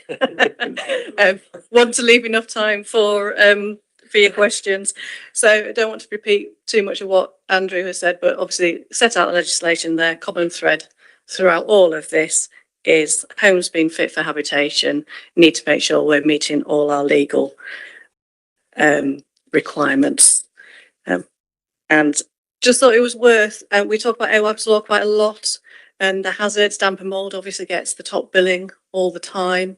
Want to leave enough time for your questions. So I don't want to repeat too much of what Andrew has said, but obviously set out the legislation there, common thread throughout all of this is homes being fit for habitation, need to make sure we're meeting all our legal requirements. And just thought it was worth, we talk about AWAB's law quite a lot, and the hazards, damp and mould obviously gets the top billing all the time.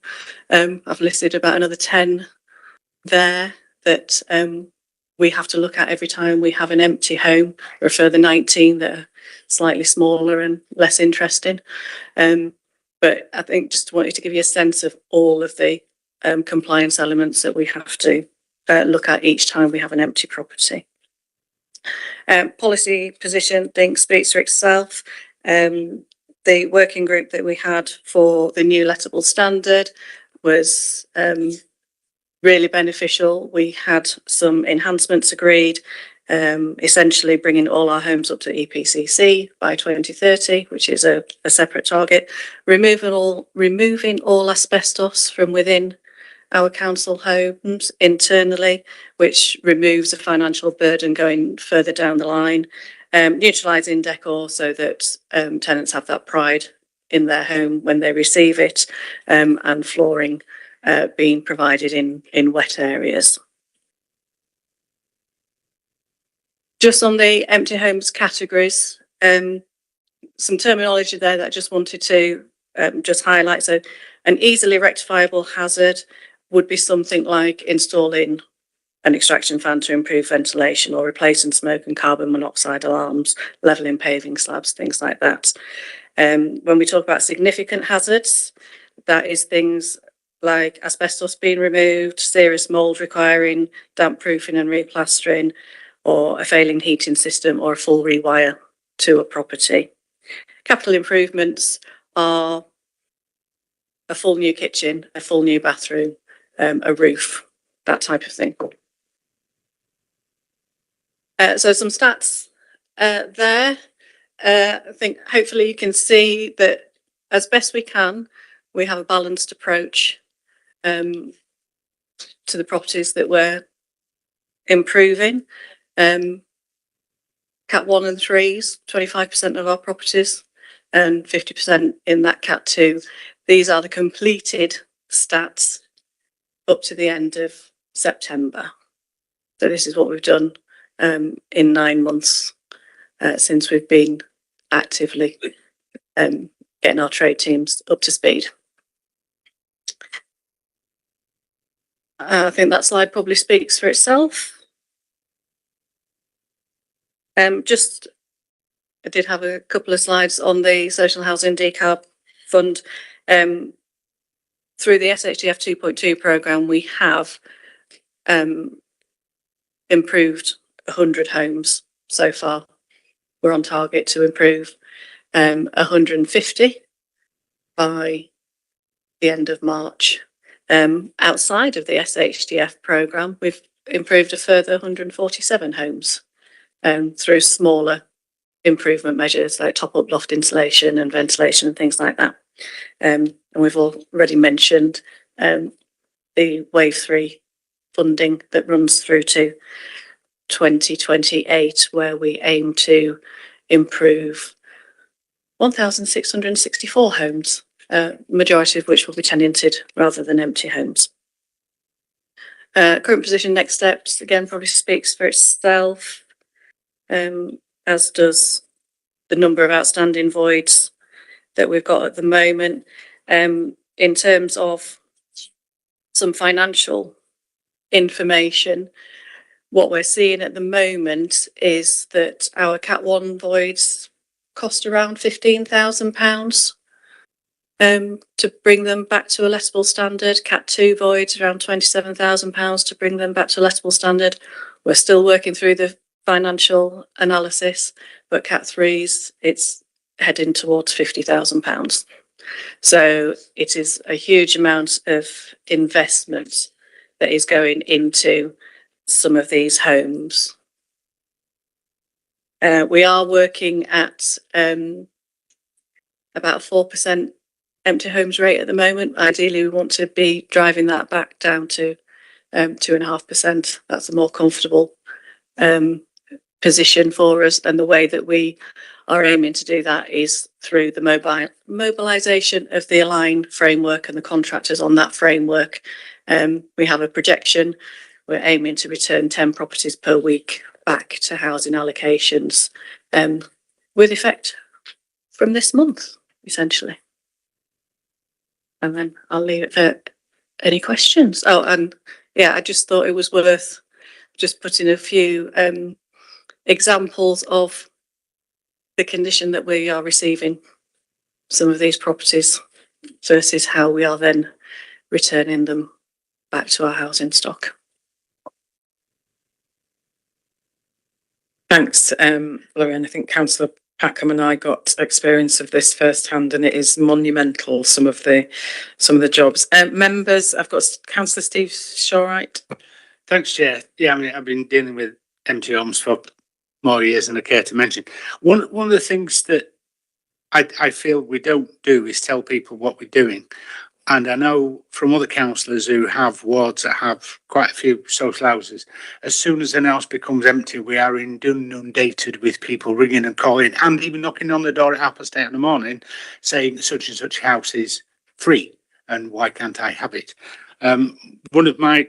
I've listed about another 10 there that we have to look at every time we have an empty home, or a further 19 that are slightly smaller and less interesting. But I think just wanted to give you a sense of all of the compliance elements that we have to look at each time we have an empty property. Policy position, I think, speaks for itself. The working group that we had for the new lettable standard was really beneficial. We had some enhancements agreed, essentially bringing all our homes up to EPCC by 2030, which is a separate target, removing all asbestos from within our council homes internally, which removes a financial burden going further down the line, neutralising decor so that tenants have that pride in their home when they receive it, and flooring being provided in wet areas. Just on the empty homes categories, some terminology there that I just wanted to just highlight. So an easily rectifiable hazard would be something like installing an extraction fan to improve ventilation, or replacing smoke and carbon monoxide alarms, levelling paving slabs, things like that. When we talk about significant hazards, that is things like asbestos being removed, serious mould requiring damp proofing and replastering, or a failing heating system, or a full rewire to a property. Capital improvements are a full new kitchen, a full new bathroom, a roof, that type of thing. So some stats there. I think hopefully you can see that as best we can, we have a balanced approach to the properties that we're improving. Cat 1 and 3s, 25% of our properties, and 50% in that Cat 2. These are the completed stats up to the end of September. So this is what we've done in 9 months since we've been actively getting our trade teams up to speed. I think that slide probably speaks for itself. I did have a couple of slides on the Social Housing Decarb Fund. Through the SHDF 2.2 programme, we have improved 100 homes so far. We're on target to improve 150 by the end of March. Outside of the SHDF programme, we've improved a further 147 homes through smaller improvement measures like top-up loft insulation and ventilation and things like that. And we've already mentioned the Wave 3 funding that runs through to 2028, where we aim to improve 1,664 homes, majority of which will be tenanted rather than empty homes. Current position, next steps, again, probably speaks for itself, as does the number of outstanding voids that we've got at the moment. In terms of some financial information, what we're seeing at the moment is that our Cat 1 voids cost around £15,000 to bring them back to a lettable standard. Cat 2 voids around £27,000 to bring them back to a lettable standard. We're still working through the financial analysis, but Cat 3s, it's heading towards £50,000. So it is a huge amount of investment that is going into some of these homes. We are working at about 4% empty homes rate at the moment. Ideally, we want to be driving that back down to 2.5%. That's a more comfortable position for us, and the way that we are aiming to do that is through the mobilisation of the Align framework and the contractors on that framework. We have a projection. We're aiming to return 10 properties per week back to housing allocations with effect from this month, essentially. And then I'll leave it for any questions. Oh, and yeah, I just thought it was worth just putting a few examples of the condition that we are receiving some of these properties versus how we are then returning them back to our housing stock. Thanks, Lorraine. I think Councillor Packham and I got experience of this firsthand, and it is monumental. Some of the jobs. Members, I've got Councillor Steve Shawright. Thanks, Chair. Yeah, I mean, I've been dealing with empty homes for more years than I care to mention. One of the things that I feel we don't do is tell people what we're doing. And I know from other councillors who have wards that have quite a few social houses, as soon as an house becomes empty, we are inundated with people ringing and calling and even knocking on the door at 8:30 in the morning saying such and such house is free and why can't I have it? One of my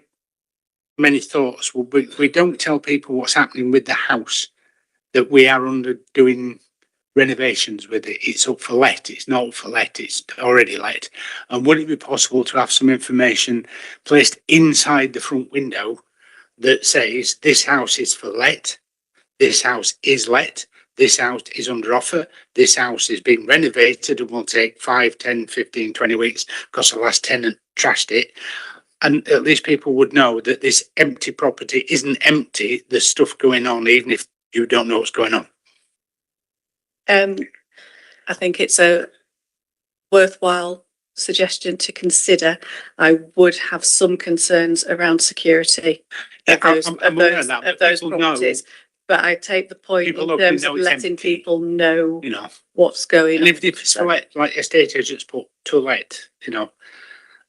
many thoughts will be, we don't tell people what's happening with the house, that we are doing renovations with it. It's up for let. It's not up for let. It's already let. And would it be possible to have some information placed inside the front window that says this house is for let, this house is let, this house is under offer, this house is being renovated and will take 5, 10, 15, 20 weeks because the last tenant trashed it. And at least people would know that this empty property isn't empty. There's stuff going on, even if you don't know what's going on. I think it's a worthwhile suggestion to consider. I would have some concerns around security of those properties, but I take the point in terms of letting people know, what's going on. And if it's for let, like estate agents put to let,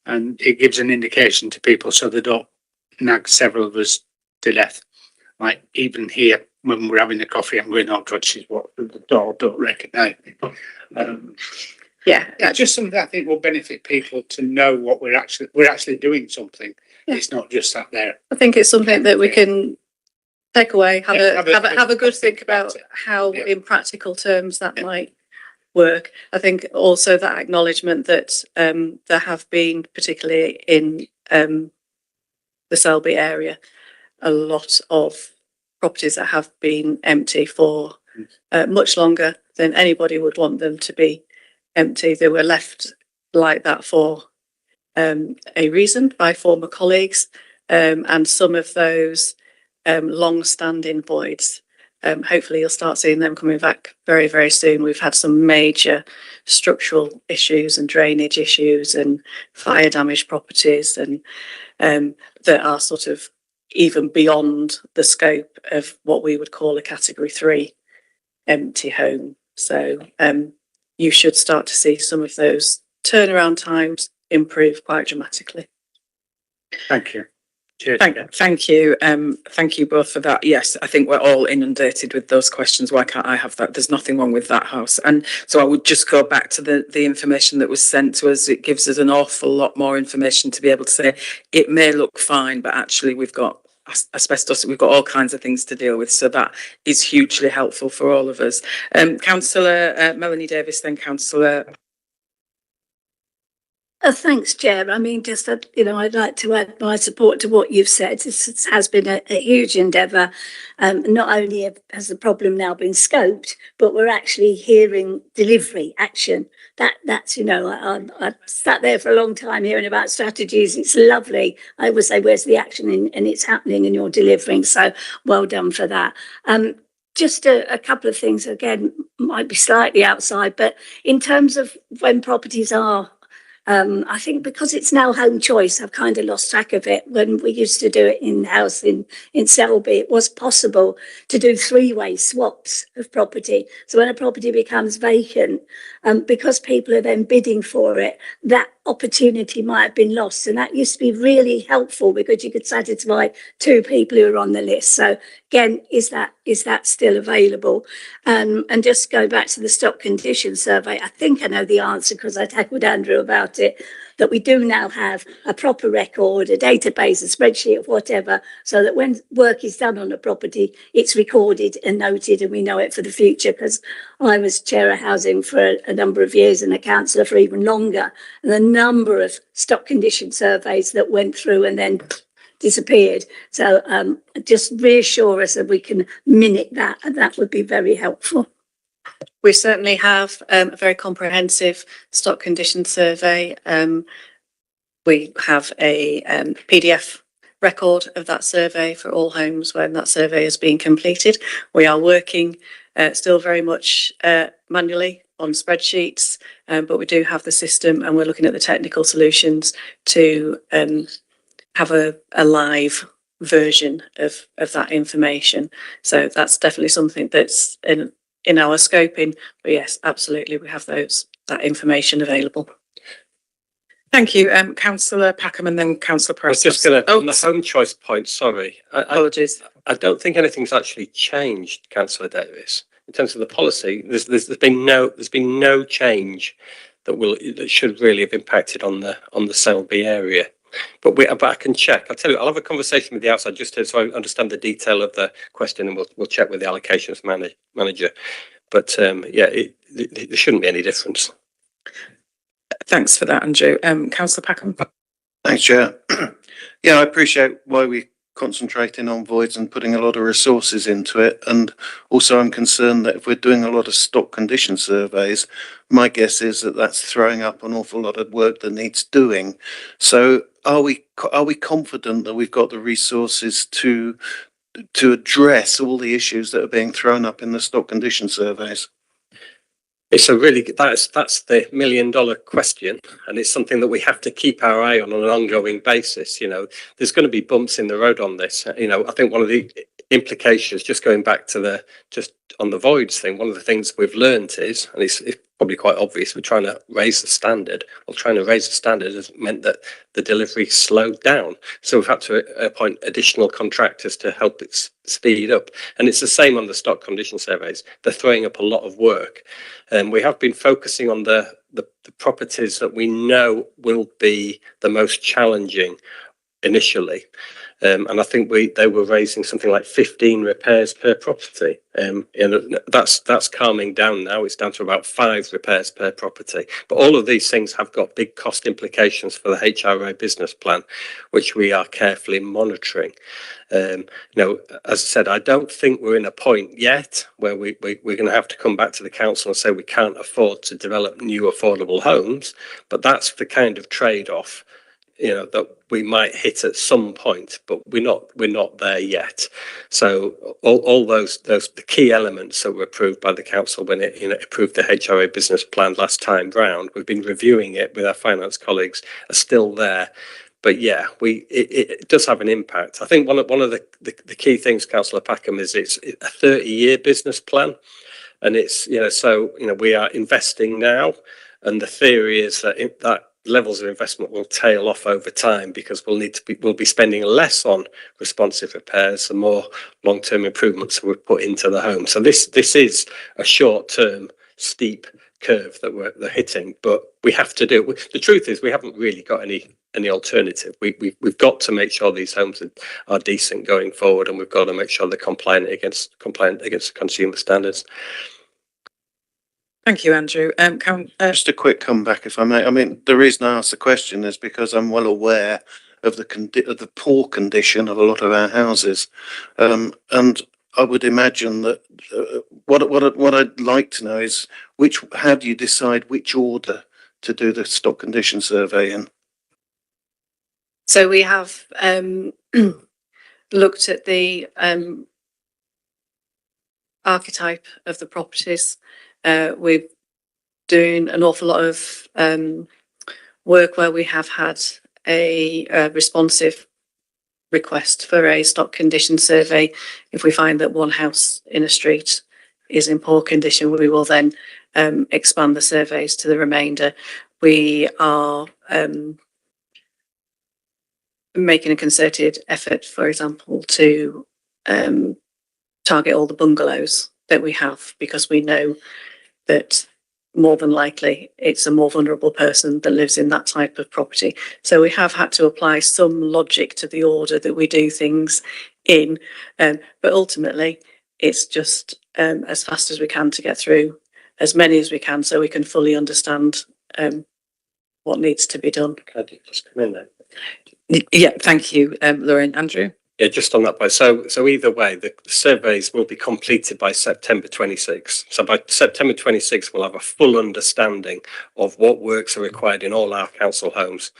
and it gives an indication to people so they don't nag several of us to death. Like even here, when we're having a coffee, I'm going, oh God, she's walked through the door, don't recognise me. It's just something that I think will benefit people to know what we're actually doing something. Yeah. It's not just sat there. I think it's something that we can take away, have a good think about how in practical terms that might work. I think also that acknowledgement that there have been, particularly in the Selby area, a lot of properties that have been empty for much longer than anybody would want them to be empty. They were left like that for a reason by former colleagues, and some of those long-standing voids, hopefully you'll start seeing them coming back very, very soon. We've had some major structural issues and drainage issues and fire damaged properties, and that are sort of even beyond the scope of what we would call a category 3 empty home. So you should start to see some of those turnaround times improve quite dramatically. Thank you. Cheers. Thank you. Thank you both for that. Yes, I think we're all inundated with those questions. Why can't I have that? There's nothing wrong with that house. And so I would just go back to the information that was sent to us. It gives us an awful lot more information to be able to say it may look fine, but actually we've got asbestos, we've got all kinds of things to deal with. So that is hugely helpful for all of us. Councillor Melanie Davis, then Councillor. Thanks, Chair. I mean, just, I'd like to add my support to what you've said. This has been a huge endeavour. Not only has the problem now been scoped, but we're actually hearing delivery, action. That's, I sat there for a long time hearing about strategies. It's lovely. I always say, where's the action? And it's happening and you're delivering. So well done for that. Just a couple of things, again, might be slightly outside, but in terms of when properties are, I think because it's now home choice, I've kind of lost track of it. When we used to do it in-house in Selby, it was possible to do 3-way swaps of property. So when a property becomes vacant, because people are then bidding for it, that opportunity might have been lost. And that used to be really helpful because you could satisfy 2 people who are on the list. So again, is that still available? And just go back to the stock condition survey. I think I know the answer because I tackled Andrew about it, that we do now have a proper record, a database, a spreadsheet of whatever, so that when work is done on a property, it's recorded and noted and we know it for the future. Because I was chair of housing for a number of years and a councillor for even longer. And the number of stock condition surveys that went through and then disappeared. So just reassure us that we can minute that, and that would be very helpful. We certainly have a very comprehensive stock condition survey. We have a PDF record of that survey for all homes when that survey has been completed. We are working still very much manually on spreadsheets, but we do have the system and we're looking at the technical solutions to have a live version of that information. So that's definitely something that's in our scoping. But yes, absolutely, we have that information available. Thank you, Councillor Packham and then Councillor I was Preston. just going to, on the home choice point, sorry. Apologies. I don't think anything's actually changed, Councillor Davis, in terms of the policy. There's been no change that should really have impacted on the Selby area. But I can check. I'll tell you, I'll have a conversation with the outside just so I understand the detail of the question, and we'll check with the allocations manager. But yeah, there shouldn't be any difference. Thanks for that, Andrew. Councillor Packham. Thanks, Chair. Yeah, I appreciate why we're concentrating on voids and putting a lot of resources into it. And also I'm concerned that if we're doing a lot of stock condition surveys, my guess is that that's throwing up an awful lot of work that needs doing. So are we confident that we've got the resources to address all the issues that are being thrown up in the stock condition surveys? It's that's the $1 million question, and it's something that we have to keep our eye on an ongoing basis. You know, there's going to be bumps in the road on this. You know, I think one of the implications, just going back to just on the voids thing, one of the things we've learned is, and it's probably quite obvious, we're trying to raise the standard. Well, trying to raise the standard has meant that the delivery slowed down. So we've had to appoint additional contractors to help it speed up. And it's the same on the stock condition surveys. They're throwing up a lot of work. And we have been focusing on the properties that we know will be the most challenging initially. And I think they were raising something like 15 repairs per property. And that's calming down now. It's down to about 5 repairs per property. But all of these things have got big cost implications for the HRA business plan, which we are carefully monitoring. You know, as I said, I don't think we're in a point yet where we're going to have to come back to the council and say we can't afford to develop new affordable homes. But that's the kind of trade-off, you know, that we might hit at some point, but we're not there yet. So all those the key elements that were approved by the council when it approved the HRA business plan last time round, we've been reviewing it with our finance colleagues, are still there. But yeah, it does have an impact. I think one of the key things, Councillor Packham, is it's a 30-year business plan, and it's, you know, so, you know, we are investing now, and the theory is that that levels of investment will tail off over time because we'll be spending less on responsive repairs and more long-term improvements that we've put into the home. So this is a short-term steep curve that we're hitting, but we have to do it. The truth is we haven't really got any alternative. We've got to make sure these homes are decent going forward, and we've got to make sure they're compliant against consumer standards. Thank you, Andrew. Just a quick comeback, if I may. I mean, the reason I asked the question is because I'm well aware of the poor condition of a lot of our houses, and I would imagine that what I'd like to know is how do you decide which order to do the stock condition survey in? So we have looked at the archetype of the properties. We're doing an awful lot of work where we have had a responsive request for a stock condition survey. If we find that one house in a street is in poor condition, we will then expand the surveys to the remainder. We are making a concerted effort, for example, to target all the bungalows that we have, because we know that more than likely it's a more vulnerable person that lives in that type of property. So we have had to apply some logic to the order that we do things in, but ultimately it's just as fast as we can to get through as many as we can so we can fully understand what needs to be done. Can I just come in there? Yeah, thank you, Lauren. Andrew? Yeah, just on that point. So either way, the surveys will be completed by September 26th. So by September 26th, we'll have a full understanding of what works are required in all our council homes.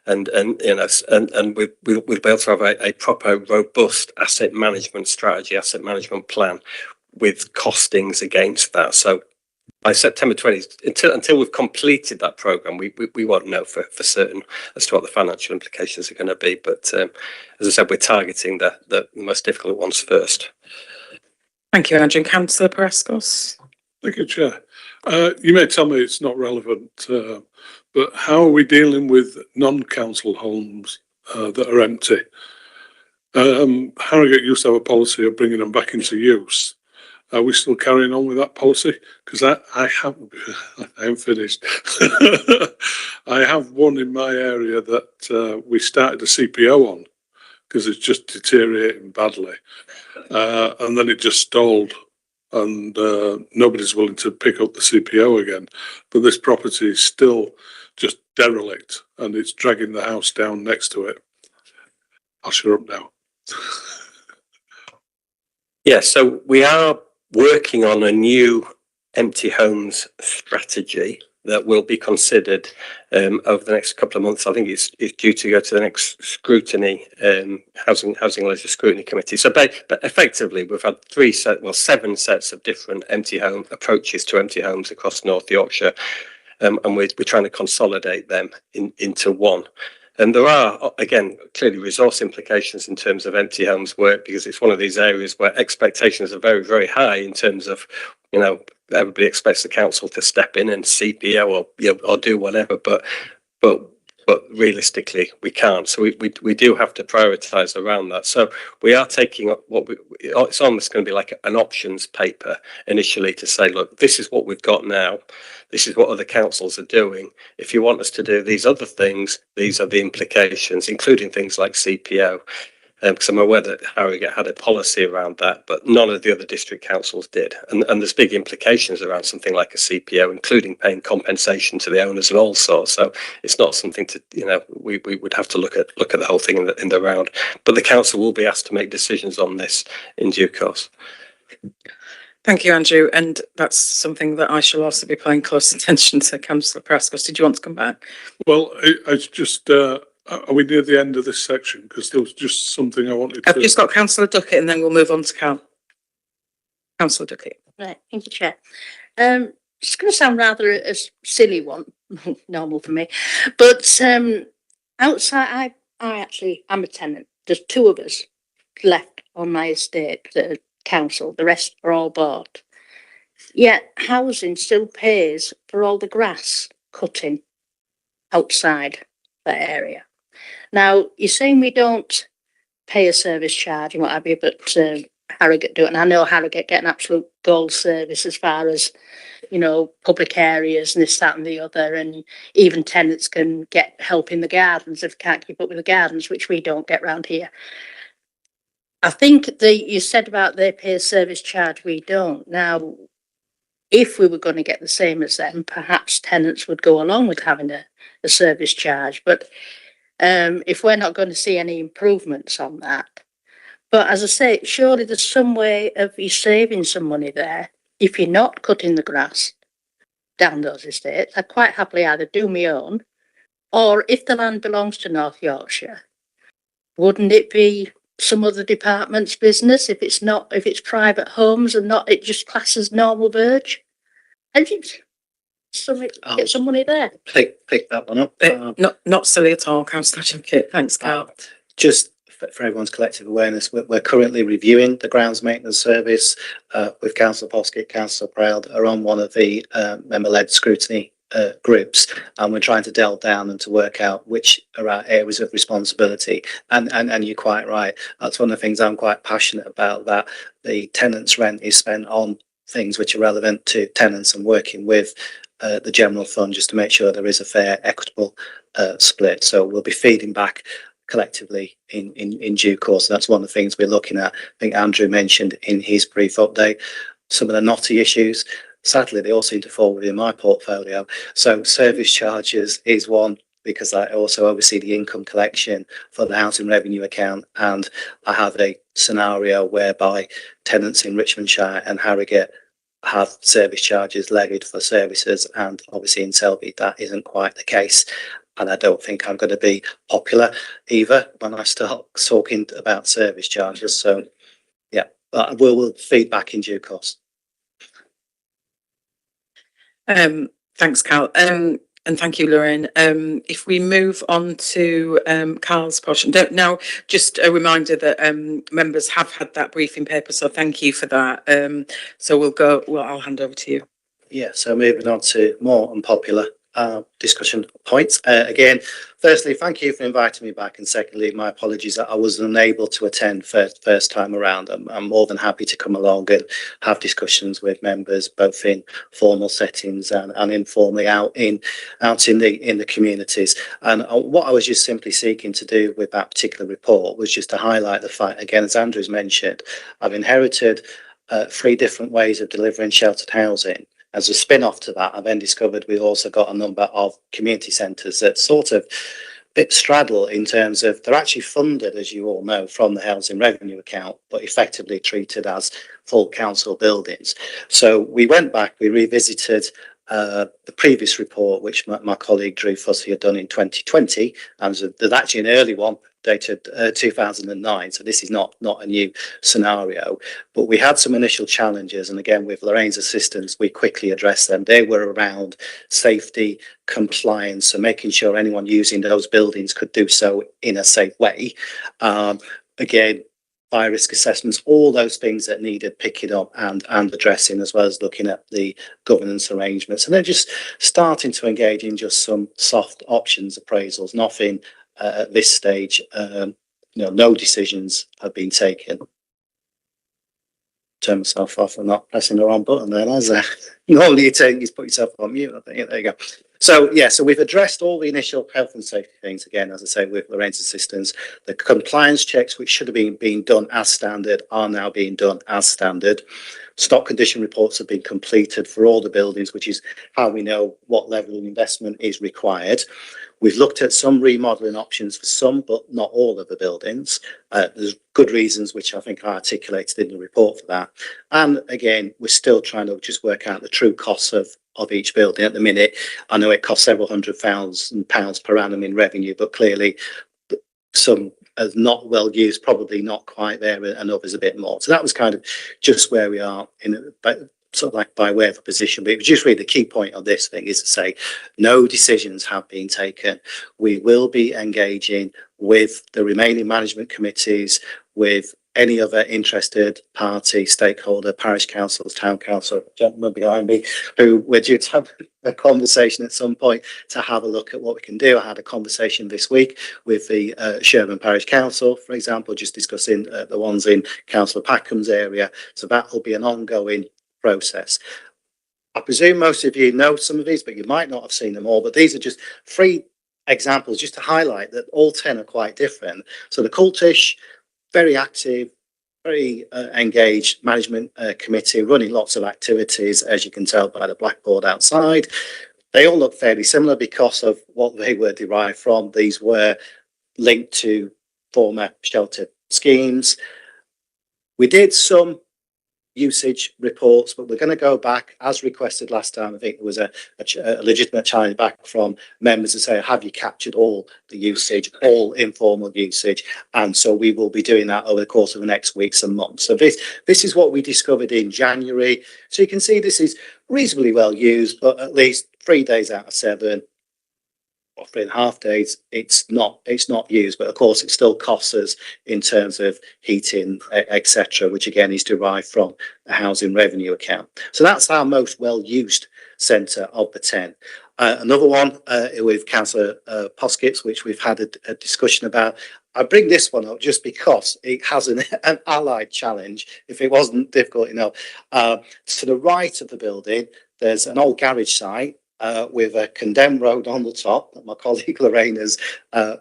And you know, and we'll be able to have a proper, robust asset management strategy, asset management plan with costings against that. So by September 20th, until we've completed that programme, we won't know for certain as to what the financial implications are going to be. But as I said, we're targeting the most difficult ones first. Thank you, Andrew. Councillor Paraskos. Thank you, Chair. You may tell me it's not relevant, but how are we dealing with non-council homes that are empty? Harrogate used to have a policy of bringing them back into use. Are we still carrying on with that policy? Because I haven't finished. I have one in my area that we started a CPO on because it's just deteriorating badly. And then it just stalled and nobody's willing to pick up the CPO again. But this property is still just derelict and it's dragging the house down next to it. I'll shut up now. Yeah, so we are working on a new empty homes strategy that will be considered over the next couple of months. I think it's due to go to the next scrutiny, housing leisure scrutiny committee. So, but effectively, we've had 7 sets of different empty home approaches to empty homes across North Yorkshire, and we're trying to consolidate them into one. And there are, again, clearly resource implications in terms of empty homes work, because it's one of these areas where expectations are very, very high in terms of, you know, everybody expects the council to step in and CPO or, you know, or do whatever, but realistically we can't. So we do have to prioritise around that. So we are taking up it's almost going to be like an options paper initially to say, look, this is what we've got now. This is what other councils are doing. If you want us to do these other things, these are the implications, including things like CPO. Because I'm aware that Harrogate had a policy around that, but none of the other district councils did. And there's big implications around something like a CPO, including paying compensation to the owners and all sorts. So it's not something to, you know, we would have to look at the whole thing in the round. But the council will be asked to make decisions on this in due course. Thank you, Andrew. And that's something that I shall also be paying close attention to. Councillor Paraskos, did you want to come back? Well, it's just, are we near the end of this section? Because there was just something I wanted to... I've just got Councillor Duckett and then we'll move on to Councillor Duckett. Right, thank you, Chair. It's going to sound rather a silly one, normal for me, but outside, I'm a tenant. There's 2 of us left on my estate that are council. The rest are all bought. Yet housing still pays for all the grass cutting outside that area. Now, you're saying we don't pay a service charge and what have you, but Harrogate do it. And I know Harrogate get an absolute gold service as far as, you know, public areas and this, that and the other. And even tenants can get help in the gardens if they can't keep up with the gardens, which we don't get round here. I think you said about they pay a service charge, we don't. Now, if we were going to get the same as them, perhaps tenants would go along with having a service charge. But if we're not going to see any improvements on that. But as I say, surely there's some way of you saving some money there if you're not cutting the grass down those estates. I'd quite happily either do my own, or if the land belongs to North Yorkshire, wouldn't it be some other department's business if it's private homes and not it just classes normal verge? And get some money there. Pick that one up. Not silly at all, Councillor Duckett. Thanks, Carl. Just for everyone's collective awareness, we're currently reviewing the grounds maintenance service with Councillor Poskett, Councillor Proud are on one of the member-led scrutiny groups, and we're trying to delve down and to work out which are our areas of responsibility. And you're quite right. That's one of the things I'm quite passionate about, that the tenants' rent is spent on things which are relevant to tenants and working with the general fund just to make sure there is a fair, equitable split. So we'll be feeding back collectively in due course. That's one of the things we're looking at. I think Andrew mentioned in his brief update some of the knotty issues. Sadly, they all seem to fall within my portfolio. So service charges is one because I also oversee the income collection for the housing revenue account, and I have a scenario whereby tenants in Richmondshire and Harrogate have service charges levied for services, and obviously in Selby that isn't quite the case. And I don't think I'm going to be popular either when I start talking about service charges. So yeah, but we'll feed back in due course. Thanks, Carl. And thank you, Lorraine. If we move on to Carl's portion. Now, just a reminder that members have had that briefing paper, so thank you for that. So I'll hand over to you. Yeah, so moving on to more unpopular discussion points. Again, firstly, thank you for inviting me back, and secondly, my apologies that I was unable to attend first time around. I'm more than happy to come along and have discussions with members, both in formal settings and informally out in the communities. And what I was just simply seeking to do with that particular report was just to highlight the fact, again, as Andrew's mentioned, I've inherited 3 different ways of delivering sheltered housing. As a spin-off to that, I then discovered we've also got a number of community centres that sort of bit straddle in terms of they're actually funded, as you all know, from the housing revenue account, but effectively treated as full council buildings. So we went back, we revisited the previous report, which my colleague Drew Fussy had done in 2020, and there's actually an early one dated 2009, so this is not a new scenario, but we had some initial challenges, and again with Lorraine's assistance we quickly addressed them. They were around safety, compliance, and making sure anyone using those buildings could do so in a safe way. Again, fire risk assessments, all those things that needed picking up and addressing, as well as looking at the governance arrangements, and then just starting to engage in just some soft options appraisals. Nothing at this stage, no decisions have been taken. Turn myself off. I'm not pressing the wrong button there, as normally you put yourself on mute. I think there you go. So yeah, so we've addressed all the initial health and safety things, again, as I say, with Lorraine's assistance. The compliance checks, which should have been done as standard, are now being done as standard. Stock condition reports have been completed for all the buildings, which is how we know what level of investment is required. We've looked at some remodelling options for some, but not all of the buildings. There's good reasons, which I think I articulated in the report for that. And again, we're still trying to just work out the true costs of each building. At the minute, I know it costs several £100,000 per annum in revenue, but clearly some are not well used, probably not quite there, and others a bit more. So that was kind of just where we are sort of like by way of a position. But it was just really the key point of this thing is to say no decisions have been taken. We will be engaging with the remaining management committees, with any other interested party, stakeholder, parish councils, town council, gentleman behind me, who we're due to have a conversation at some point to have a look at what we can do. I had a conversation this week with the Sherburn Parish Council, for example, just discussing the ones in Councillor Packham's area. So that will be an ongoing process. I presume most of you know some of these, but you might not have seen them all. But these are just 3 examples just to highlight that all 10 are quite different. So the Cultish, very active, very engaged management committee, running lots of activities, as you can tell by the blackboard outside. They all look fairly similar because of what they were derived from. These were linked to former sheltered schemes. We did some usage reports, but we're going to go back as requested last time. I think there was a legitimate challenge back from members to say, have you captured all the usage, all informal usage? And so we will be doing that over the course of the next weeks and months. So this is what we discovered in January. So you can see this is reasonably well used, but at least 3 days out of 7, or 3.5 days, it's not used, but of course it still costs us in terms of heating, etc., which again is derived from the housing revenue account. So that's our most well used centre of the 10. Another one with Councillor Poskett, which we've had a discussion about. I bring this one up just because it has an allied challenge, if it wasn't difficult enough. To the right of the building, there's an old garage site with a condemned road on the top. My colleague Lorraine is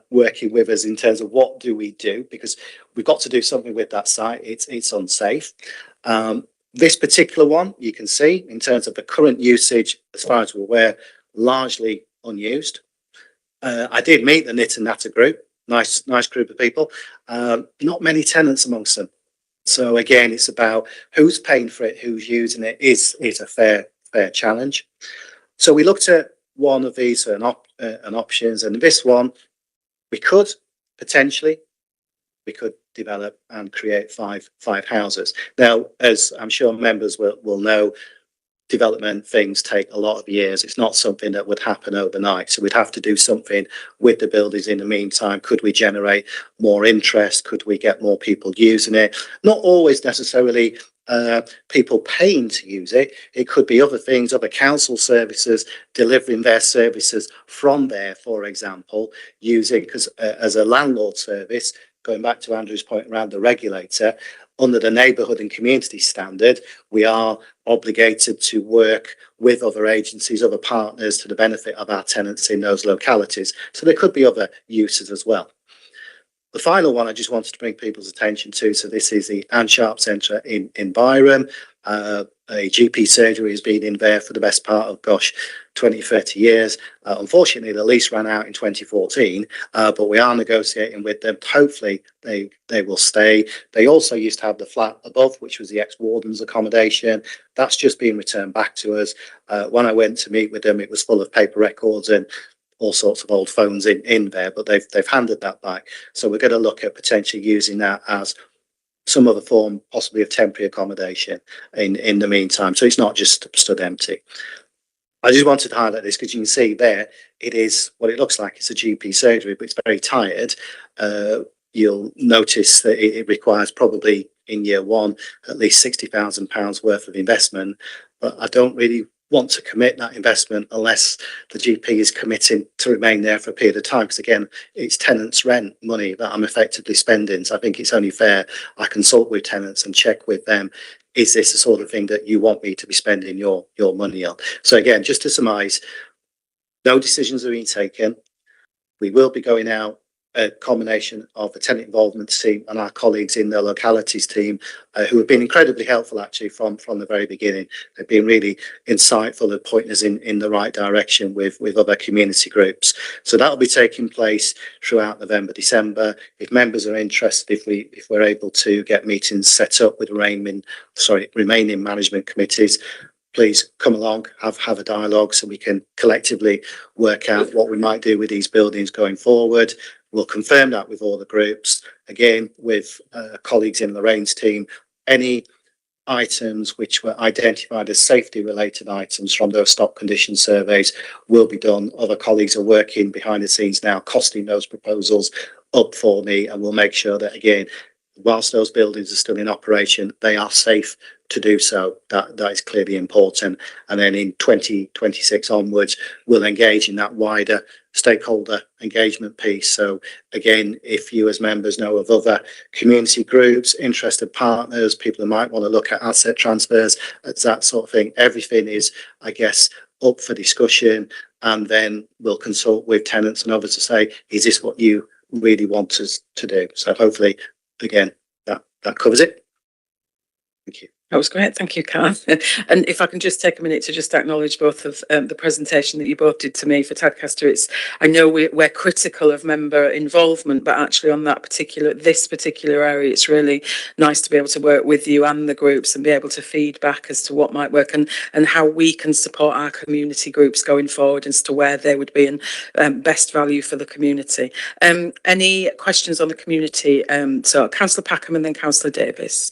working with us in terms of what do we do, because we've got to do something with that site. It's unsafe. This particular one, you can see in terms of the current usage, as far as we're aware, largely unused. I did meet the Knit and Natter group, nice group of people. Not many tenants amongst them. So again, it's about who's paying for it, who's using it is a fair challenge. So we looked at one of these and options, and this one we could potentially develop and create five houses. Now, as I'm sure members will know, development things take a lot of years. It's not something that would happen overnight. So we'd have to do something with the buildings in the meantime. Could we generate more interest? Could we get more people using it? Not always necessarily people paying to use it. It could be other things, other council services delivering their services from there, for example, using, because as a landlord service, going back to Andrew's point around the regulator, under the neighbourhood and community standard, we are obligated to work with other agencies, other partners to the benefit of our tenants in those localities. So there could be other uses as well. The final one I just wanted to bring people's attention to, so this is the Anne Sharp Centre in Byram. A GP surgery has been in there for the best part of, 20, 30 years. Unfortunately, the lease ran out in 2014, but we are negotiating with them. Hopefully, they will stay. They also used to have the flat above, which was the ex-warden's accommodation. That's just been returned back to us. When I went to meet with them, it was full of paper records and all sorts of old phones in there, but they've handed that back. So we're going to look at potentially using that as some other form, possibly of temporary accommodation in the meantime. So it's not just stood empty. I just wanted to highlight this because you can see there, it is what it looks like. It's a GP surgery, but it's very tired. You'll notice that it requires probably in year one, at least £60,000 worth of investment. But I don't really want to commit that investment unless the GP is committing to remain there for a period of time. Because again, it's tenants' rent money that I'm effectively spending. So I think it's only fair I consult with tenants and check with them. Is this the sort of thing that you want me to be spending your money on? So again, just to surmise, no decisions are being taken. We will be going out a combination of the tenant involvement team and our colleagues in the localities team who have been incredibly helpful actually from the very beginning. They've been really insightful and pointing us in the right direction with other community groups. So that'll be taking place throughout November, December. If members are interested, if we're able to get meetings set up with remaining management committees, please come along, have a dialogue so we can collectively work out what we might do with these buildings going forward. We'll confirm that with all the groups. Again, with colleagues in Lorraine's team, any items which were identified as safety related items from those stock condition surveys will be done. Other colleagues are working behind the scenes now, costing those proposals up for me, and we'll make sure that, again, whilst those buildings are still in operation, they are safe to do so. That is clearly important. And then in 2026 onwards, we'll engage in that wider stakeholder engagement piece. So again, if you as members know of other community groups, interested partners, people who might want to look at asset transfers, that sort of thing, everything is, I guess, up for discussion. And then we'll consult with tenants and others to say, is this what you really want us to do? So hopefully, again, that covers it. Thank you. That was great. Thank you, Carl. And if I can just take a minute to just acknowledge both of the presentation that you both did to me for Tadcaster. I know we're critical of member involvement, but actually on this particular area, it's really nice to be able to work with you and the groups and be able to feed back as to what might work and how we can support our community groups going forward as to where they would be in best value for the community. Any questions on the community? So Councillor Packham and then Councillor Davis.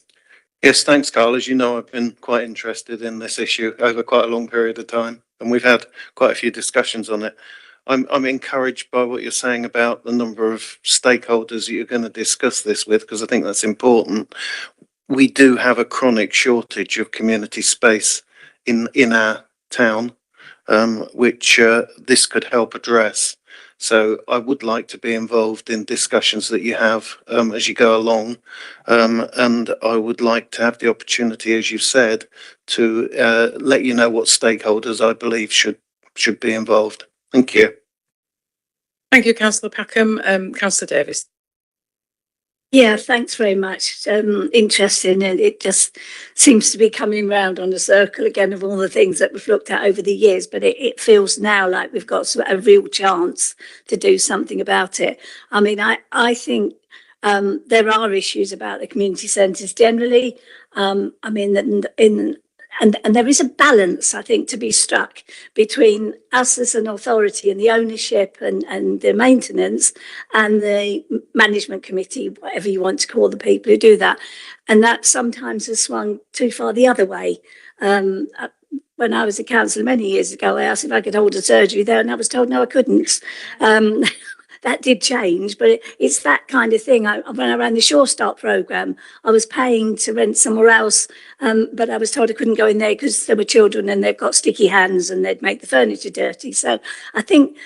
Yes, thanks, Carl. As you know, I've been quite interested in this issue over quite a long period of time, and we've had quite a few discussions on it. I'm encouraged by what you're saying about the number of stakeholders that you're going to discuss this with, because I think that's important. We do have a chronic shortage of community space in our town, which this could help address. So I would like to be involved in discussions that you have as you go along. And I would like to have the opportunity, as you've said, to let you know what stakeholders I believe should be involved. Thank you. Thank you, Councillor Packham. Councillor Davis. Yeah, thanks very much. Interesting, and it just seems to be coming round on a circle again of all the things that we've looked at over the years. But it feels now like we've got a real chance to do something about it. I mean, I think there are issues about the community centres generally. I mean, and there is a balance, I think, to be struck between us as an authority and the ownership and the maintenance and the management committee, whatever you want to call the people who do that. And that sometimes has swung too far the other way. When I was a councillor many years ago, I asked if I could hold a surgery there, and I was told no, I couldn't. That did change, but it's that kind of thing. When I ran the Sure Start programme, I was paying to rent somewhere else, but I was told I couldn't go in there because there were children and they've got sticky hands and they'd make the furniture dirty. So I think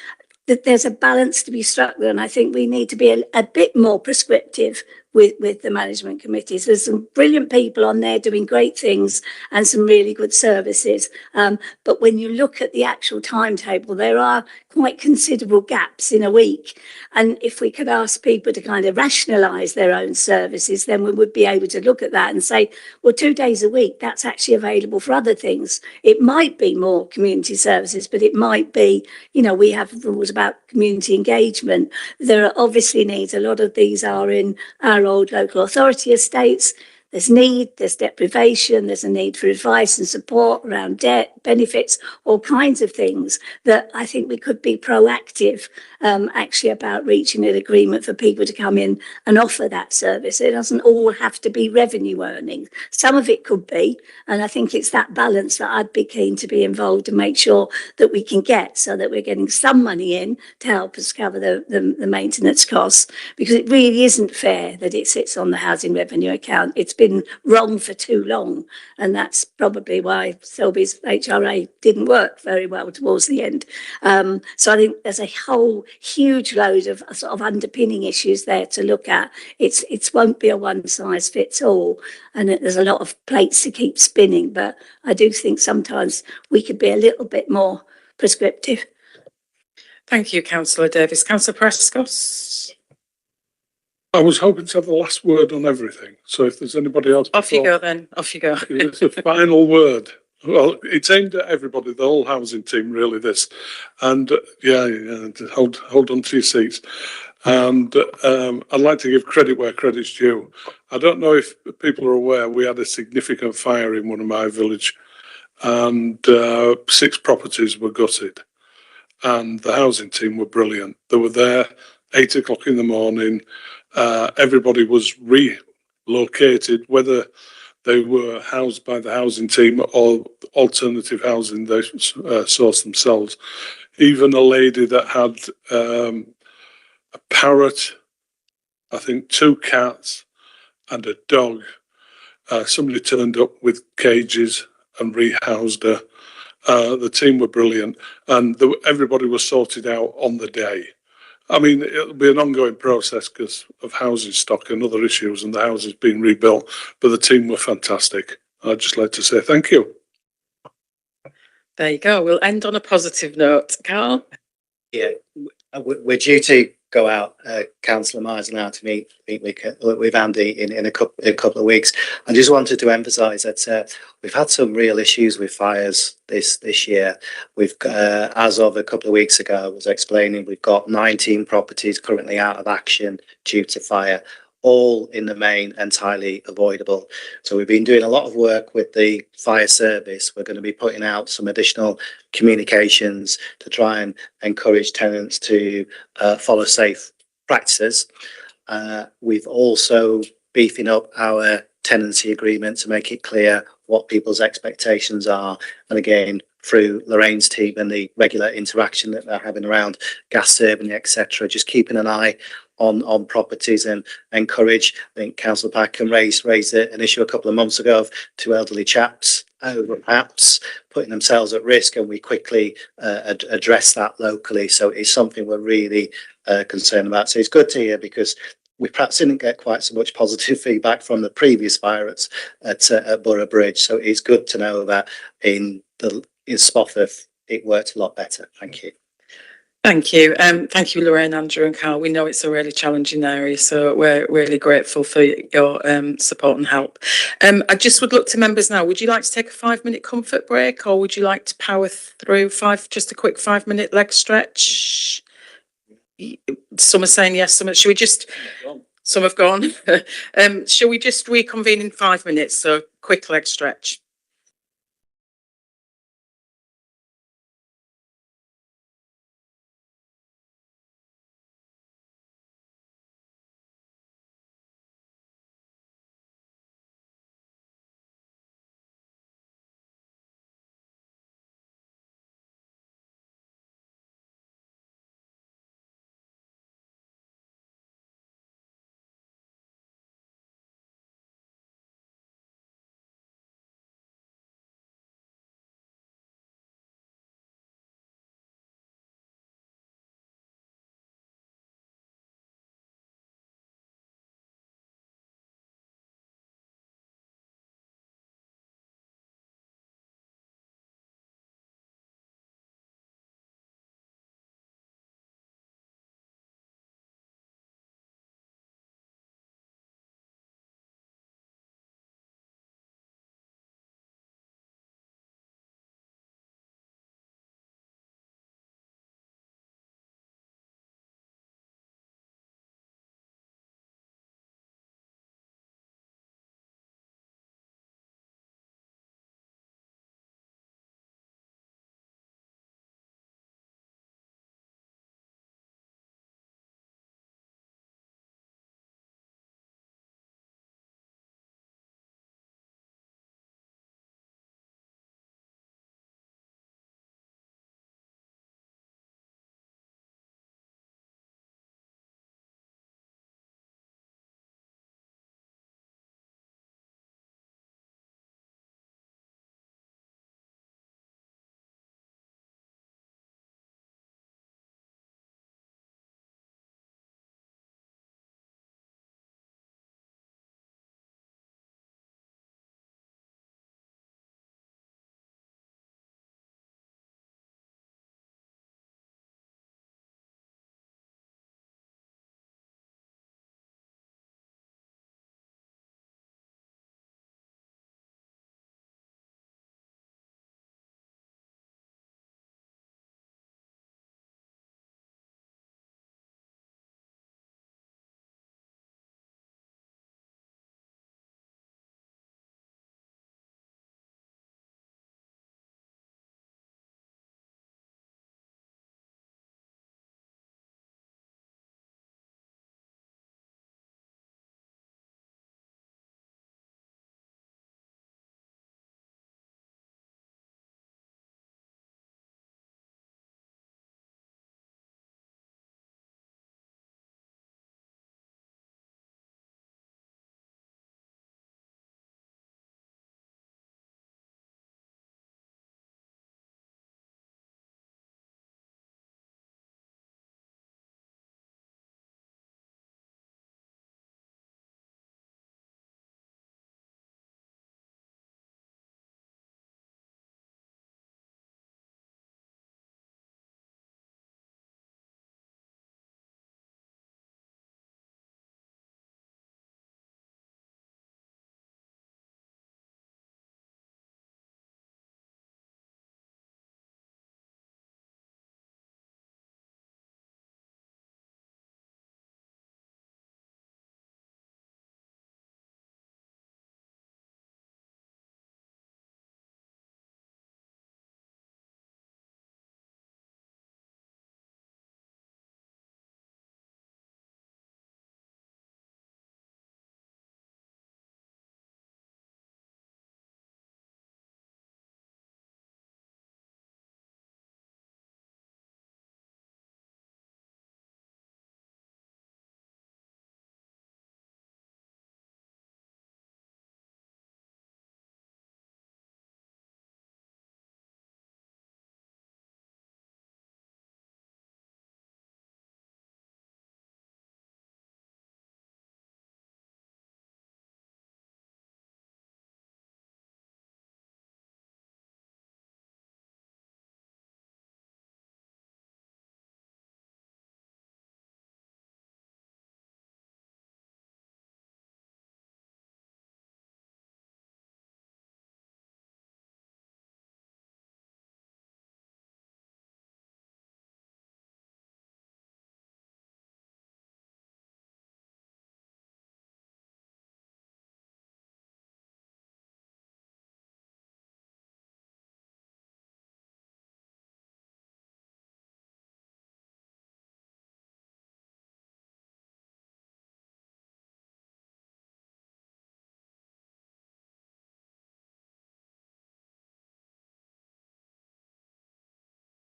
that there's a balance to be struck there, and I think we need to be a bit more prescriptive with the management committees. There's some brilliant people on there doing great things and some really good services. But when you look at the actual timetable, there are quite considerable gaps in a week. And if we could ask people to kind of rationalise their own services, then we would be able to look at that and say, well, 2 days a week, that's actually available for other things. It might be more community services, but it might be, you know, we have rules about community engagement. There are obviously needs. A lot of these are in our old local authority estates. There's deprivation, there's a need for advice and support around debt, benefits, all kinds of things that I think we could be proactive actually about reaching an agreement for people to come in and offer that service. It doesn't all have to be revenue earning. Some of it could be, and I think it's that balance that I'd be keen to be involved and make sure that we can get, so that we're getting some money in to help us cover the maintenance costs, because it really isn't fair that it sits on the housing revenue account. It's been wrong for too long, and that's probably why Selby's HRA didn't work very well towards the end. So I think there's a whole huge load of sort of underpinning issues there to look at. It won't be a one size fits all, and there's a lot of plates to keep spinning, but I do think sometimes we could be a little bit more prescriptive. Thank you, Councillor Davis. Councillor Prescott. I was hoping to have the last word on everything. So if there's anybody else. Off you go then. Off you go. It's a final word. Well, it's aimed at everybody, the whole housing team, really, this. And hold on to your seats. And I'd like to give credit where credit's due. I don't know if people are aware, we had a significant fire in one of my village, and 6 properties were gutted. And the housing team were brilliant. They were there 8 o'clock in the morning. Everybody was relocated, whether they were housed by the housing team or alternative housing they sourced themselves. Even a lady that had a parrot, I think 2 cats and a dog. Somebody turned up with cages and rehoused her. The team were brilliant, and everybody was sorted out on the day. I mean, it'll be an ongoing process because of housing stock and other issues, and the house is being rebuilt, but the team were fantastic. I'd just like to say thank you. There you go. We'll end on a positive note. Carl? Yeah, we're due to go out, Councillor Myers and I, to meet with Andy in a couple of weeks. I just wanted to emphasise that we've had some real issues with fires this year. We've as of a couple of weeks ago, I was explaining, we've got 19 properties currently out of action due to fire, all in the main entirely avoidable. So we've been doing a lot of work with the fire service. We're going to be putting out some additional communications to try and encourage tenants to follow safe practices. We've also beefing up our tenancy agreement to make it clear what people's expectations are. And again, through Lorraine's team and the regular interaction that they're having around gas serving, etc., just keeping an eye on properties and encourage. I think Councillor Packham raised an issue a couple of months ago of 2 elderly chaps over perhaps putting themselves at risk, and we quickly address that locally. So it's something we're really concerned about. So it's good to hear, because we perhaps didn't get quite so much positive feedback from the previous fire at Borough Bridge. So it's good to know that in Spofforth it worked a lot better. Thank you. Thank you. Thank you, Lorraine, Andrew and Carl. We know it's a really challenging area, so we're really grateful for your support and help. I just would look to members now. Would you like to take a 5-minute comfort break, or would you like to power through just a quick 5-minute leg stretch? Some are saying yes, should we just, some have gone. Shall we just reconvene in 5 minutes? So quick leg stretch.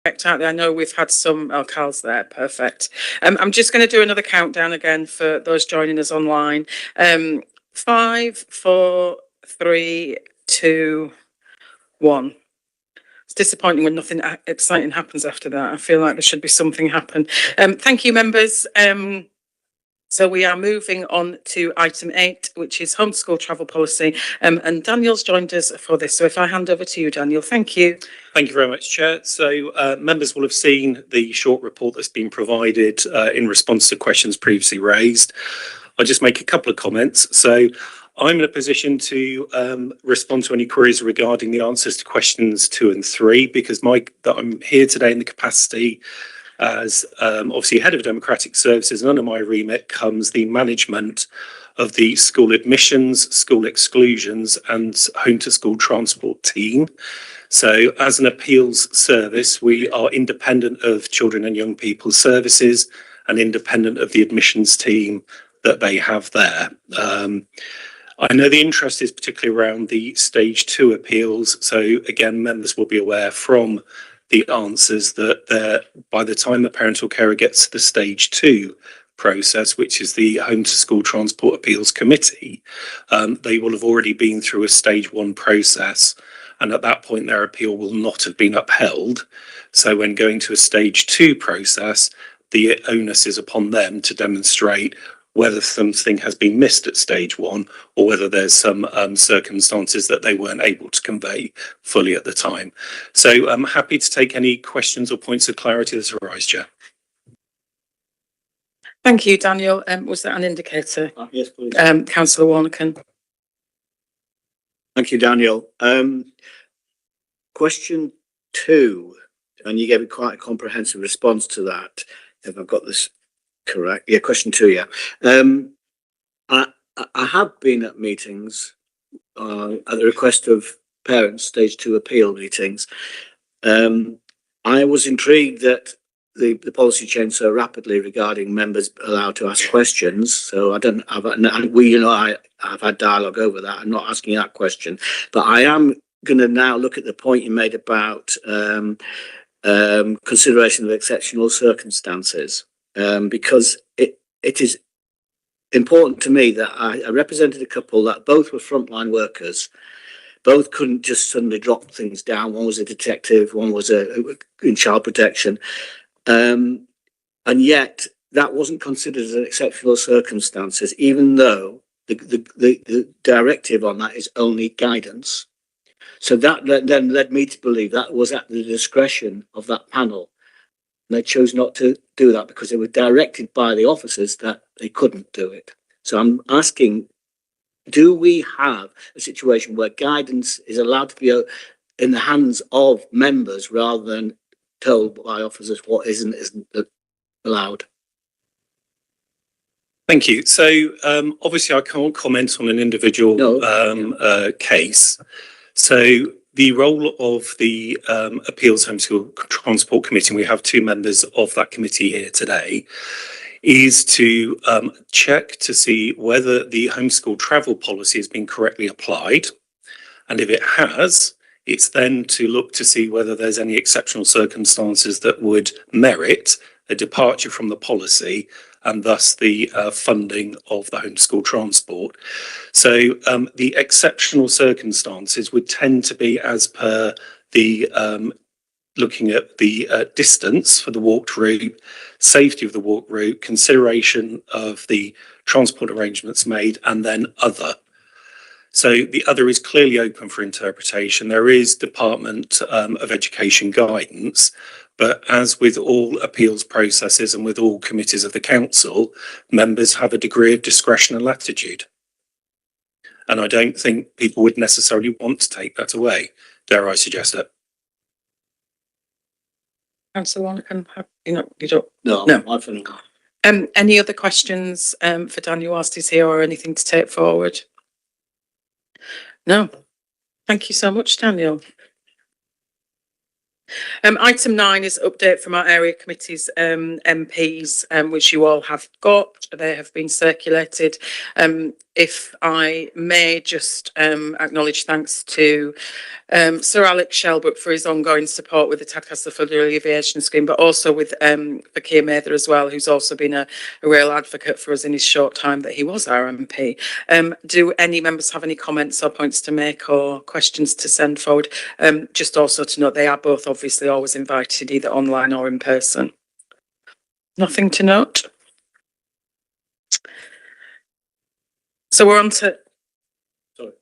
out there. I know we've had some, oh, Carl's there, perfect. I'm just going to do another countdown again for those joining us online. 5, 4, 3, 2, 1. It's disappointing when nothing exciting happens after that. I feel like there should be something happen. Thank you, members. So we are moving on to item 8, which is homeschool travel policy. And Daniel's joined us for this. So if I hand over to you, Daniel, thank you. Thank you very much, Chair. So members will have seen the short report that's been provided in response to questions previously raised. I'll just make a couple of comments. So I'm in a position to respond to any queries regarding the answers to questions 2 and 3, because I'm here today in the capacity as obviously head of democratic services, and under my remit comes the management of the school admissions, school exclusions and home to school transport team. So as an appeals service, we are independent of children and young people's services and independent of the admissions team that they have there. I know the interest is particularly around the stage 2 appeals. So again, members will be aware from the answers that by the time the parental carer gets to the stage 2 process, which is the Home to School Transport Appeals Committee, they will have already been through a stage 1 process, and at that point their appeal will not have been upheld. So when going to a stage 2 process, the onus is upon them to demonstrate whether something has been missed at stage 1 or whether there's some circumstances that they weren't able to convey fully at the time. So I'm happy to take any questions or points of clarity that arise, Chair. Thank you, Daniel. Was that an indicator? Yes, please. Councillor Warnocken. Thank you, Daniel. Question 2, and you gave me quite a comprehensive response to that, if I've got this correct. Yeah, question 2, yeah. I have been at meetings at the request of parents, stage 2 appeal meetings. I was intrigued that the policy changed so rapidly regarding members allowed to ask questions. So I've had dialogue over that. I'm not asking that question, but I am going to now look at the point you made about consideration of exceptional circumstances, because it is important to me that I represented a couple that both were frontline workers. Both couldn't just suddenly drop things down. One was a detective, one was in child protection. And yet that wasn't considered as an exceptional circumstances, even though the directive on that is only guidance. So that then led me to believe that was at the discretion of that panel. And they chose not to do that because they were directed by the officers that they couldn't do it. So I'm asking, do we have a situation where guidance is allowed to be in the hands of members rather than told by officers what isn't allowed? Thank you. So obviously I can't comment on an individual case. So the role of the Appeals Homeschool Transport Committee, and we have 2 members of that committee here today, is to check to see whether the homeschool travel policy has been correctly applied. And if it has, it's then to look to see whether there's any exceptional circumstances that would merit a departure from the policy and thus the funding of the homeschool transport. So the exceptional circumstances would tend to be as per the looking at the distance for the walked route, safety of the walked route, consideration of the transport arrangements made, and then other. So the other is clearly open for interpretation. There is Department of Education guidance, but as with all appeals processes and with all committees of the council, members have a degree of discretion and latitude. And I don't think people would necessarily want to take that away, dare I suggest it. Councillor Warnocken, you don't? No. I think. Any other questions for Daniel whilst he's here, or anything to take forward? No. Thank you so much, Daniel. Item 9 is update from our area committees MPs, which you all have got. They have been circulated. If I may just acknowledge thanks to Sir Alex Shelbrooke for his ongoing support with the Tadcaster Flood Alleviation Scheme, but also with Fakir Mather as well, who's also been a real advocate for us in his short time that he was our MP. Do any members have any comments or points to make or questions to send forward? Just also to note, they are both obviously always invited, either online or in person. Nothing to note. So we're on to...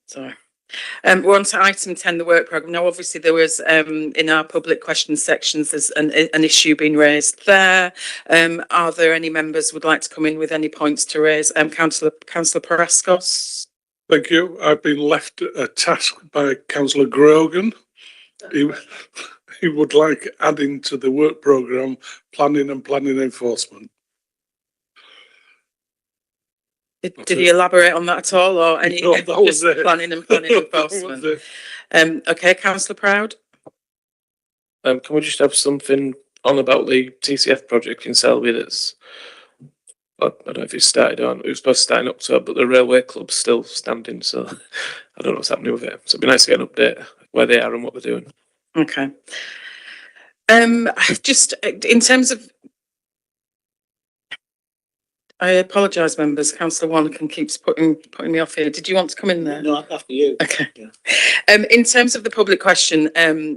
Sorry. We're on to item 10, the work programme. Now, obviously, there was in our public questions sections, there's an issue being raised there. Are there any members would like to come in with any points to raise? Councillor Paraskos. Thank you. I've been left a task by Councillor Grogan. He would like adding to the work programme planning and planning enforcement. Did he elaborate on that at all, or any No, that was it. planning and planning enforcement? Okay, Councillor Proud. Can we just have something on about the TCF project in Selby that's, I don't know if it started on, it was supposed to start in October, but the railway club's still standing, so I don't know what's happening with it. So it'd be nice to get an update where they are and what they're doing. Okay. Just in terms of, I apologise, members. Councillor Warnock keeps putting me off here. Did you want to come in there? No, after you. Okay. Yeah. In terms of the public question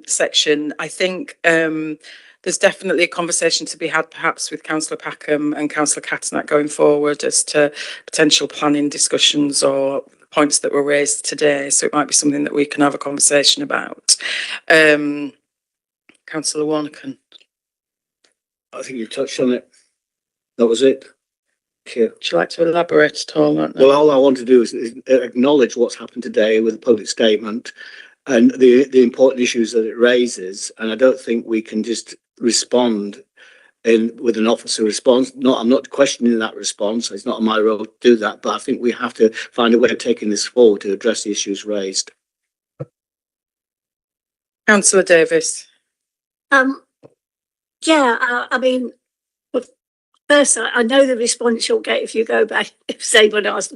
section, I think there's definitely a conversation to be had, perhaps with Councillor Packham and Councillor Catanack going forward as to potential planning discussions or points that were raised today. So it might be something that we can have a conversation about. Councillor Warnock. I think you touched on it. That was it. Okay. Would you like to elaborate at all? Well, all I want to do is acknowledge what's happened today with the public statement and the important issues that it raises. And I don't think we can just respond with an officer response. No, I'm not questioning that response. It's not on my role to do that. But I think we have to find a way of taking this forward to address the issues raised. Councillor Davis. Yeah, I mean, first, I know the response you'll get if you go back, if someone asks,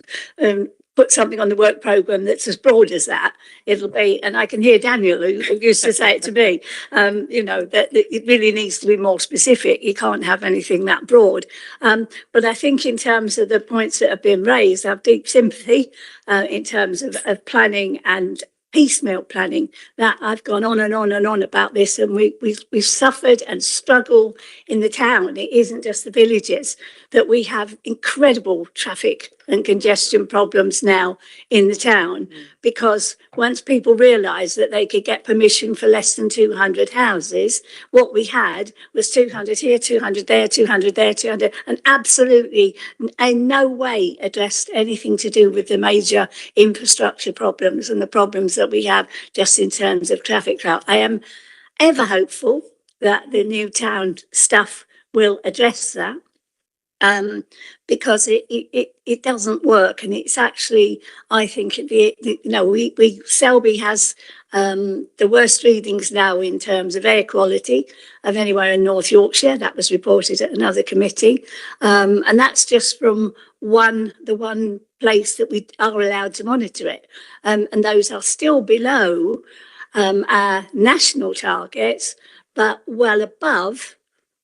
put something on the work programme that's as broad as that, it'll be, and I can hear Daniel, who used to say it to me, you know, that it really needs to be more specific. You can't have anything that broad. But I think in terms of the points that have been raised, I have deep sympathy in terms of planning and piecemeal planning, that I've gone on and on and on about this, and we've suffered and struggled in the town. It isn't just the villages, that we have incredible traffic and congestion problems now in the town, because once people realised that they could get permission for less than 200 houses, what we had was 200 here, 200 there, 200 there, 200, and absolutely in no way addressed anything to do with the major infrastructure problems and the problems that we have just in terms of traffic flow. I am ever hopeful that the new town stuff will address that. Because it doesn't work, and it's actually, I think, Selby has the worst readings now in terms of air quality of anywhere in North Yorkshire. That was reported at another committee, and that's just from the one place that we are allowed to monitor it, and those are still below our national targets, but well above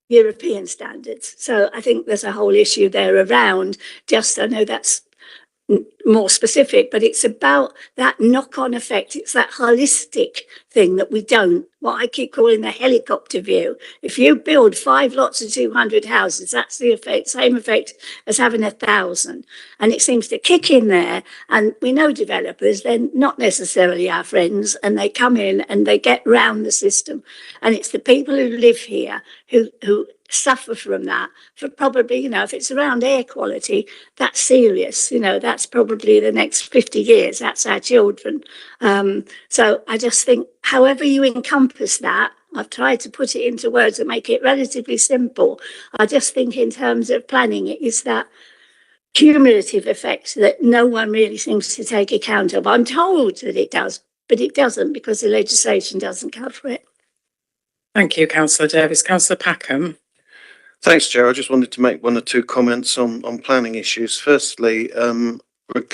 European standards. So I think there's a whole issue there around I know that's more specific, but it's about that knock-on effect. It's that holistic thing that we don't, what I keep calling the helicopter view. If you build 5 lots of 200 houses, that's the effect, same effect as having 1,000. And it seems to kick in there. And we know developers, they're not necessarily our friends, and they come in and they get round the system. And it's the people who live here who suffer from that, for probably, if it's around air quality, that's serious. That's probably the next 50 years. That's our children. So I just think, however you encompass that, I've tried to put it into words and make it relatively simple. I just think in terms of planning, it is that cumulative effect that no one really seems to take account of. I'm told that it does, but it doesn't, because the legislation doesn't cover it. Thank you, Councillor Davis. Councillor Packham. Thanks, Chair. I just wanted to make one or two comments on planning issues. Firstly,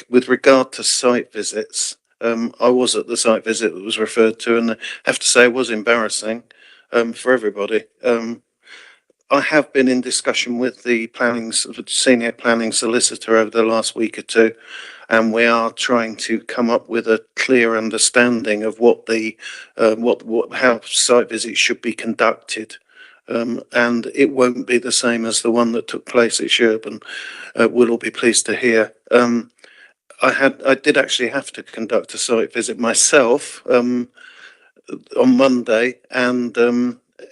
with regard to site visits, I was at the site visit that was referred to, and I have to say it was embarrassing for everybody. I have been in discussion with the senior planning solicitor over the last week or two, and we are trying to come up with a clear understanding of what how site visits should be conducted. And it won't be the same as the one that took place at Sherburn. We'll all be pleased to hear. I did actually have to conduct a site visit myself on Monday, and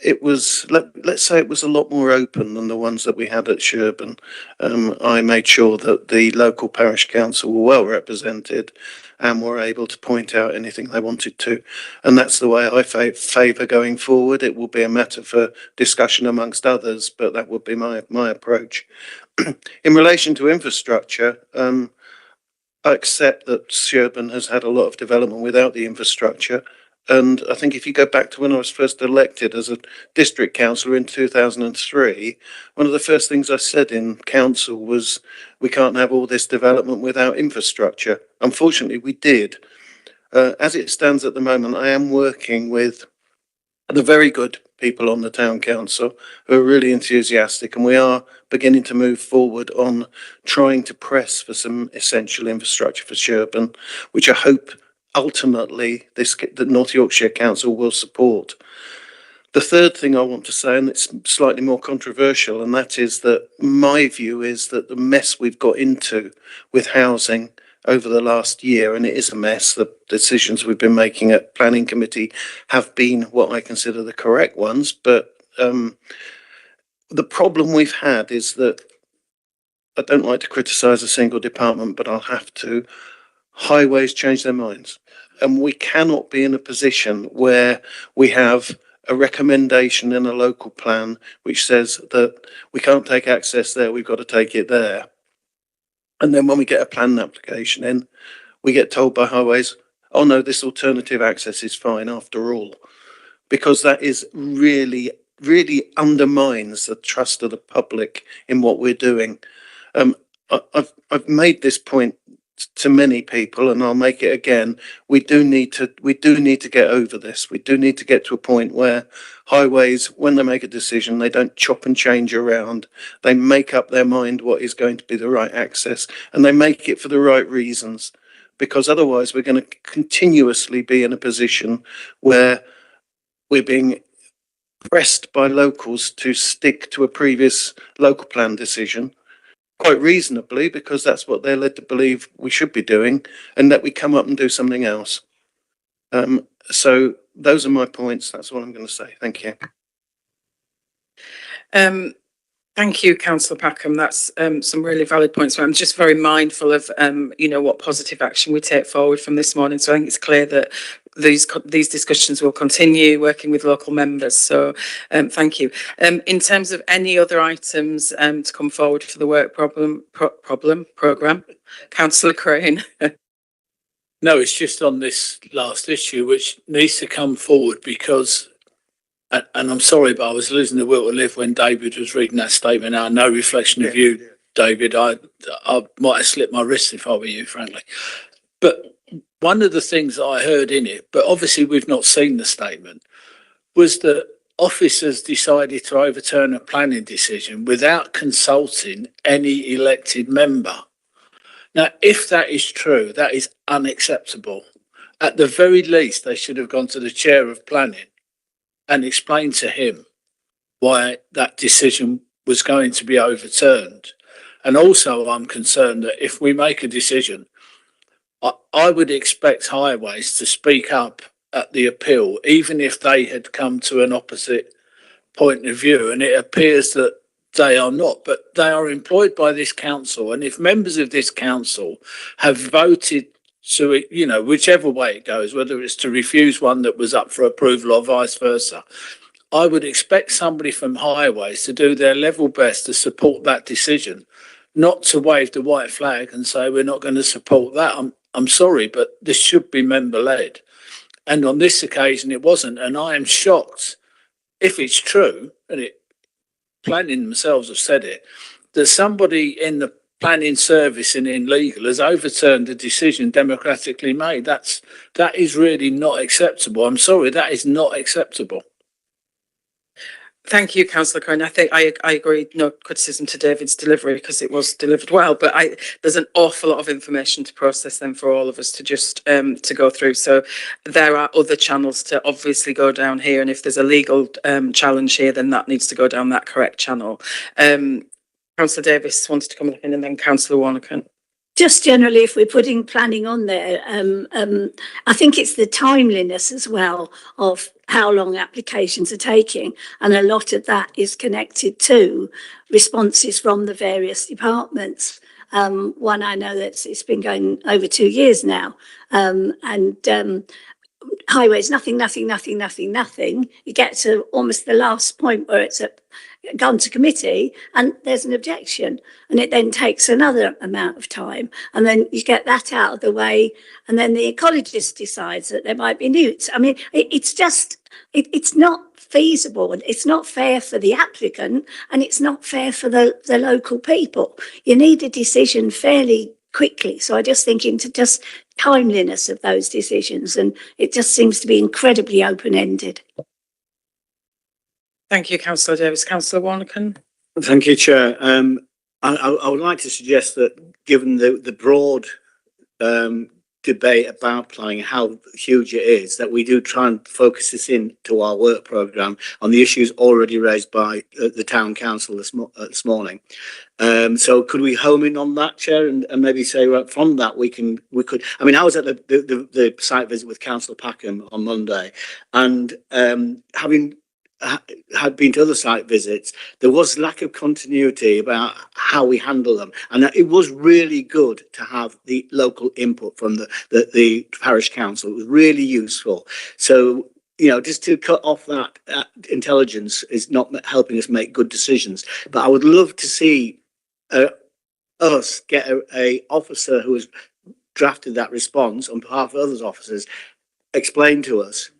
it was, let's say it was a lot more open than the ones that we had at Sherburn. I made sure that the local parish council were well represented and were able to point out anything they wanted to. And that's the way I favour going forward. It will be a matter for discussion amongst others, but that would be my approach. In relation to infrastructure, I accept that Sherburn has had a lot of development without the infrastructure. And I think if you go back to when I was first elected as a district councillor in 2003, one of the first things I said in council was, we can't have all this development without infrastructure. Unfortunately, we did. As it stands at the moment, I am working with the very good people on the town council who are really enthusiastic, and we are beginning to move forward on trying to press for some essential infrastructure for Sherburn, which I hope ultimately the North Yorkshire Council will support. The third thing I want to say, and it's slightly more controversial, and that is that my view is that the mess we've got into with housing over the last year, and it is a mess, the decisions we've been making at planning committee have been what I consider the correct ones, but the problem we've had is that, I don't like to criticise a single department, but I'll have to, highways change their minds. And we cannot be in a position where we have a recommendation in a local plan which says that we can't take access there, we've got to take it there. And then when we get a planning application in, we get told by highways, oh no, this alternative access is fine after all. Because that is really undermines the trust of the public in what we're doing. I've made this point to many people, and I'll make it again. We do need to get over this. We do need to get to a point where highways, when they make a decision, they don't chop and change around. They make up their mind what is going to be the right access, and they make it for the right reasons. Because otherwise, we're going to continuously be in a position where we're being pressed by locals to stick to a previous local plan decision, quite reasonably, because that's what they're led to believe we should be doing, and that we come up and do something else. So those are my points. That's what I'm going to say. Thank you. Thank you, Councillor Packham. That's some really valid points. I'm just very mindful of, what positive action we take forward from this morning. So I think it's clear that these discussions will continue working with local members. So thank you. In terms of any other items to come forward for the work programme, Councillor Crane. No, it's just on this last issue, which needs to come forward because, and I'm sorry, but I was losing the will to live when David was reading that statement. Now, no reflection of you, David. I might have slipped my wrist if I were you, frankly. But one of the things that I heard in it, but obviously we've not seen the statement, was that officers decided to overturn a planning decision without consulting any elected member. Now, if that is true, that is unacceptable. At the very least, they should have gone to the chair of planning and explained to him why that decision was going to be overturned. And also, I'm concerned that if we make a decision, I would expect highways to speak up at the appeal, even if they had come to an opposite point of view. And it appears that they are not, but they are employed by this council. And if members of this council have voted to, whichever way it goes, whether it's to refuse one that was up for approval or vice versa, I would expect somebody from highways to do their level best to support that decision, not to wave the white flag and say, we're not going to support that. I'm sorry, but this should be member led. And on this occasion, it wasn't. And I am shocked if it's true, and planning themselves have said it, that somebody in the planning service and in legal has overturned a decision democratically made. That is really not acceptable. I'm sorry, that is not acceptable. Thank you, Councillor Coyne. I think I agree. No criticism to David's delivery because it was delivered well, but there's an awful lot of information to process then for all of us to just to go through. So there are other channels to obviously go down here, and if there's a legal challenge here, then that needs to go down that correct channel. Councillor Davis wanted to come in, and then Councillor Warnock. Just generally, if we're putting planning on there, I think it's the timeliness as well of how long applications are taking. And a lot of that is connected to responses from the various departments. One, I know that it's been going over 2 years now. Highways, nothing. You get to almost the last point where it's gone to committee and there's an objection, and it then takes another amount of time, and then you get that out of the way, and then the ecologist decides that there might be newts. I mean, it's not feasible, and it's not fair for the applicant, and it's not fair for the local people. You need a decision fairly quickly. So I just think into just timeliness of those decisions, and it just seems to be incredibly open-ended. Thank you, Councillor Davis. Councillor Warnock. Thank you, Chair. I would like to suggest that, given the broad debate about planning, how huge it is, that we do try and focus this into our work programme on the issues already raised by the Town Council this morning. So could we home in on that, Chair, and maybe say right from that we could. I mean, I was at the site visit with Councillor Packham on Monday, and having had been to other site visits, there was lack of continuity about how we handle them, and it was really good to have the local input from the parish council. It was really useful. So, you know, just to cut off that intelligence is not helping us make good decisions. But I would love to see us get a officer who has drafted that response on behalf of others officers explain to us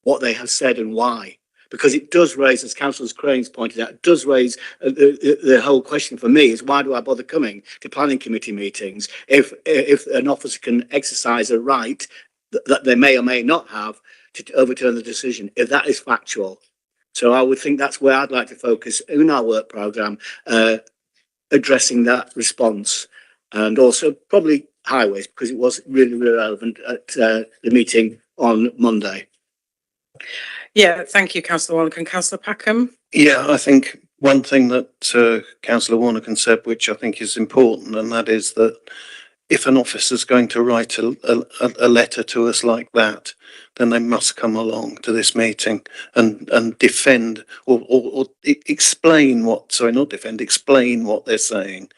what they have said and why. Because it does raise, as Councillor Crane's pointed out, it does raise the whole question for me is, why do I bother coming to planning committee meetings if an officer can exercise a right that they may or may not have to overturn the decision, if that is factual. So I would think that's where I'd like to focus in our work programme, addressing that response, and also probably highways, because it was really, really relevant at the meeting on Monday. Yeah, thank you, Councillor Warnock. And Councillor Packham. Yeah, I think one thing that Councillor Warnock said, which I think is important, and that is that if an officer's going to write a letter to us like that, then they must come along to this meeting and defend or explain explain what they're saying,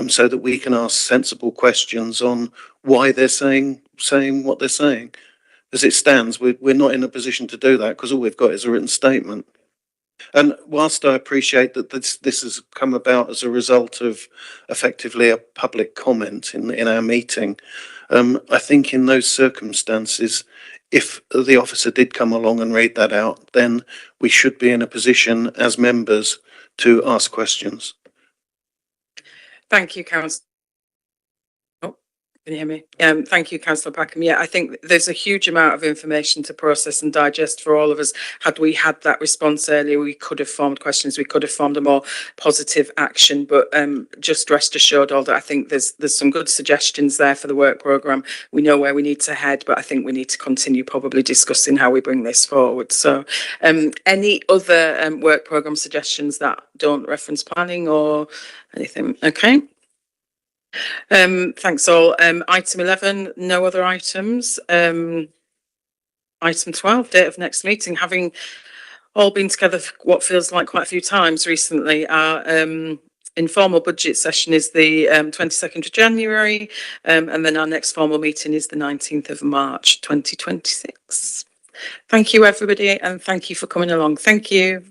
so that we can ask sensible questions on why they're saying what they're saying. As it stands, we're not in a position to do that because all we've got is a written statement. And whilst I appreciate that this has come about as a result of effectively a public comment in our meeting, I think in those circumstances, if the officer did come along and read that out, then we should be in a position as members to ask questions. Thank you, Councillor. Can you hear me? Thank you, Councillor Packham. Yeah, I think there's a huge amount of information to process and digest for all of us. Had we had that response earlier, we could have formed questions, we could have formed a more positive action. But just rest assured, Alder, I think there's some good suggestions there for the work programme. We know where we need to head, but I think we need to continue probably discussing how we bring this forward. So any other work programme suggestions that don't reference planning or anything? Okay. Thanks all. Item 11, no other items. Item 12, date of next meeting. Having all been together for what feels like quite a few times recently, our informal budget session is the 22nd of January, and then our next formal meeting is the 19th of March 2026. Thank you, everybody, and thank you for coming along. Thank you.